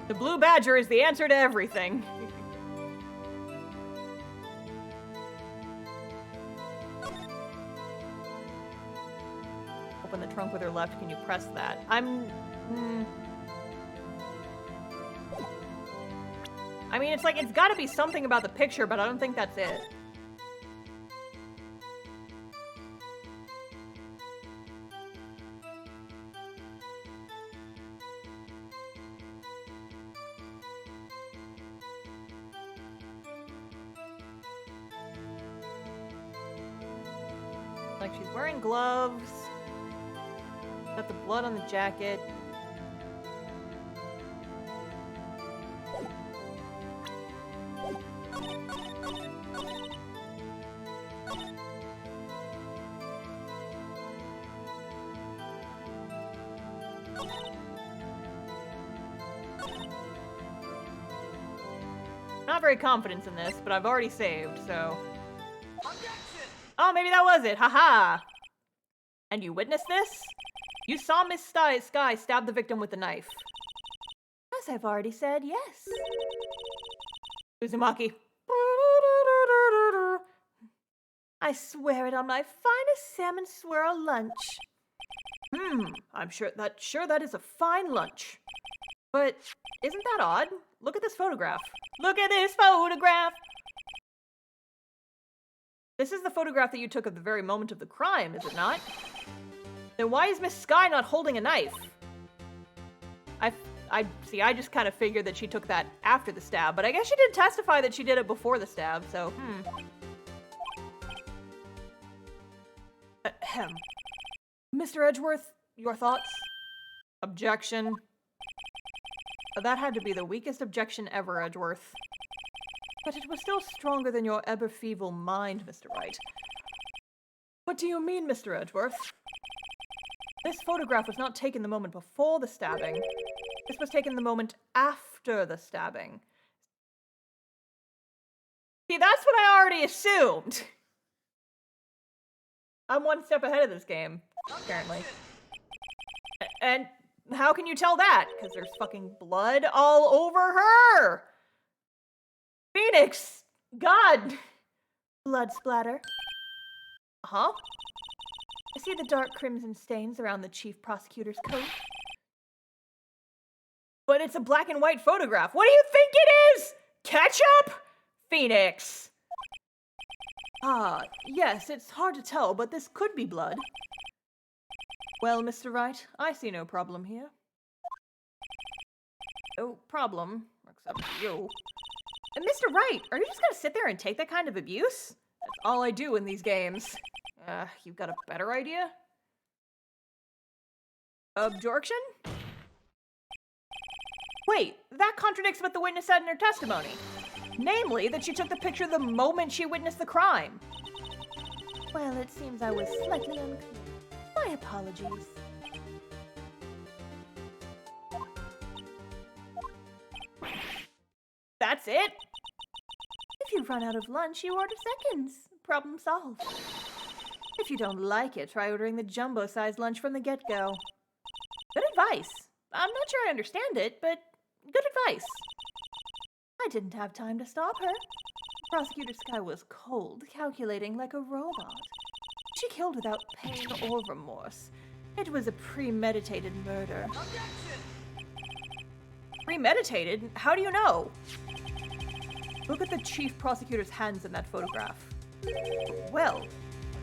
The blue badger is the answer to everything. Open the trunk with her left. Can you press that? I mean, it's like, it's gotta be something about the picture, but I don't think that's it. Like, she's wearing gloves. Got the blood on the jacket. Not very confident in this, but I've already saved, so... Oh, maybe that was it. Haha. And you witnessed this? You saw Miss Skye stab the victim with the knife. As I've already said, yes. Uzumaki. I swear it on my finest salmon swirl lunch. I'm sure that is a fine lunch. But isn't that odd? Look at this photograph. Look at this photograph. This is the photograph that you took of the very moment of the crime, is it not? Then why is Miss Skye not holding a knife? I just kind of figured that she took that after the stab, but I guess she did testify that she did it before the stab, so, Ahem. Mr. Edgeworth, your thoughts? Objection. That had to be the weakest objection ever, Edgeworth. But it was still stronger than your ever-feeble mind, Mr. Wright. What do you mean, Mr. Edgeworth? This photograph was not taken the moment before the stabbing. This was taken the moment after the stabbing. See, that's what I already assumed. I'm one step ahead of this game, apparently. And how can you tell that? Because there's fucking blood all over her! Phoenix! God! Blood splatter. Huh? I see the dark crimson stains around the chief prosecutor's coat. But it's a black and white photograph. What do you think it is? Ketchup? Phoenix. Ah, yes, it's hard to tell, but this could be blood. Well, Mr. Wright, I see no problem here. No problem, except for you. And Mr. Wright, are you just gonna sit there and take that kind of abuse? That's all I do in these games. You've got a better idea? Objection? Wait, that contradicts what the witness said in her testimony. Namely, that she took the picture the moment she witnessed the crime. Well, it seems I was slightly unclear. My apologies. That's it? If you run out of lunch, you order seconds. Problem solved. If you don't like it, try ordering the jumbo-sized lunch from the get-go. Good advice. I'm not sure I understand it, but good advice. I didn't have time to stop her. Prosecutor Skye was cold, calculating like a robot. She killed without pain or remorse. It was a premeditated murder. Premeditated? How do you know? Look at the chief prosecutor's hands in that photograph. Well,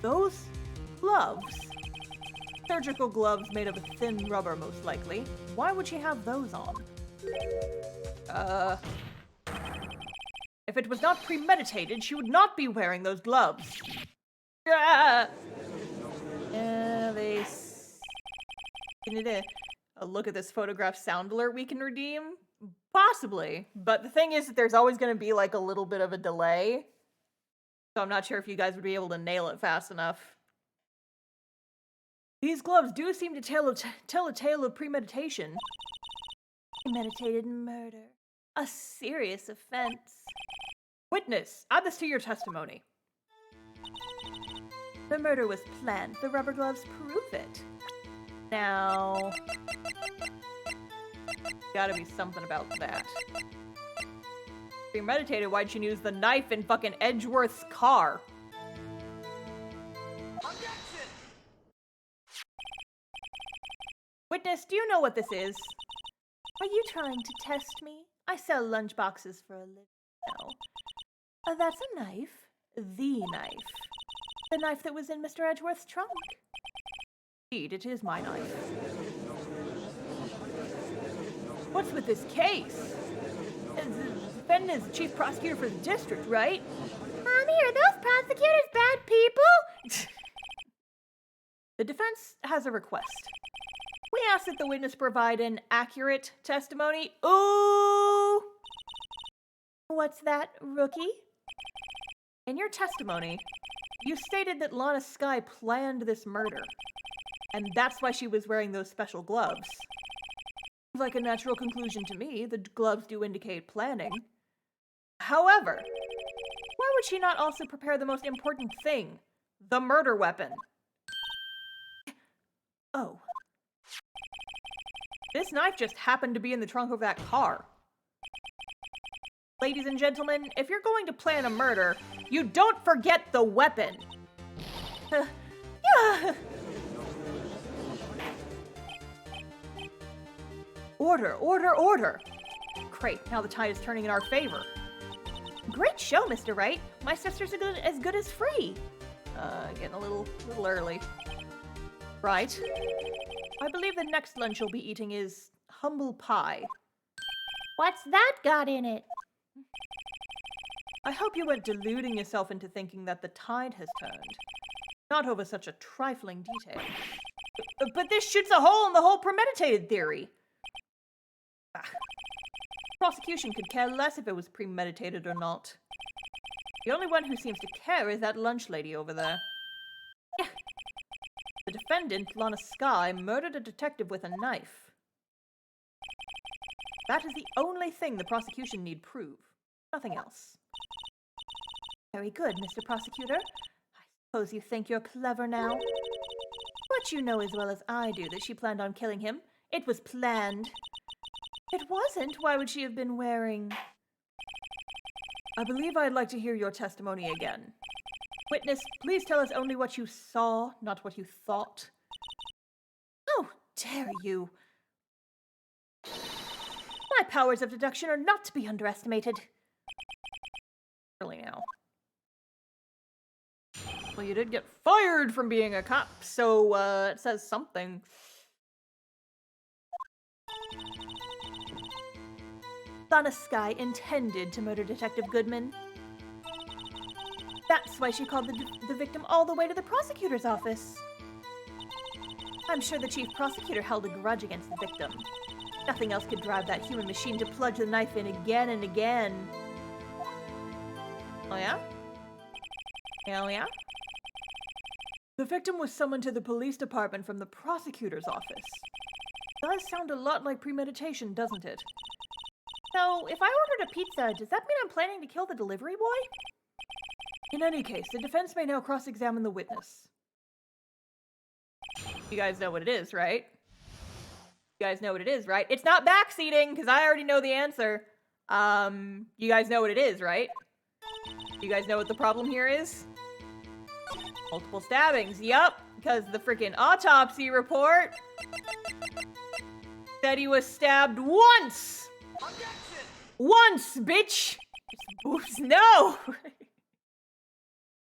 those gloves. Surgical gloves made of a thin rubber, most likely. Why would she have those on? If it was not premeditated, she would not be wearing those gloves. A look at this photograph sound alert we can redeem? Possibly. But the thing is that there's always going to be like a little bit of a delay. So I'm not sure if you guys would be able to nail it fast enough. These gloves do seem to tell a tale of premeditation. Premeditated murder. A serious offense. Witness, add this to your testimony. The murder was planned. The rubber gloves prove it. Now, gotta be something about that. Premeditated, why'd she use the knife in fucking Edgeworth's car? Objection! Witness, do you know what this is? Are you trying to test me? I sell lunchboxes for a living now. That's a knife. The knife. The knife that was in Mr. Edgeworth's trunk. Indeed, it is my knife. What's with this case? The defendant is the chief prosecutor for the district, right? Mommy, are those prosecutors bad people? The defense has a request. We ask that the witness provide an accurate testimony. Ooh! What's that, rookie? In your testimony, you stated that Lana Skye planned this murder, and that's why she was wearing those special gloves. Seems like a natural conclusion to me. The gloves do indicate planning. However, why would she not also prepare the most important thing? The murder weapon. Oh. This knife just happened to be in the trunk of that car. Ladies and gentlemen, if you're going to plan a murder, you don't forget the weapon. Order, order, order. Great, now the tide is turning in our favor. Great show, Mr. Wright. My sister's as good as free. Getting a little early. Right. I believe the next lunch you'll be eating is humble pie.
What's that got in it?
I hope you weren't deluding yourself into thinking that the tide has turned. Not over such a trifling detail. But this shoots a hole in the whole premeditated theory. Prosecution could care less if it was premeditated or not. The only one who seems to care is that lunch lady over there. Yeah. The defendant, Lana Skye, murdered a detective with a knife. That is the only thing the prosecution need prove. Nothing else. Very good, Mr. Prosecutor. I suppose you think you're clever now. But you know as well as I do that she planned on killing him. It was planned. It wasn't. Why would she have been wearing... I believe I'd like to hear your testimony again. Witness, please tell us only what you saw, not what you thought. How dare you! My powers of deduction are not to be underestimated. Really now. Well, you did get fired from being a cop, so, it says something. Lana Skye intended to murder Detective Goodman. That's why she called the victim all the way to the prosecutor's office. I'm sure the chief prosecutor held a grudge against the victim. Nothing else could drive that human machine to plunge the knife in again and again. Oh yeah? Hell yeah? The victim was summoned to the police department from the prosecutor's office. Does sound a lot like premeditation, doesn't it?
So, if I ordered a pizza, does that mean I'm planning to kill the delivery boy?
In any case, the defense may now cross-examine the witness. You guys know what it is, right? You guys know what it is, right? It's not backseating, because I already know the answer. You guys know what it is, right? You guys know what the problem here is? Multiple stabbings, yup, because the freaking autopsy report said he was stabbed once! Once, bitch! Oops, no!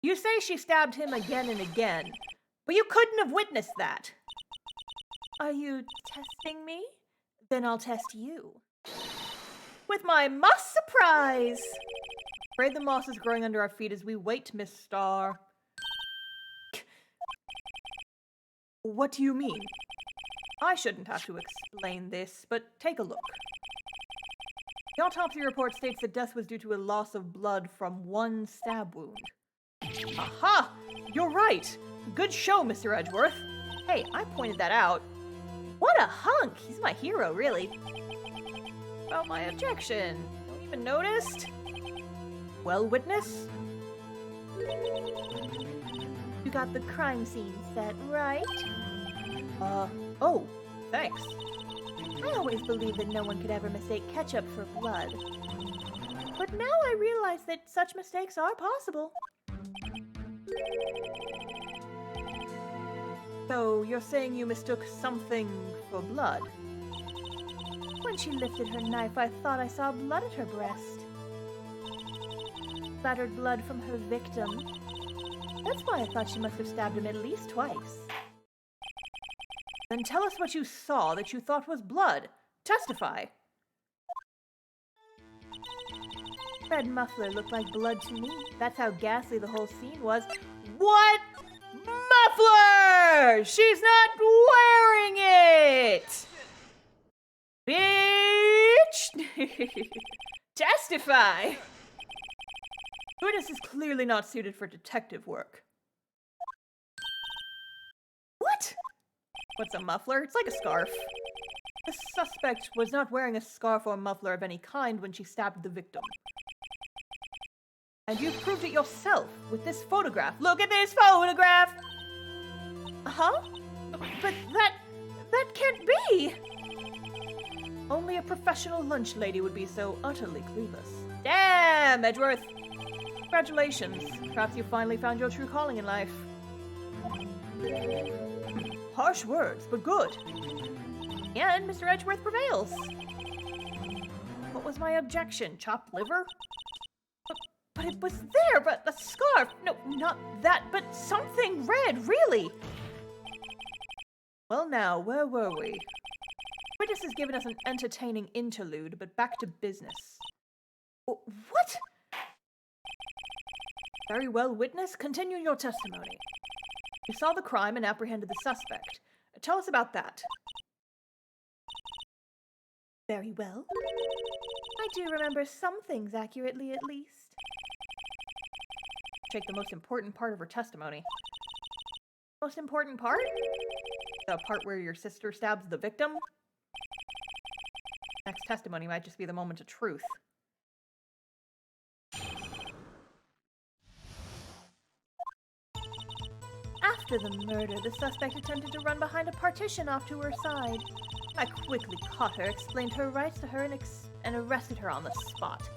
You say she stabbed him again and again, but you couldn't have witnessed that. Are you testing me? Then I'll test you. With my moss surprise! Afraid the moss is growing under our feet as we wait, Miss Starr. What do you mean? I shouldn't have to explain this, but take a look. The autopsy report states that death was due to a loss of blood from one stab wound. Aha! You're right! Good show, Mr. Edgeworth. Hey, I pointed that out.
What a hunk! He's my hero, really.
About my objection. Don't even noticed? Well, witness?
You got the crime scene set, right?
Oh, thanks.
I always believed that no one could ever mistake ketchup for blood. But now I realize that such mistakes are possible.
So, you're saying you mistook something for blood?
When she lifted her knife, I thought I saw blood at her breast. Splattered blood from her victim. That's why I thought she must have stabbed him at least twice.
Then tell us what you saw that you thought was blood. Testify.
Red muffler looked like blood to me. That's how ghastly the whole scene was.
What? Muffler! She's not wearing it! Bitch! Testify! Witness is clearly not suited for detective work. What? What's a muffler? It's like a scarf. The suspect was not wearing a scarf or muffler of any kind when she stabbed the victim. And you proved it yourself with this photograph. Look at this photograph!
Huh? But that can't be!
Only a professional lunch lady would be so utterly clueless. Damn, Edgeworth! Congratulations. Perhaps you finally found your true calling in life. Harsh words, but good. And Mr. Edgeworth prevails. What was my objection? Chopped liver? But it was there, but the scarf. No, not that, but something red, really. Well now, where were we? Witness has given us an entertaining interlude, but back to business. What? Very well, witness. Continue your testimony. You saw the crime and apprehended the suspect. Tell us about that.
Very well. I do remember some things accurately, at least.
Take the most important part of her testimony. Most important part? The part where your sister stabs the victim? Next testimony might just be the moment of truth.
After the murder, the suspect attempted to run behind a partition off to her side. I quickly caught her, explained her rights to her, and arrested her on the spot.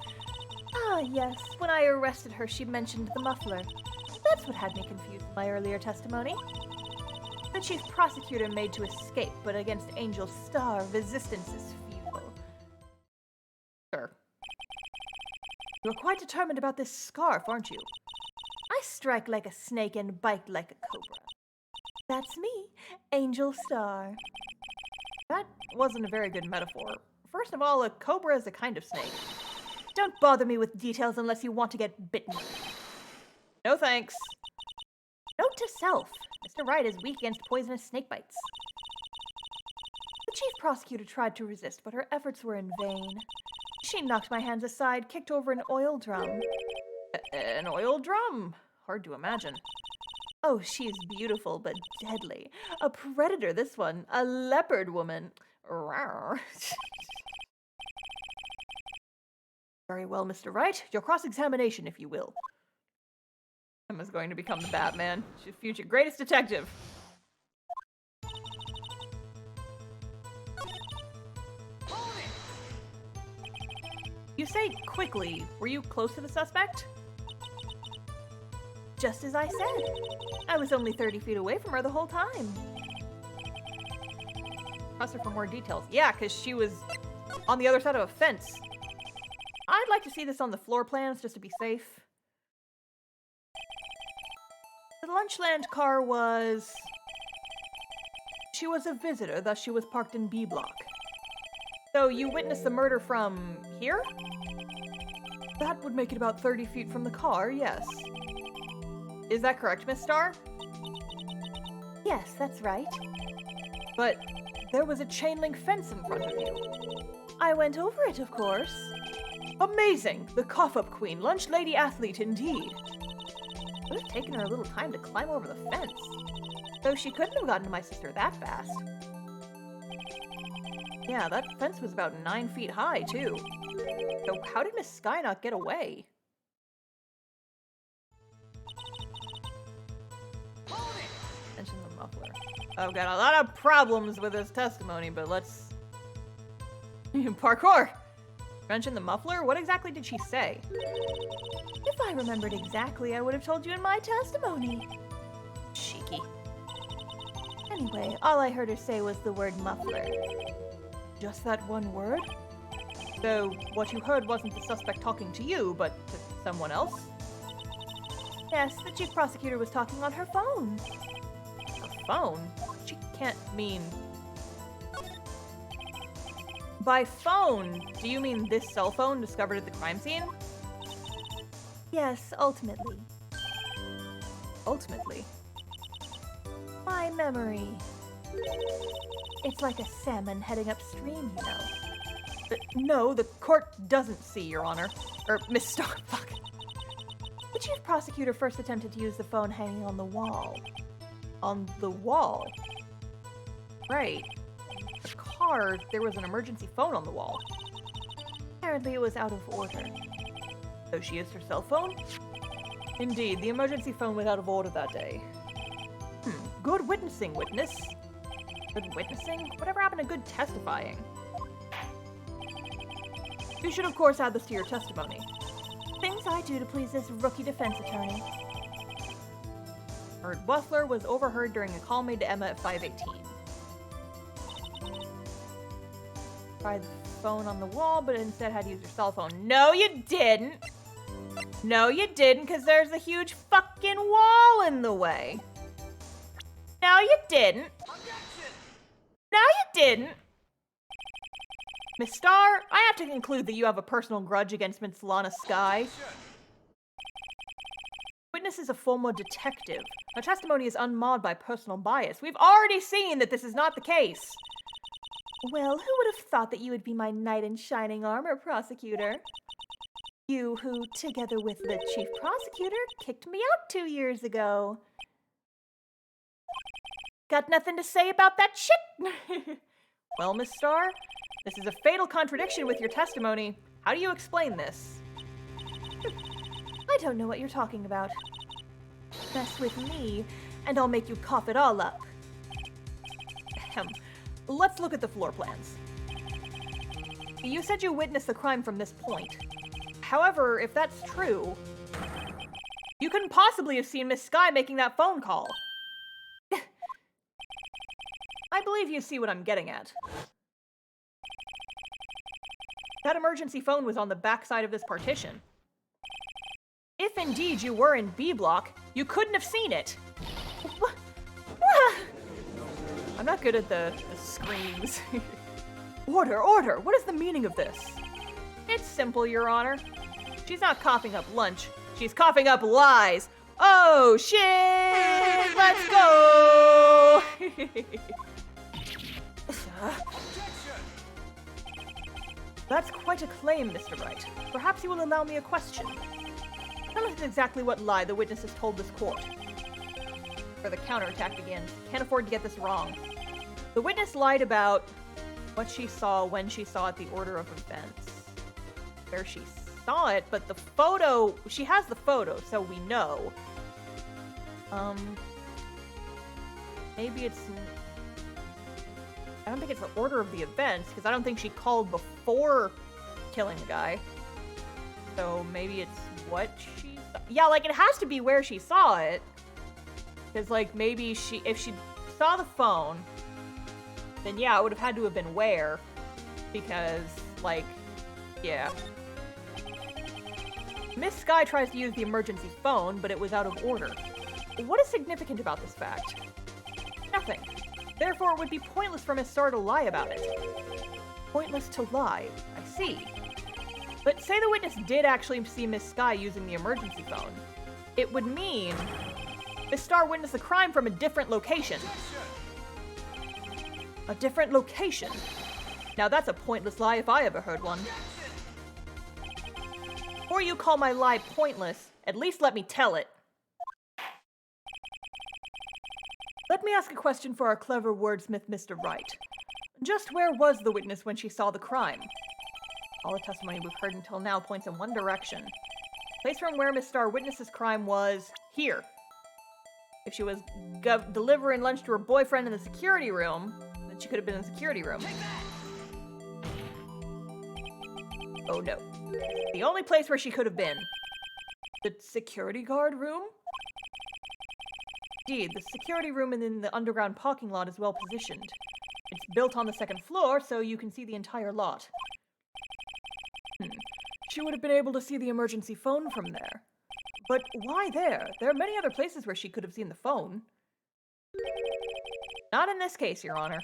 Ah, yes, when I arrested her, she mentioned the muffler. That's what had me confused in my earlier testimony. The chief prosecutor made to escape, but against Angel Starr, resistance is futile.
Sure. You're quite determined about this scarf, aren't you?
I strike like a snake and bite like a cobra. That's me, Angel Starr.
That wasn't a very good metaphor. First of all, a cobra is a kind of snake.
Don't bother me with details unless you want to get bitten.
No thanks.
Note to self, Mr. Wright is weak against poisonous snake bites. The chief prosecutor tried to resist, but her efforts were in vain. She knocked my hands aside, kicked over an oil drum.
An oil drum? Hard to imagine.
Oh, she's beautiful, but deadly. A predator, this one. A leopard woman. Rawr.
Very well, Mr. Wright. Your cross-examination, if you will. Emma's going to become the Batman. She's future greatest detective. You say quickly. Were you close to the suspect?
Just as I said. I was only 30 feet away from her the whole time.
Press her for more details. Yeah, because she was on the other side of a fence. I'd like to see this on the floor plans just to be safe. The Lunchland car was... She was a visitor, thus she was parked in B block. So you witnessed the murder from here? That would make it about 30 feet from the car, yes. Is that correct, Miss Starr?
Yes, that's right.
But there was a chain link fence in front of you.
I went over it, of course.
Amazing! The cough-up queen, lunch lady athlete indeed. It would have taken her a little time to climb over the fence. Though she couldn't have gotten to my sister that fast. Yeah, that fence was about 9 feet high, too. So how did Miss Skye not get away? Mention the muffler. I've got a lot of problems with this testimony, but let's... Parkour! Mention the muffler? What exactly did she say?
If I remembered exactly, I would have told you in my testimony.
Cheeky.
Anyway, all I heard her say was the word muffler.
Just that one word? So, what you heard wasn't the suspect talking to you, but to someone else?
Yes, the chief prosecutor was talking on her phone.
Her phone? She can't mean... By phone, do you mean this cell phone discovered at the crime scene?
Yes, ultimately.
Ultimately?
My memory. It's like a salmon heading upstream, you know.
No, the court doesn't see, Your Honor. Or, Miss Starr, fuck.
The chief prosecutor first attempted to use the phone hanging on the wall.
On the wall? Right. The car, there was an emergency phone on the wall.
Apparently it was out of order.
So she used her cell phone? Indeed, the emergency phone was out of order that day. Good witnessing, witness. Good witnessing? Whatever happened to good testifying? You should, of course, add this to your testimony.
Things I do to please this rookie defense attorney.
Heard Wussler was overheard during a call made to Emma at 5:18. Tried the phone on the wall, but instead had to use her cell phone. No, you didn't! No, you didn't, because there's a huge fucking wall in the way. No, you didn't. No, you didn't. Miss Starr, I have to conclude that you have a personal grudge against Miss Lana Skye. Witness is a former detective. Her testimony is unmarred by personal bias. We've already seen that this is not the case.
Well, who would have thought that you would be my knight in shining armor, prosecutor? You who, together with the chief prosecutor, kicked me out 2 years ago.
Got nothing to say about that shit? Well, Miss Starr, this is a fatal contradiction with your testimony. How do you explain this?
I don't know what you're talking about. Mess with me, and I'll make you cough it all up.
Ahem. Let's look at the floor plans. You said you witnessed the crime from this point. However, if that's true, you couldn't possibly have seen Miss Skye making that phone call. I believe you see what I'm getting at. That emergency phone was on the back side of this partition. If indeed you were in B block, you couldn't have seen it. I'm not good at the screams. Order, order! What is the meaning of this? It's simple, Your Honor. She's not coughing up lunch. She's coughing up lies. Oh, shit! Let's go! That's quite a claim, Mr. Wright. Perhaps you will allow me a question. Tell us exactly what lie the witness has told this court. Or the counterattack begins. Can't afford to get this wrong. The witness lied about what she saw when she saw it, the order of events. Where she saw it, but the photo, she has the photo, so we know. Maybe it's, I don't think it's the order of the events, because I don't think she called before killing the guy. So maybe it's what she saw. Yeah, like, it has to be where she saw it. Because, like, maybe if she saw the phone, then yeah, it would have had to have been where. Because, like, yeah. Miss Skye tries to use the emergency phone, but it was out of order. What is significant about this fact? Nothing. Therefore, it would be pointless for Miss Starr to lie about it. Pointless to lie. I see. But say the witness did actually see Miss Skye using the emergency phone. It would mean Miss Starr witnessed the crime from a different location. A different location? Now that's a pointless lie if I ever heard one. Before you call my lie pointless, at least let me tell it. Let me ask a question for our clever wordsmith, Mr. Wright. Just where was the witness when she saw the crime? All the testimony we've heard until now points in one direction. Place from where Miss Starr witnessed this crime was here. If she was delivering lunch to her boyfriend in the security room, then she could have been in the security room. Oh no. The only place where she could have been. The security guard room? Indeed, the security room in the underground parking lot is well positioned. It's built on the second floor, so you can see the entire lot. She would have been able to see the emergency phone from there. But why there? There are many other places where she could have seen the phone. Not in this case, Your Honor.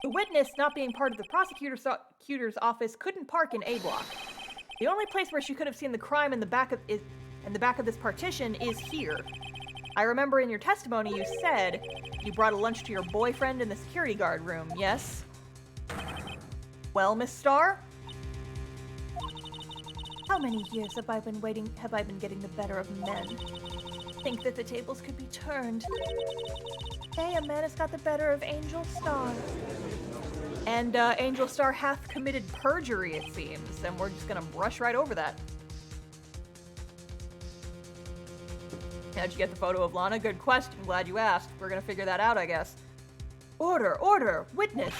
The witness, not being part of the prosecutor's office, couldn't park in A block. The only place where she could have seen the crime in the back of this partition is here. I remember in your testimony you said you brought a lunch to your boyfriend in the security guard room, yes? Well, Miss Starr?
How many years have I been getting the better of men? Think that the tables could be turned. Hey, a man has got the better of Angel Starr.
And Angel Starr hath committed perjury, it seems, and we're just gonna brush right over that. How'd you get the photo of Lana? Good question. Glad you asked. We're gonna figure that out, I guess. Order! Order! Witness!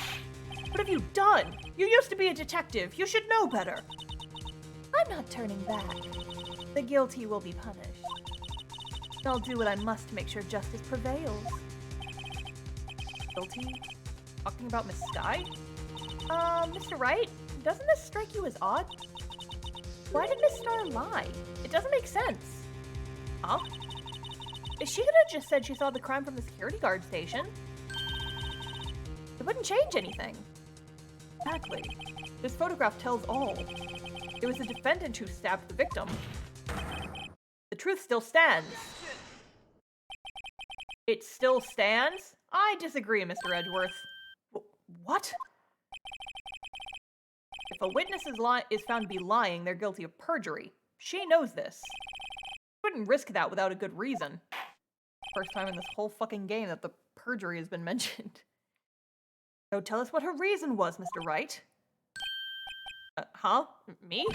What have you done? You used to be a detective. You should know better.
I'm not turning back. The guilty will be punished. I'll do what I must to make sure justice prevails.
Guilty? Talking about Miss Skye?
Mr. Wright, doesn't this strike you as odd?
Why did Miss Starr lie? It doesn't make sense. Huh? She could have just said she saw the crime from the security guard station. It wouldn't change anything. Exactly. This photograph tells all. It was the defendant who stabbed the victim. The truth still stands. It still stands? I disagree, Mr. Edgeworth. What? If a witness is found to be lying, they're guilty of perjury. She knows this. Wouldn't risk that without a good reason. First time in this whole fucking game that the perjury has been mentioned. So tell us what her reason was, Mr. Wright. Huh? Me?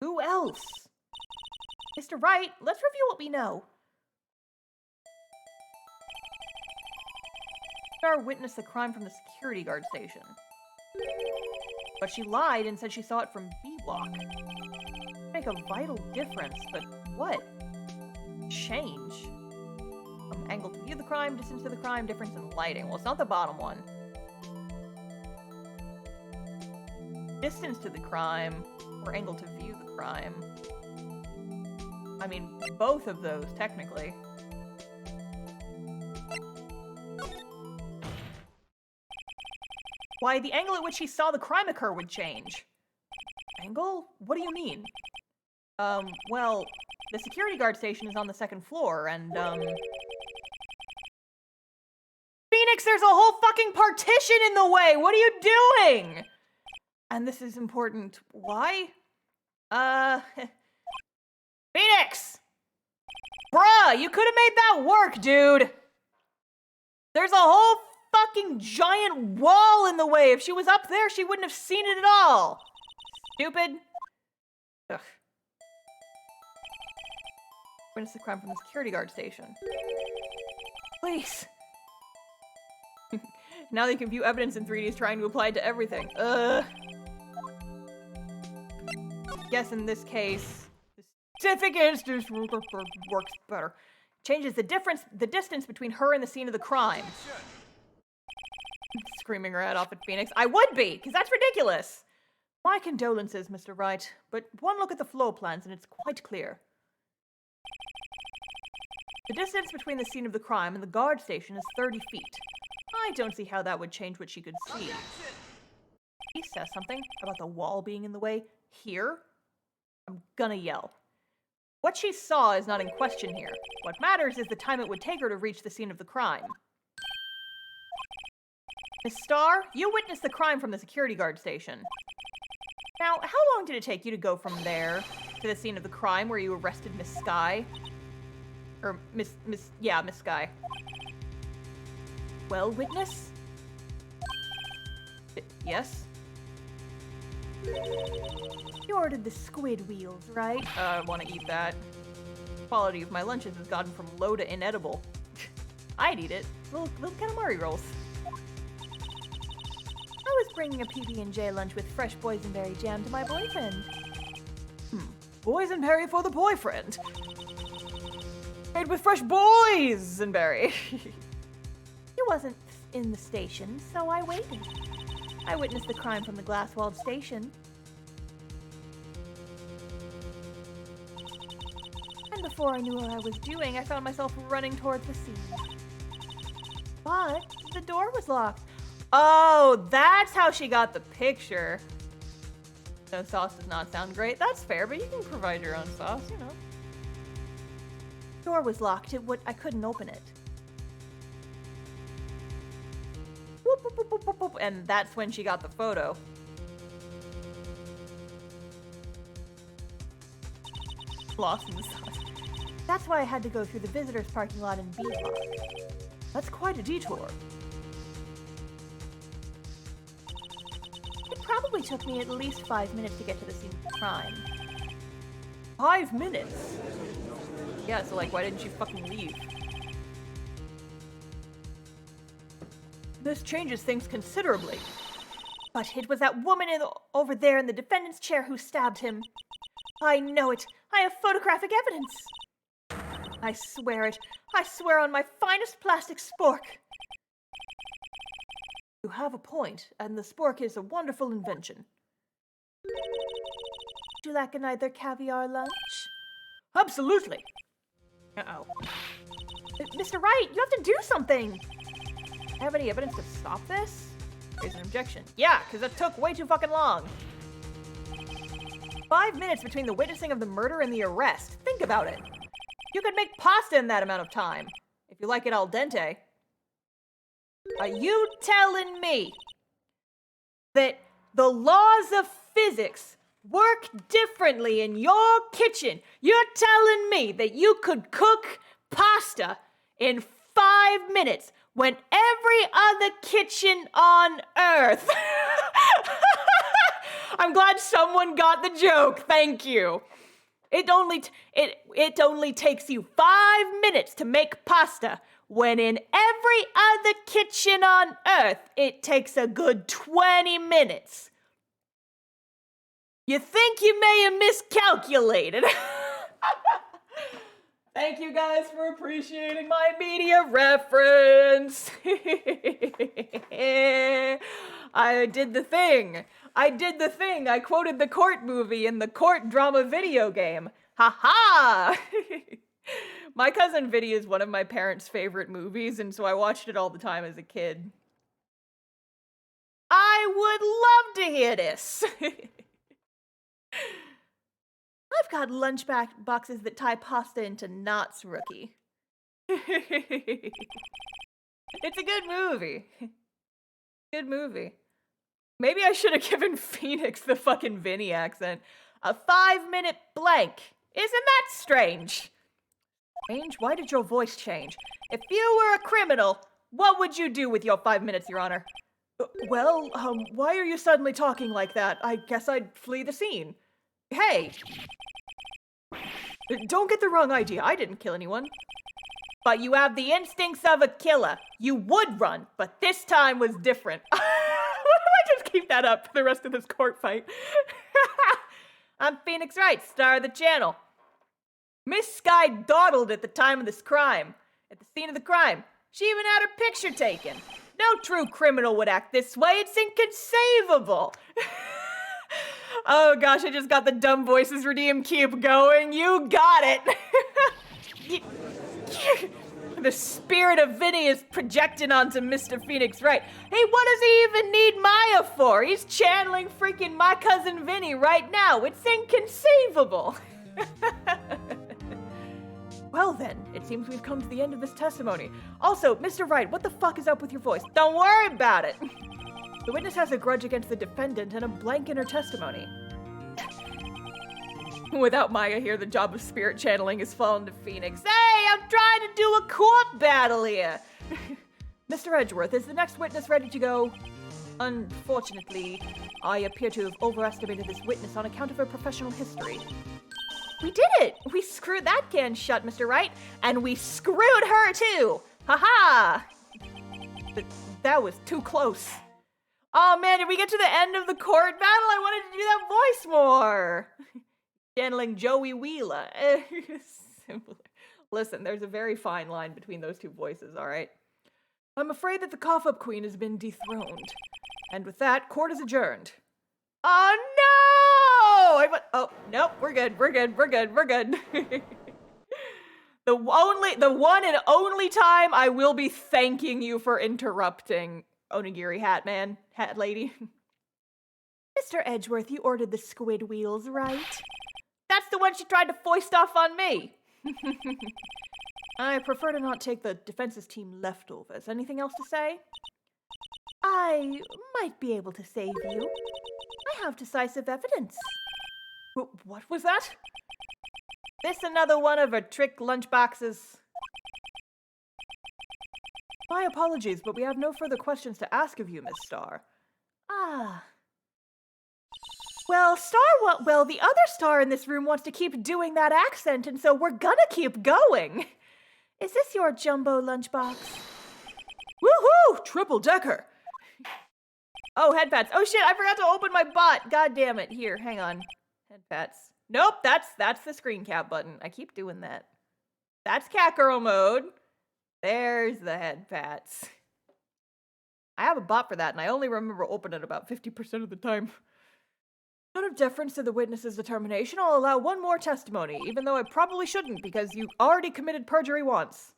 Who else? Mr. Wright, let's review what we know. Starr witnessed the crime from the security guard station. But she lied and said she saw it from B block. Make a vital difference, but what? Change. From angle to view the crime, distance to the crime, difference in lighting. Well, it's not the bottom one. Distance to the crime, or angle to view the crime. I mean, both of those, technically. Why, the angle at which he saw the crime occur would change. Angle? What do you mean? Well, the security guard station is on the second floor, and, Phoenix, there's a whole fucking partition in the way! What are you doing? And this is important. Why? Phoenix! Bruh, you could have made that work, dude! There's a whole fucking giant wall in the way. If she was up there, she wouldn't have seen it at all. Stupid. Ugh. Witness the crime from the security guard station. Please. Now they can view evidence in 3D is trying to apply it to everything. Ugh. Yes, in this case, the specific instance works better. Changes the distance between her and the scene of the crime. Screaming her head off at Phoenix. I would be, because that's ridiculous. My condolences, Mr. Wright, but one look at the floor plans and it's quite clear. The distance between the scene of the crime and the guard station is 30 feet. I don't see how that would change what she could see. He says something about the wall being in the way here. I'm gonna yell. What she saw is not in question here. What matters is the time it would take her to reach the scene of the crime. Miss Starr, you witnessed the crime from the security guard station. Now, how long did it take you to go from there to the scene of the crime where you arrested Miss Skye? Or Miss Skye. Well, witness? Yes?
You ordered the squid wheels, right?
I want to eat that. Quality of my lunches has gotten from low to inedible. I'd eat it. Little calamari rolls.
I was bringing a PB&J lunch with fresh boysenberry jam to my boyfriend.
Boysenberry for the boyfriend. Made with fresh boysenberry.
He wasn't in the station, so I waited. I witnessed the crime from the glass-walled station. And before I knew what I was doing, I found myself running towards the scene. But the door was locked.
Oh, that's how she got the picture. No sauce does not sound great. That's fair, but you can provide your own sauce, you know.
The door was locked. I couldn't open it.
Whoop, whoop, whoop, whoop, whoop, and that's when she got the photo. Lost in the sauce.
That's why I had to go through the visitors' parking lot in B block.
That's quite a detour.
It probably took me at least 5 minutes to get to the scene of the crime.
5 minutes? Yeah, so like, why didn't you fucking leave? This changes things considerably.
But it was that woman over there in the defendant's chair who stabbed him. I know it. I have photographic evidence. I swear it. I swear on my finest plastic spork.
You have a point, and the spork is a wonderful invention.
you like another caviar lunch?
Absolutely. Uh-oh. Mr. Wright, you have to do something! Have any evidence to stop this? Raise an objection. Yeah, because that took way too fucking long. 5 minutes between the witnessing of the murder and the arrest. Think about it. You could make pasta in that amount of time. If you like it al dente. Are you telling me that the laws of physics work differently in your kitchen? You're telling me that you could cook pasta in 5 minutes when every other kitchen on Earth... I'm glad someone got the joke. Thank you. It only takes you 5 minutes to make pasta, when in every other kitchen on Earth, it takes a good 20 minutes. You think you may have miscalculated. Thank you guys for appreciating my media reference. I did the thing. I quoted the Court movie in the Court drama video game. Ha ha! My Cousin Vinny is one of my parents' favorite movies, and so I watched it all the time as a kid. I would love to hear this.
I've got lunch boxes that tie pasta into knots, rookie.
It's a good movie. Good movie. Maybe I should have given Phoenix the fucking Vinny accent. A 5-minute blank. Isn't that strange? Strange? Why did your voice change? If you were a criminal, what would you do with your 5 minutes, Your Honor? Well, why are you suddenly talking like that? I guess I'd flee the scene. Hey! Don't get the wrong idea. I didn't kill anyone. But you have the instincts of a killer. You would run, but this time was different. Why do I just keep that up for the rest of this court fight? I'm Phoenix Wright, star of the channel. Miss Skye dawdled at the time of this crime. At the scene of the crime, she even had her picture taken. No true criminal would act this way. It's inconceivable. Oh gosh, I just got the dumb voices redeem. Keep going. You got it. The spirit of Vinny is projecting onto Mr. Phoenix Wright. Hey, what does he even need Maya for? He's channeling freaking My Cousin Vinny right now. It's inconceivable. Well then, it seems we've come to the end of this testimony. Also, Mr. Wright, what the fuck is up with your voice? Don't worry about it. The witness has a grudge against the defendant and a blank in her testimony. Without Maya here, the job of spirit channeling has fallen to Phoenix. Hey, I'm trying to do a court battle here. Mr. Edgeworth, is the next witness ready to go? Unfortunately, I appear to have overestimated this witness on account of her professional history. We did it! We screwed that can shut, Mr. Wright, and we screwed her too! Ha-ha! That was too close. Oh man, did we get to the end of the court battle? I wanted to do that voice more. Channeling Joey Wheeler. Simpler. Listen, there's a very fine line between those two voices, alright? I'm afraid that the cough-up queen has been dethroned. And with that, court is adjourned. Oh no! Oh, nope, we're good. The one and only time I will be thanking you for interrupting, Onigiri hat man, hat lady.
Mr. Edgeworth, you ordered the squid wheels, right?
That's the one she tried to foist off on me. I prefer to not take the defense's team leftovers. Anything else to say?
I might be able to save you. I have decisive evidence.
What was that? This another one of her trick lunchboxes? My apologies, but we have no further questions to ask of you, Miss Starr.
Ah.
Well, the other Starr in this room wants to keep doing that accent, and so we're gonna keep going.
Is this your jumbo lunchbox?
Woohoo! Triple decker! Oh, head pats. Oh shit, I forgot to open my bot. God damn it. Here, hang on. Head pats. Nope, that's the screen cap button. I keep doing that. That's cat girl mode. There's the head pats. I have a bot for that, and I only remember opening it about 50% of the time. Out of deference to the witness's determination, I'll allow one more testimony, even though I probably shouldn't because you already committed perjury once.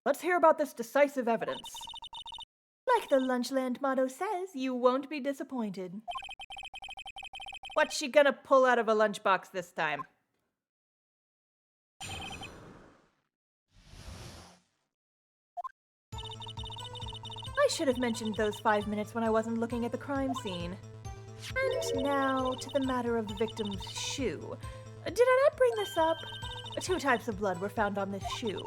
Let's hear about this decisive evidence.
Like the Lunchland motto says, you won't be disappointed.
What's she gonna pull out of a lunchbox this time?
I should have mentioned those 5 minutes when I wasn't looking at the crime scene. And now to the matter of the victim's shoe. Did I not bring this up? 2 types of blood were found on this shoe.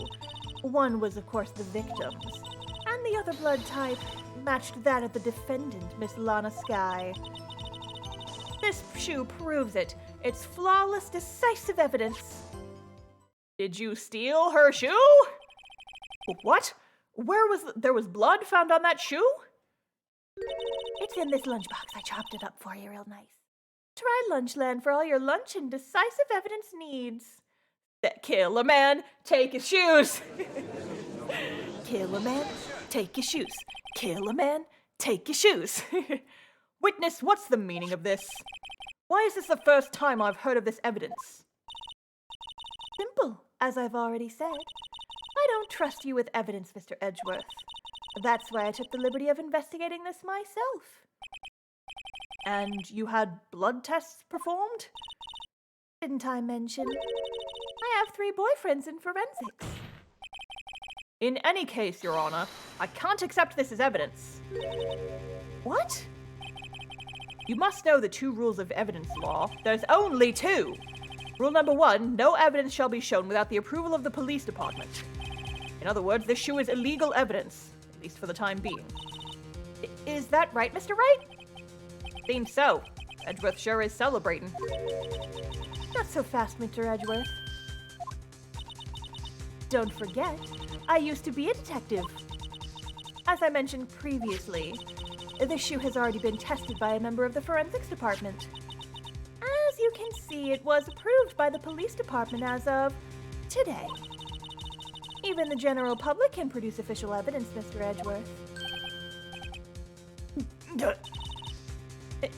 One was, of course, the victim's, and the other blood type matched that of the defendant, Miss Lana Skye. This shoe proves it. It's flawless, decisive evidence.
Did you steal her shoe? What? There was blood found on that shoe?
It's in this lunchbox. I chopped it up for you real nice. Try Lunchland for all your lunch and decisive evidence needs.
Kill a man, take his shoes.
Kill a man, take your shoes. Kill a man, take your shoes.
Witness, what's the meaning of this? Why is this the first time I've heard of this evidence?
Simple, as I've already said. I don't trust you with evidence, Mr. Edgeworth. That's why I took the liberty of investigating this myself.
And you had blood tests performed?
Didn't I mention? I have 3 boyfriends in forensics.
In any case, Your Honor, I can't accept this as evidence.
What?
You must know the 2 rules of evidence law. There's only 2. Rule number 1, no evidence shall be shown without the approval of the police department. In other words, this shoe is illegal evidence, at least for the time being.
Is that right, Mr. Wright?
Seems so. Edgeworth sure is celebrating.
Not so fast, Mr. Edgeworth. Don't forget, I used to be a detective. As I mentioned previously, this shoe has already been tested by a member of the forensics department. As you can see, it was approved by the police department as of today. Even the general public can produce official evidence, Mr. Edgeworth.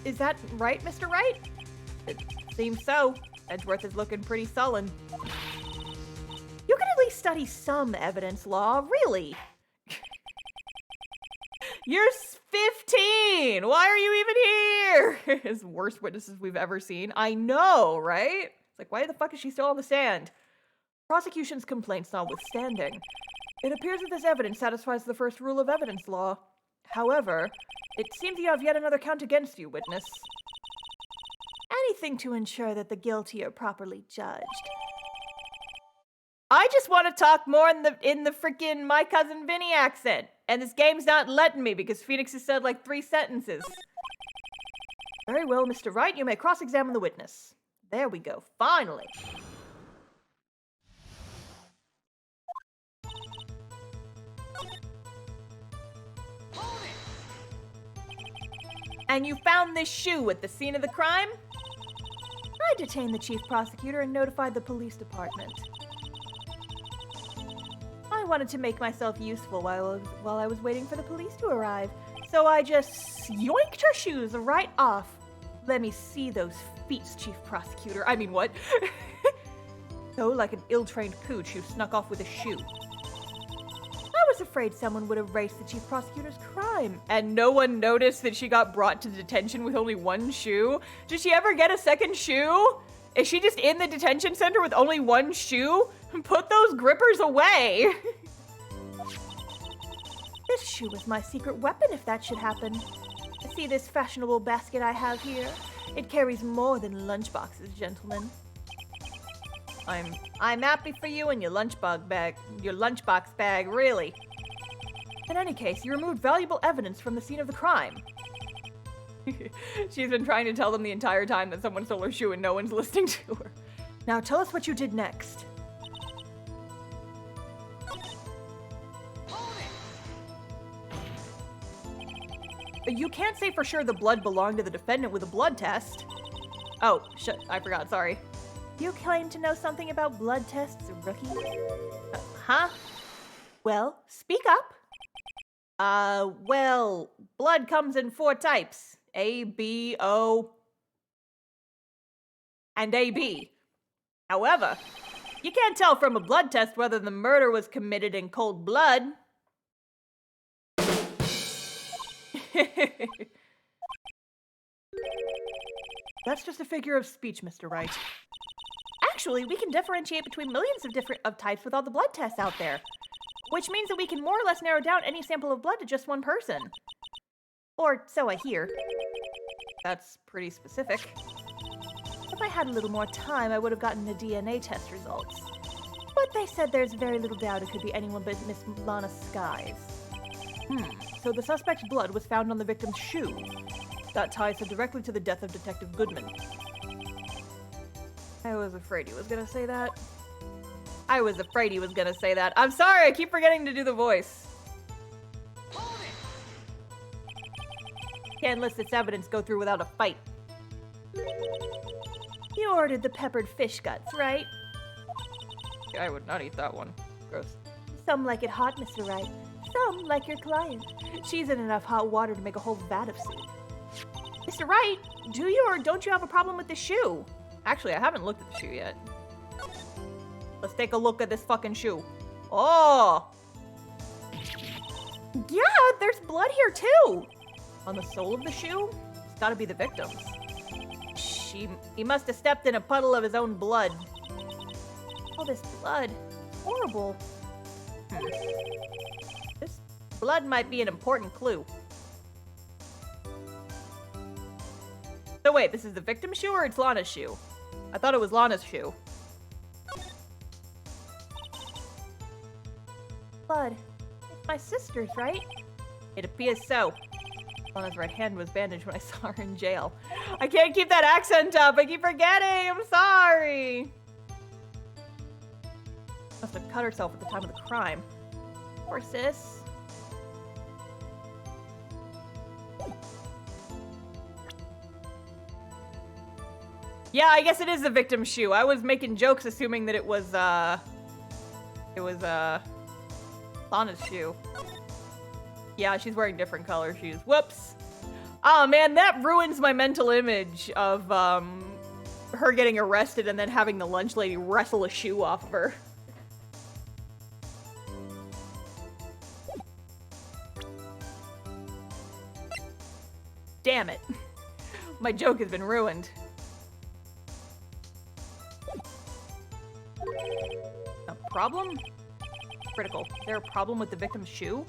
Is that right, Mr. Wright? It seems so. Edgeworth is looking pretty sullen. You could at least study some evidence law, really. You're 15! Why are you even here? His worst witnesses we've ever seen. I know, right? It's like, why the fuck is she still on the stand? Prosecution's complaints notwithstanding, it appears that this evidence satisfies the first rule of evidence law. However, it seems you have yet another count against you, witness.
Anything to ensure that the guilty are properly judged.
I just want to talk more in the freaking My Cousin Vinny accent. And this game's not letting me because Phoenix has said like 3 sentences. Very well, Mr. Wright, you may cross-examine the witness. There we go, finally. And you found this shoe at the scene of the crime?
I detained the chief prosecutor and notified the police department. I wanted to make myself useful while I was waiting for the police to arrive, so I just yoinked her shoes right off. Let me see those feet, chief prosecutor. I mean, what?
So, like an ill-trained pooch who snuck off with a shoe.
I was afraid someone would erase the chief prosecutor's crime.
And no one noticed that she got brought to detention with only 1 shoe? Did she ever get a second shoe? Is she just in the detention center with only 1 shoe? Put those grippers away!
This shoe is my secret weapon if that should happen. See this fashionable basket I have here? It carries more than lunchboxes, gentlemen.
I'm happy for you and your lunchbox bag, really. In any case, you removed valuable evidence from the scene of the crime. She's been trying to tell them the entire time that someone stole her shoe and no one's listening to her. Now tell us what you did next. You can't say for sure the blood belonged to the defendant with a blood test. Oh, shit, I forgot, sorry.
You claim to know something about blood tests, rookie?
Huh?
Well, speak up.
Well, blood comes in 4 types. A, B, O. and AB. However, you can't tell from a blood test whether the murder was committed in cold blood.
That's just a figure of speech, Mr. Wright.
Actually, we can differentiate between millions of types with all the blood tests out there, which means that we can more or less narrow down any sample of blood to just one person. Or so I hear. That's pretty specific.
If I had a little more time, I would have gotten the DNA test results. But they said there's very little doubt it could be anyone but Miss Lana Skye's.
So the suspect's blood was found on the victim's shoe. That ties her directly to the death of Detective Goodman. I was afraid he was gonna say that. I'm sorry, I keep forgetting to do the voice. Can't let this evidence go through without a fight.
You ordered the peppered fish guts, right?
I would not eat that one. Gross.
Some like it hot, Mr. Wright. Some like your client. She's in enough hot water to make a whole vat of soup.
Mr. Wright, do you or don't you have a problem with the shoe? Actually, I haven't looked at the shoe yet. Let's take a look at this fucking shoe. Oh! Yeah, there's blood here too! On the sole of the shoe? It's gotta be the victim's. He must have stepped in a puddle of his own blood. All this blood. Horrible. This blood might be an important clue. So wait, this is the victim's shoe or it's Lana's shoe? I thought it was Lana's shoe.
Blood. It's my sister's, right?
It appears so. Lana's right hand was bandaged when I saw her in jail. I can't keep that accent up. I keep forgetting. I'm sorry. Must have cut herself at the time of the crime. Poor sis. Yeah, I guess it is the victim's shoe. I was making jokes assuming that it was Lana's shoe. Yeah, she's wearing different color shoes. Whoops. Oh man, that ruins my mental image of her getting arrested and then having the lunch lady wrestle a shoe off of her. Damn it. My joke has been ruined. A problem? Critical. Is there a problem with the victim's shoe?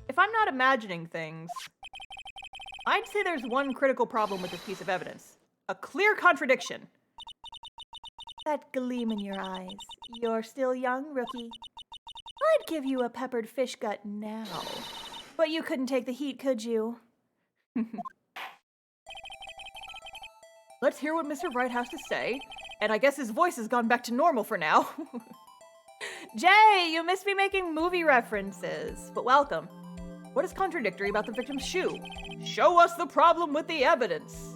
If I'm not imagining things, I'd say there's one critical problem with this piece of evidence. A clear contradiction.
That gleam in your eyes. You're still young, rookie. I'd give you a peppered fish gut now. But you couldn't take the heat, could you?
Let's hear what Mr. Wright has to say. And I guess his voice has gone back to normal for now. Jay, you missed me making movie references, but welcome. What is contradictory about the victim's shoe? Show us the problem with the evidence.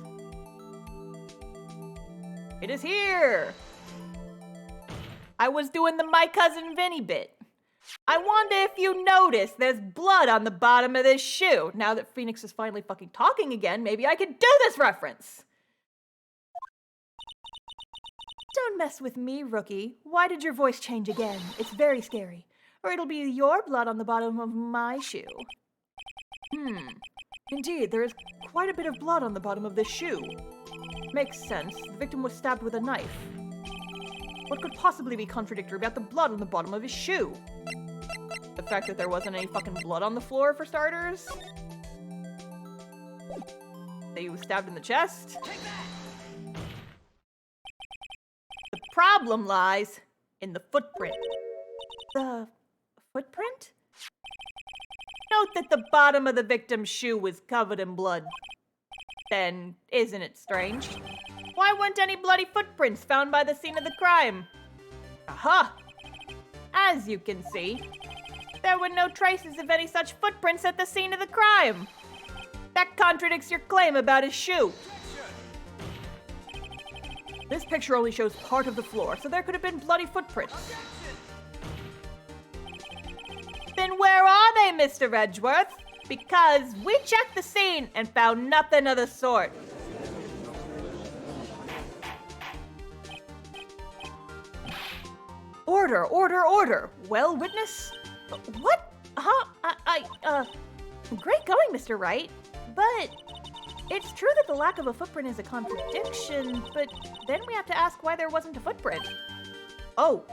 It is here. I was doing the My Cousin Vinny bit. I wonder if you noticed there's blood on the bottom of this shoe. Now that Phoenix is finally fucking talking again, maybe I could do this reference.
Don't mess with me, rookie. Why did your voice change again? It's very scary. Or it'll be your blood on the bottom of my shoe.
Indeed, there is quite a bit of blood on the bottom of this shoe. Makes sense. The victim was stabbed with a knife. What could possibly be contradictory about the blood on the bottom of his shoe? The fact that there wasn't any fucking blood on the floor, for starters? That he was stabbed in the chest? The problem lies in the footprint.
The footprint?
Note that the bottom of the victim's shoe was covered in blood. Then, isn't it strange? Why weren't any bloody footprints found by the scene of the crime? Aha! As you can see, there were no traces of any such footprints at the scene of the crime. That contradicts your claim about his shoe. This picture only shows part of the floor, so there could have been bloody footprints. Then where are they, Mr. Edgeworth? Because we checked the scene and found nothing of the sort. Order, order, order. Well, witness? What? Huh? Great going, Mr. Wright. But it's true that the lack of a footprint is a contradiction, but then we have to ask why there wasn't a footprint. Oh.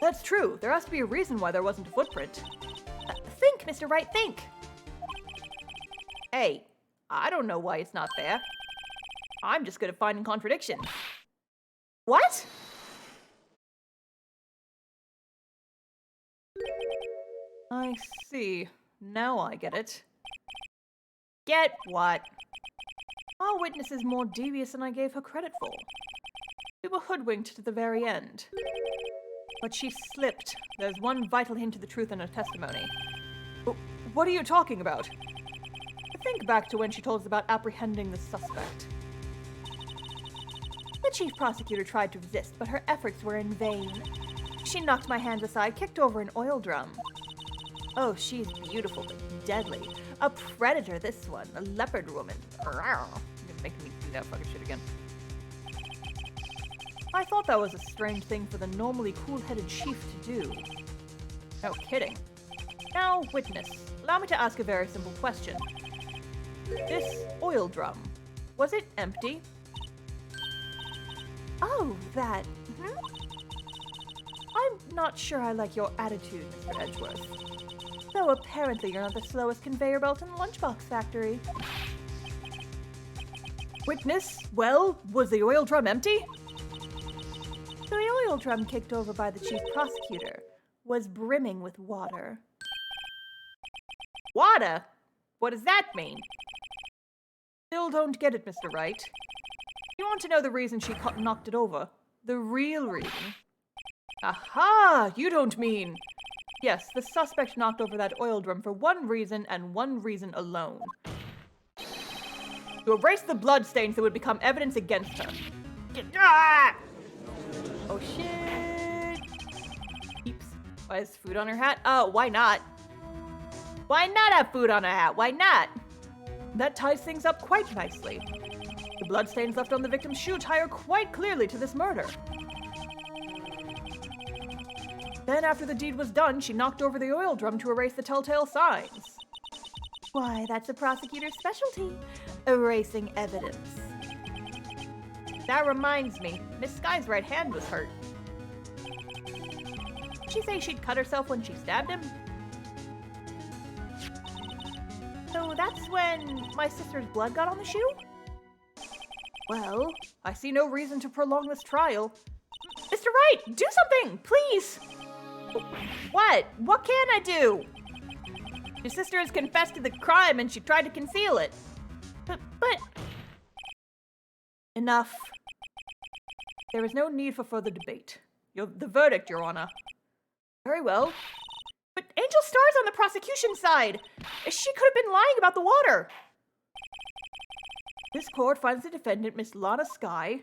That's true. There has to be a reason why there wasn't a footprint. Think, Mr. Wright, think. Hey, I don't know why it's not there. I'm just good at finding contradictions. What? I see. Now I get it. Get what? Our witness is more devious than I gave her credit for. We were hoodwinked to the very end. But she slipped. There's one vital hint of the truth in her testimony. What are you talking about? Think back to when she told us about apprehending the suspect.
The chief prosecutor tried to resist, but her efforts were in vain. She knocked my hands aside, kicked over an oil drum. Oh, she's beautiful but deadly. A predator, this one. A leopard woman.
You're making me do that fucking shit again. I thought that was a strange thing for the normally cool-headed chief to do. No kidding. Now, witness, allow me to ask a very simple question. This oil drum, was it empty?
Oh, that. I'm not sure I like your attitude, Mr. Edgeworth. Though apparently you're not the slowest conveyor belt in the lunchbox factory.
Witness, well, was the oil drum empty?
The oil drum kicked over by the chief prosecutor was brimming with water.
Water? What does that mean? Still don't get it, Mr. Wright. You want to know the reason she knocked it over? The real reason? Aha! You don't mean... Yes, the suspect knocked over that oil drum for one reason and one reason alone. To erase the bloodstains that would become evidence against her. Ah! Oh shit! Peeps. Why is food on her hat? Oh, why not? Why not have food on a hat? Why not? That ties things up quite nicely. The bloodstains left on the victim's shoe tie her quite clearly to this murder. Then, after the deed was done, she knocked over the oil drum to erase the telltale signs.
Why, that's a prosecutor's specialty. Erasing evidence.
That reminds me, Miss Skye's right hand was hurt. Did she say she'd cut herself when she stabbed him? So that's when my sister's blood got on the shoe? Well, I see no reason to prolong this trial. Mr. Wright, do something, please! What? What can I do? Your sister has confessed to the crime and she tried to conceal it. But... Enough. There is no need for further debate. The verdict, Your Honor. Very well. But Angel Starr's on the prosecution side. She could have been lying about the water. This court finds the defendant, Miss Lana Skye.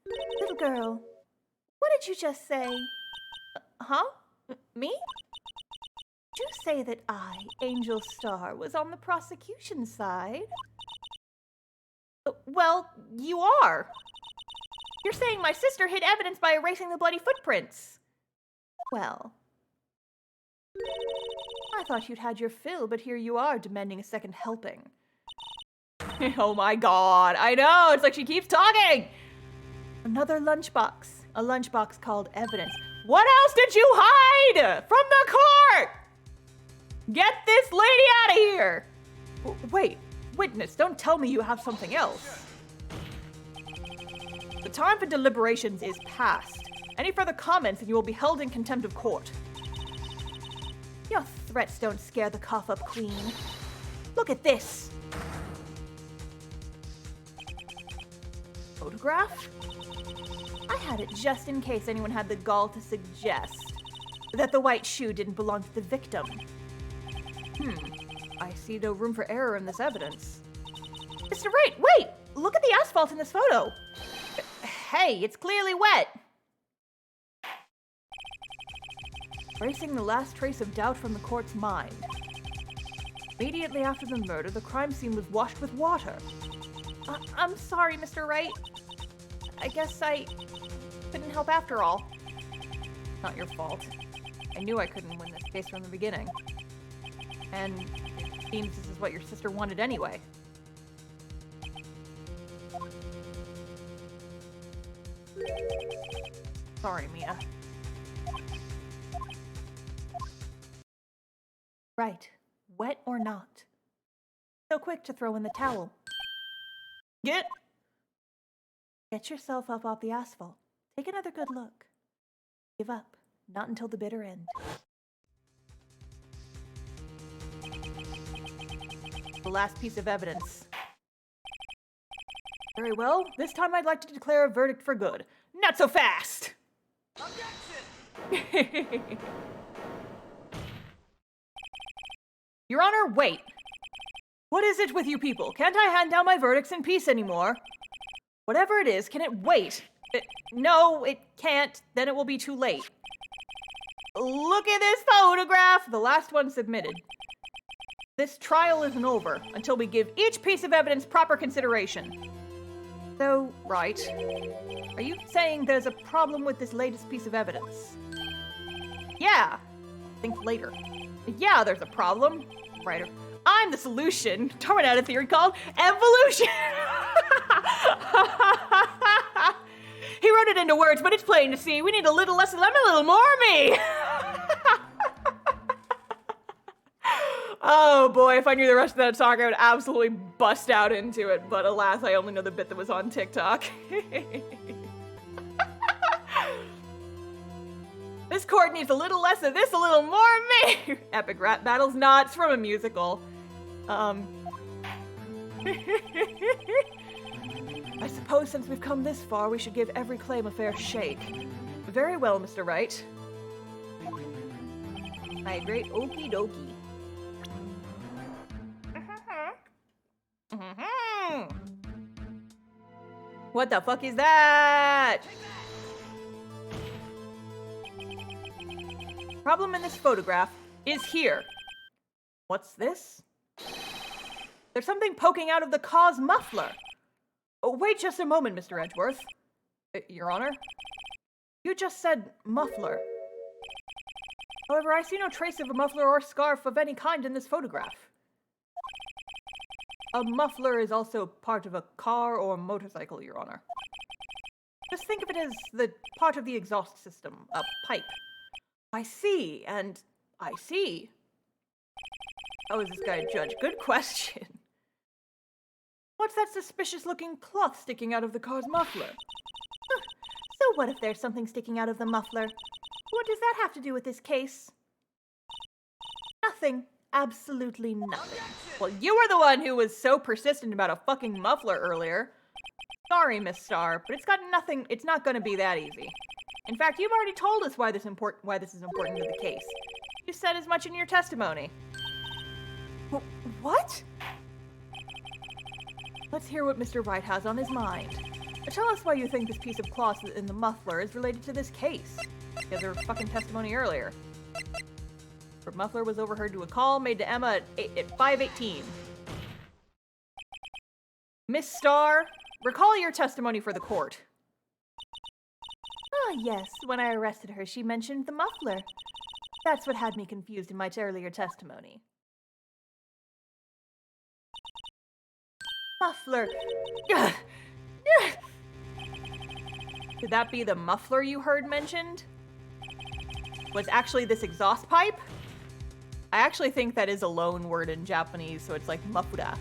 Little girl, what did you just say?
Huh? Me?
Did you say that I, Angel Starr, was on the prosecution side?
Well, you are. You're saying my sister hid evidence by erasing the bloody footprints.
Well, I thought you'd had your fill, but here you are demanding a second helping.
Oh my god, I know, it's like she keeps talking!
Another lunchbox. A lunchbox called evidence.
What else did you hide from the court? Get this lady out of here! Wait, witness, don't tell me you have something else. The time for deliberations is past. Any further comments and you will be held in contempt of court.
Your threats don't scare the cough-up queen. Look at this.
Photograph?
I had it just in case anyone had the gall to suggest that the white shoe didn't belong to the victim.
I see no room for error in this evidence.
Mr. Wright, wait! Look at the asphalt in this photo.
Hey, it's clearly wet! Erasing the last trace of doubt from the court's mind. Immediately after the murder, the crime scene was washed with water. I'm sorry, Mr. Wright. I guess I couldn't help after all. Not your fault. I knew I couldn't win this case from the beginning. And it seems this is what your sister wanted anyway. Sorry, Mia. Right. Wet or not. So quick to throw in the towel. Get yourself up off the asphalt. Take another good look. Give up. Not until the bitter end. The last piece of evidence. Very well. This time I'd like to declare a verdict for good. Not so fast! Objection! Your Honor, wait. What is it with you people? Can't I hand down my verdicts in peace anymore? Whatever it is, can it wait? No, it can't. Then it will be too late. Look at this photograph! The last one submitted. This trial isn't over until we give each piece of evidence proper consideration. So, right. Are you saying there's a problem with this latest piece of evidence? Yeah. Think later. Yeah, there's a problem. Writer. I'm the solution. Darwin had a theory called evolution. He wrote it into words, but it's plain to see. We need a little less of them, a little more of me. Oh boy, if I knew the rest of that song, I would absolutely bust out into it. But alas, I only know the bit that was on TikTok. This court needs a little less of this, a little more of me. Epic rap battles, not. It's from a musical. I suppose since we've come this far, we should give every claim a fair shake. Very well, Mr. Wright. I agree. Okie dokie. What the fuck is that? Problem in this photograph is here. What's this? There's something poking out of the cause muffler. Oh, wait just a moment, Mr. Edgeworth. Your Honor? You just said muffler. However, I see no trace of a muffler or scarf of any kind in this photograph. A muffler is also part of a car or motorcycle, Your Honor. Just think of it as the part of the exhaust system, a pipe. I see, and I see. How is this guy a judge? Good question. What's that suspicious-looking cloth sticking out of the car's muffler?
So what if there's something sticking out of the muffler? What does that have to do with this case? Nothing. Absolutely nothing.
Well, you were the one who was so persistent about a fucking muffler earlier. Sorry, Miss Starr, but it's got nothing. It's not going to be that easy. In fact, you've already told us why this is important to the case. You said as much in your testimony.
What?
Let's hear what Mr. Wright has on his mind. Tell us why you think this piece of cloth in the muffler is related to this case. You had their fucking testimony earlier. Her muffler was overheard to a call made to Emma at 5:18. Miss Starr, recall your testimony for the court.
Ah, yes. When I arrested her, she mentioned the muffler. That's what had me confused in my earlier testimony.
Muffler. Could that be the muffler you heard mentioned? Was actually this exhaust pipe? I actually think that is a loan word in Japanese, so it's like mafura.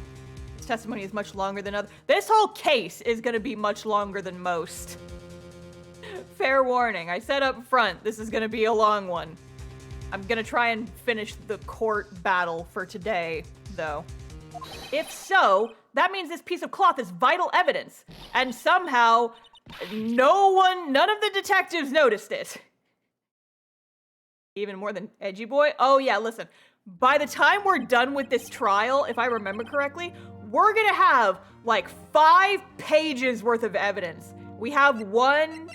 This testimony is much longer than other. This whole case is gonna be much longer than most. Fair warning, I said up front, this is gonna be a long one. I'm gonna try and finish the court battle for today, though. If so, that means this piece of cloth is vital evidence, and somehow none of the detectives noticed it. Even more than Edgy Boy? Oh yeah, listen. By the time we're done with this trial, if I remember correctly, we're gonna have like 5 pages worth of evidence. We have 1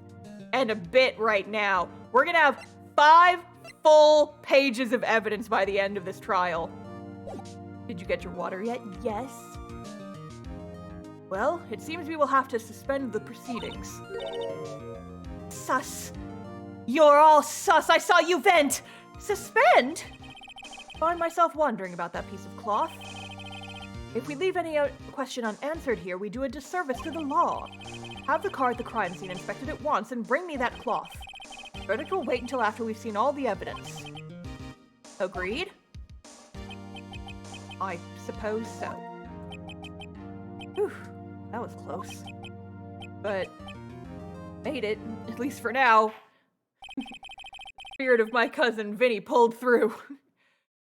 and a bit right now. We're gonna have 5 full pages of evidence by the end of this trial. Did you get your water yet?
Yes.
Well, it seems we will have to suspend the proceedings.
Sus. You're all sus. I saw you vent.
Suspend? Find myself wondering about that piece of cloth. If we leave any question unanswered here, we do a disservice to the law. Have the car at the crime scene inspected at once and bring me that cloth. Verdict will wait until after we've seen all the evidence. Agreed? I suppose so. Whew, that was close. But made it, at least for now. Spirit of my cousin Vinny pulled through.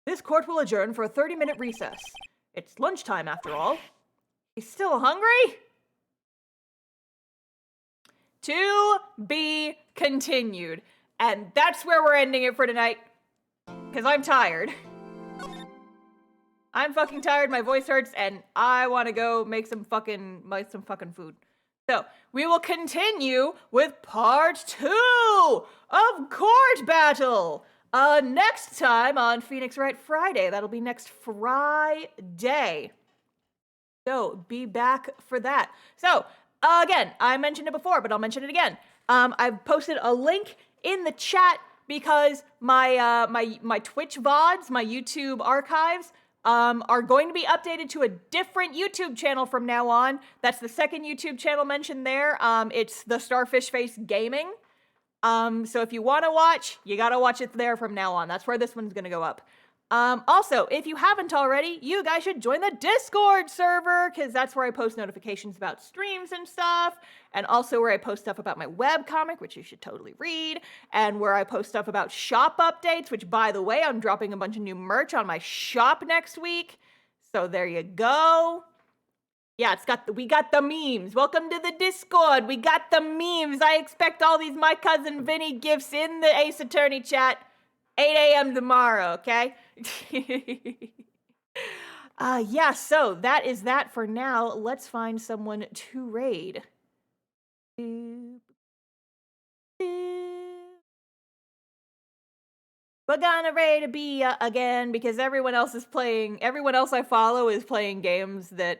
This court will adjourn for a 30-minute recess. It's lunchtime after all. He's still hungry? To be continued. And that's where we're ending it for tonight. Because I'm tired. I'm fucking tired, my voice hurts, and I want to go make some fucking food. So, we will continue with part 2 of Court Battle. Next time on Phoenix Wright Friday. That'll be next Friday. So, be back for that. So, again, I mentioned it before, but I'll mention it again. I've posted a link in the chat because my Twitch VODs, my YouTube archives, are going to be updated to a different YouTube channel from now on. That's the second YouTube channel mentioned there. It's TheStarfishface Gaming. So if you want to watch, you gotta watch it there from now on. That's where this one's gonna go up. Also, if you haven't already, you guys should join the Discord server, because that's where I post notifications about streams and stuff, and also where I post stuff about my webcomic, which you should totally read, and where I post stuff about shop updates, which, by the way, I'm dropping a bunch of new merch on my shop next week. So there you go. Yeah, we got the memes. Welcome to the Discord. We got the memes. I expect all these My Cousin Vinny gifts in the Ace Attorney chat. 8 a.m. tomorrow, okay? Yeah, so that is that for now. Let's find someone to raid. We're gonna raid a Bia again because everyone else I follow is playing games that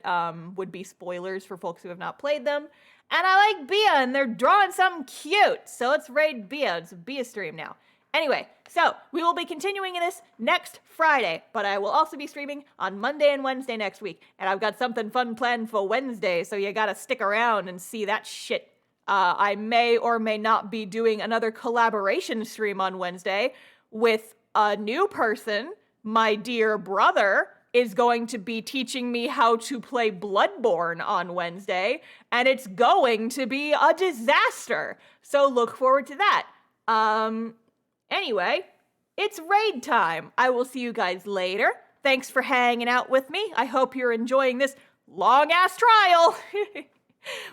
would be spoilers for folks who have not played them. And I like Bia and they're drawing something cute. So let's raid Bia. It's a Bia stream now. Anyway, so we will be continuing this next Friday, but I will also be streaming on Monday and Wednesday next week. And I've got something fun planned for Wednesday, so you gotta stick around and see that shit. I may or may not be doing another collaboration stream on Wednesday with a new person. My dear brother is going to be teaching me how to play Bloodborne on Wednesday, and it's going to be a disaster. So look forward to that. Anyway, it's raid time. I will see you guys later. Thanks for hanging out with me. I hope you're enjoying this long-ass trial.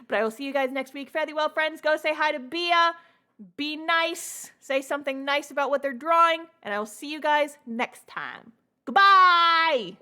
But I will see you guys next week. Fare thee well, friends. Go say hi to Bia. Be nice. Say something nice about what they're drawing. And I will see you guys next time. Goodbye!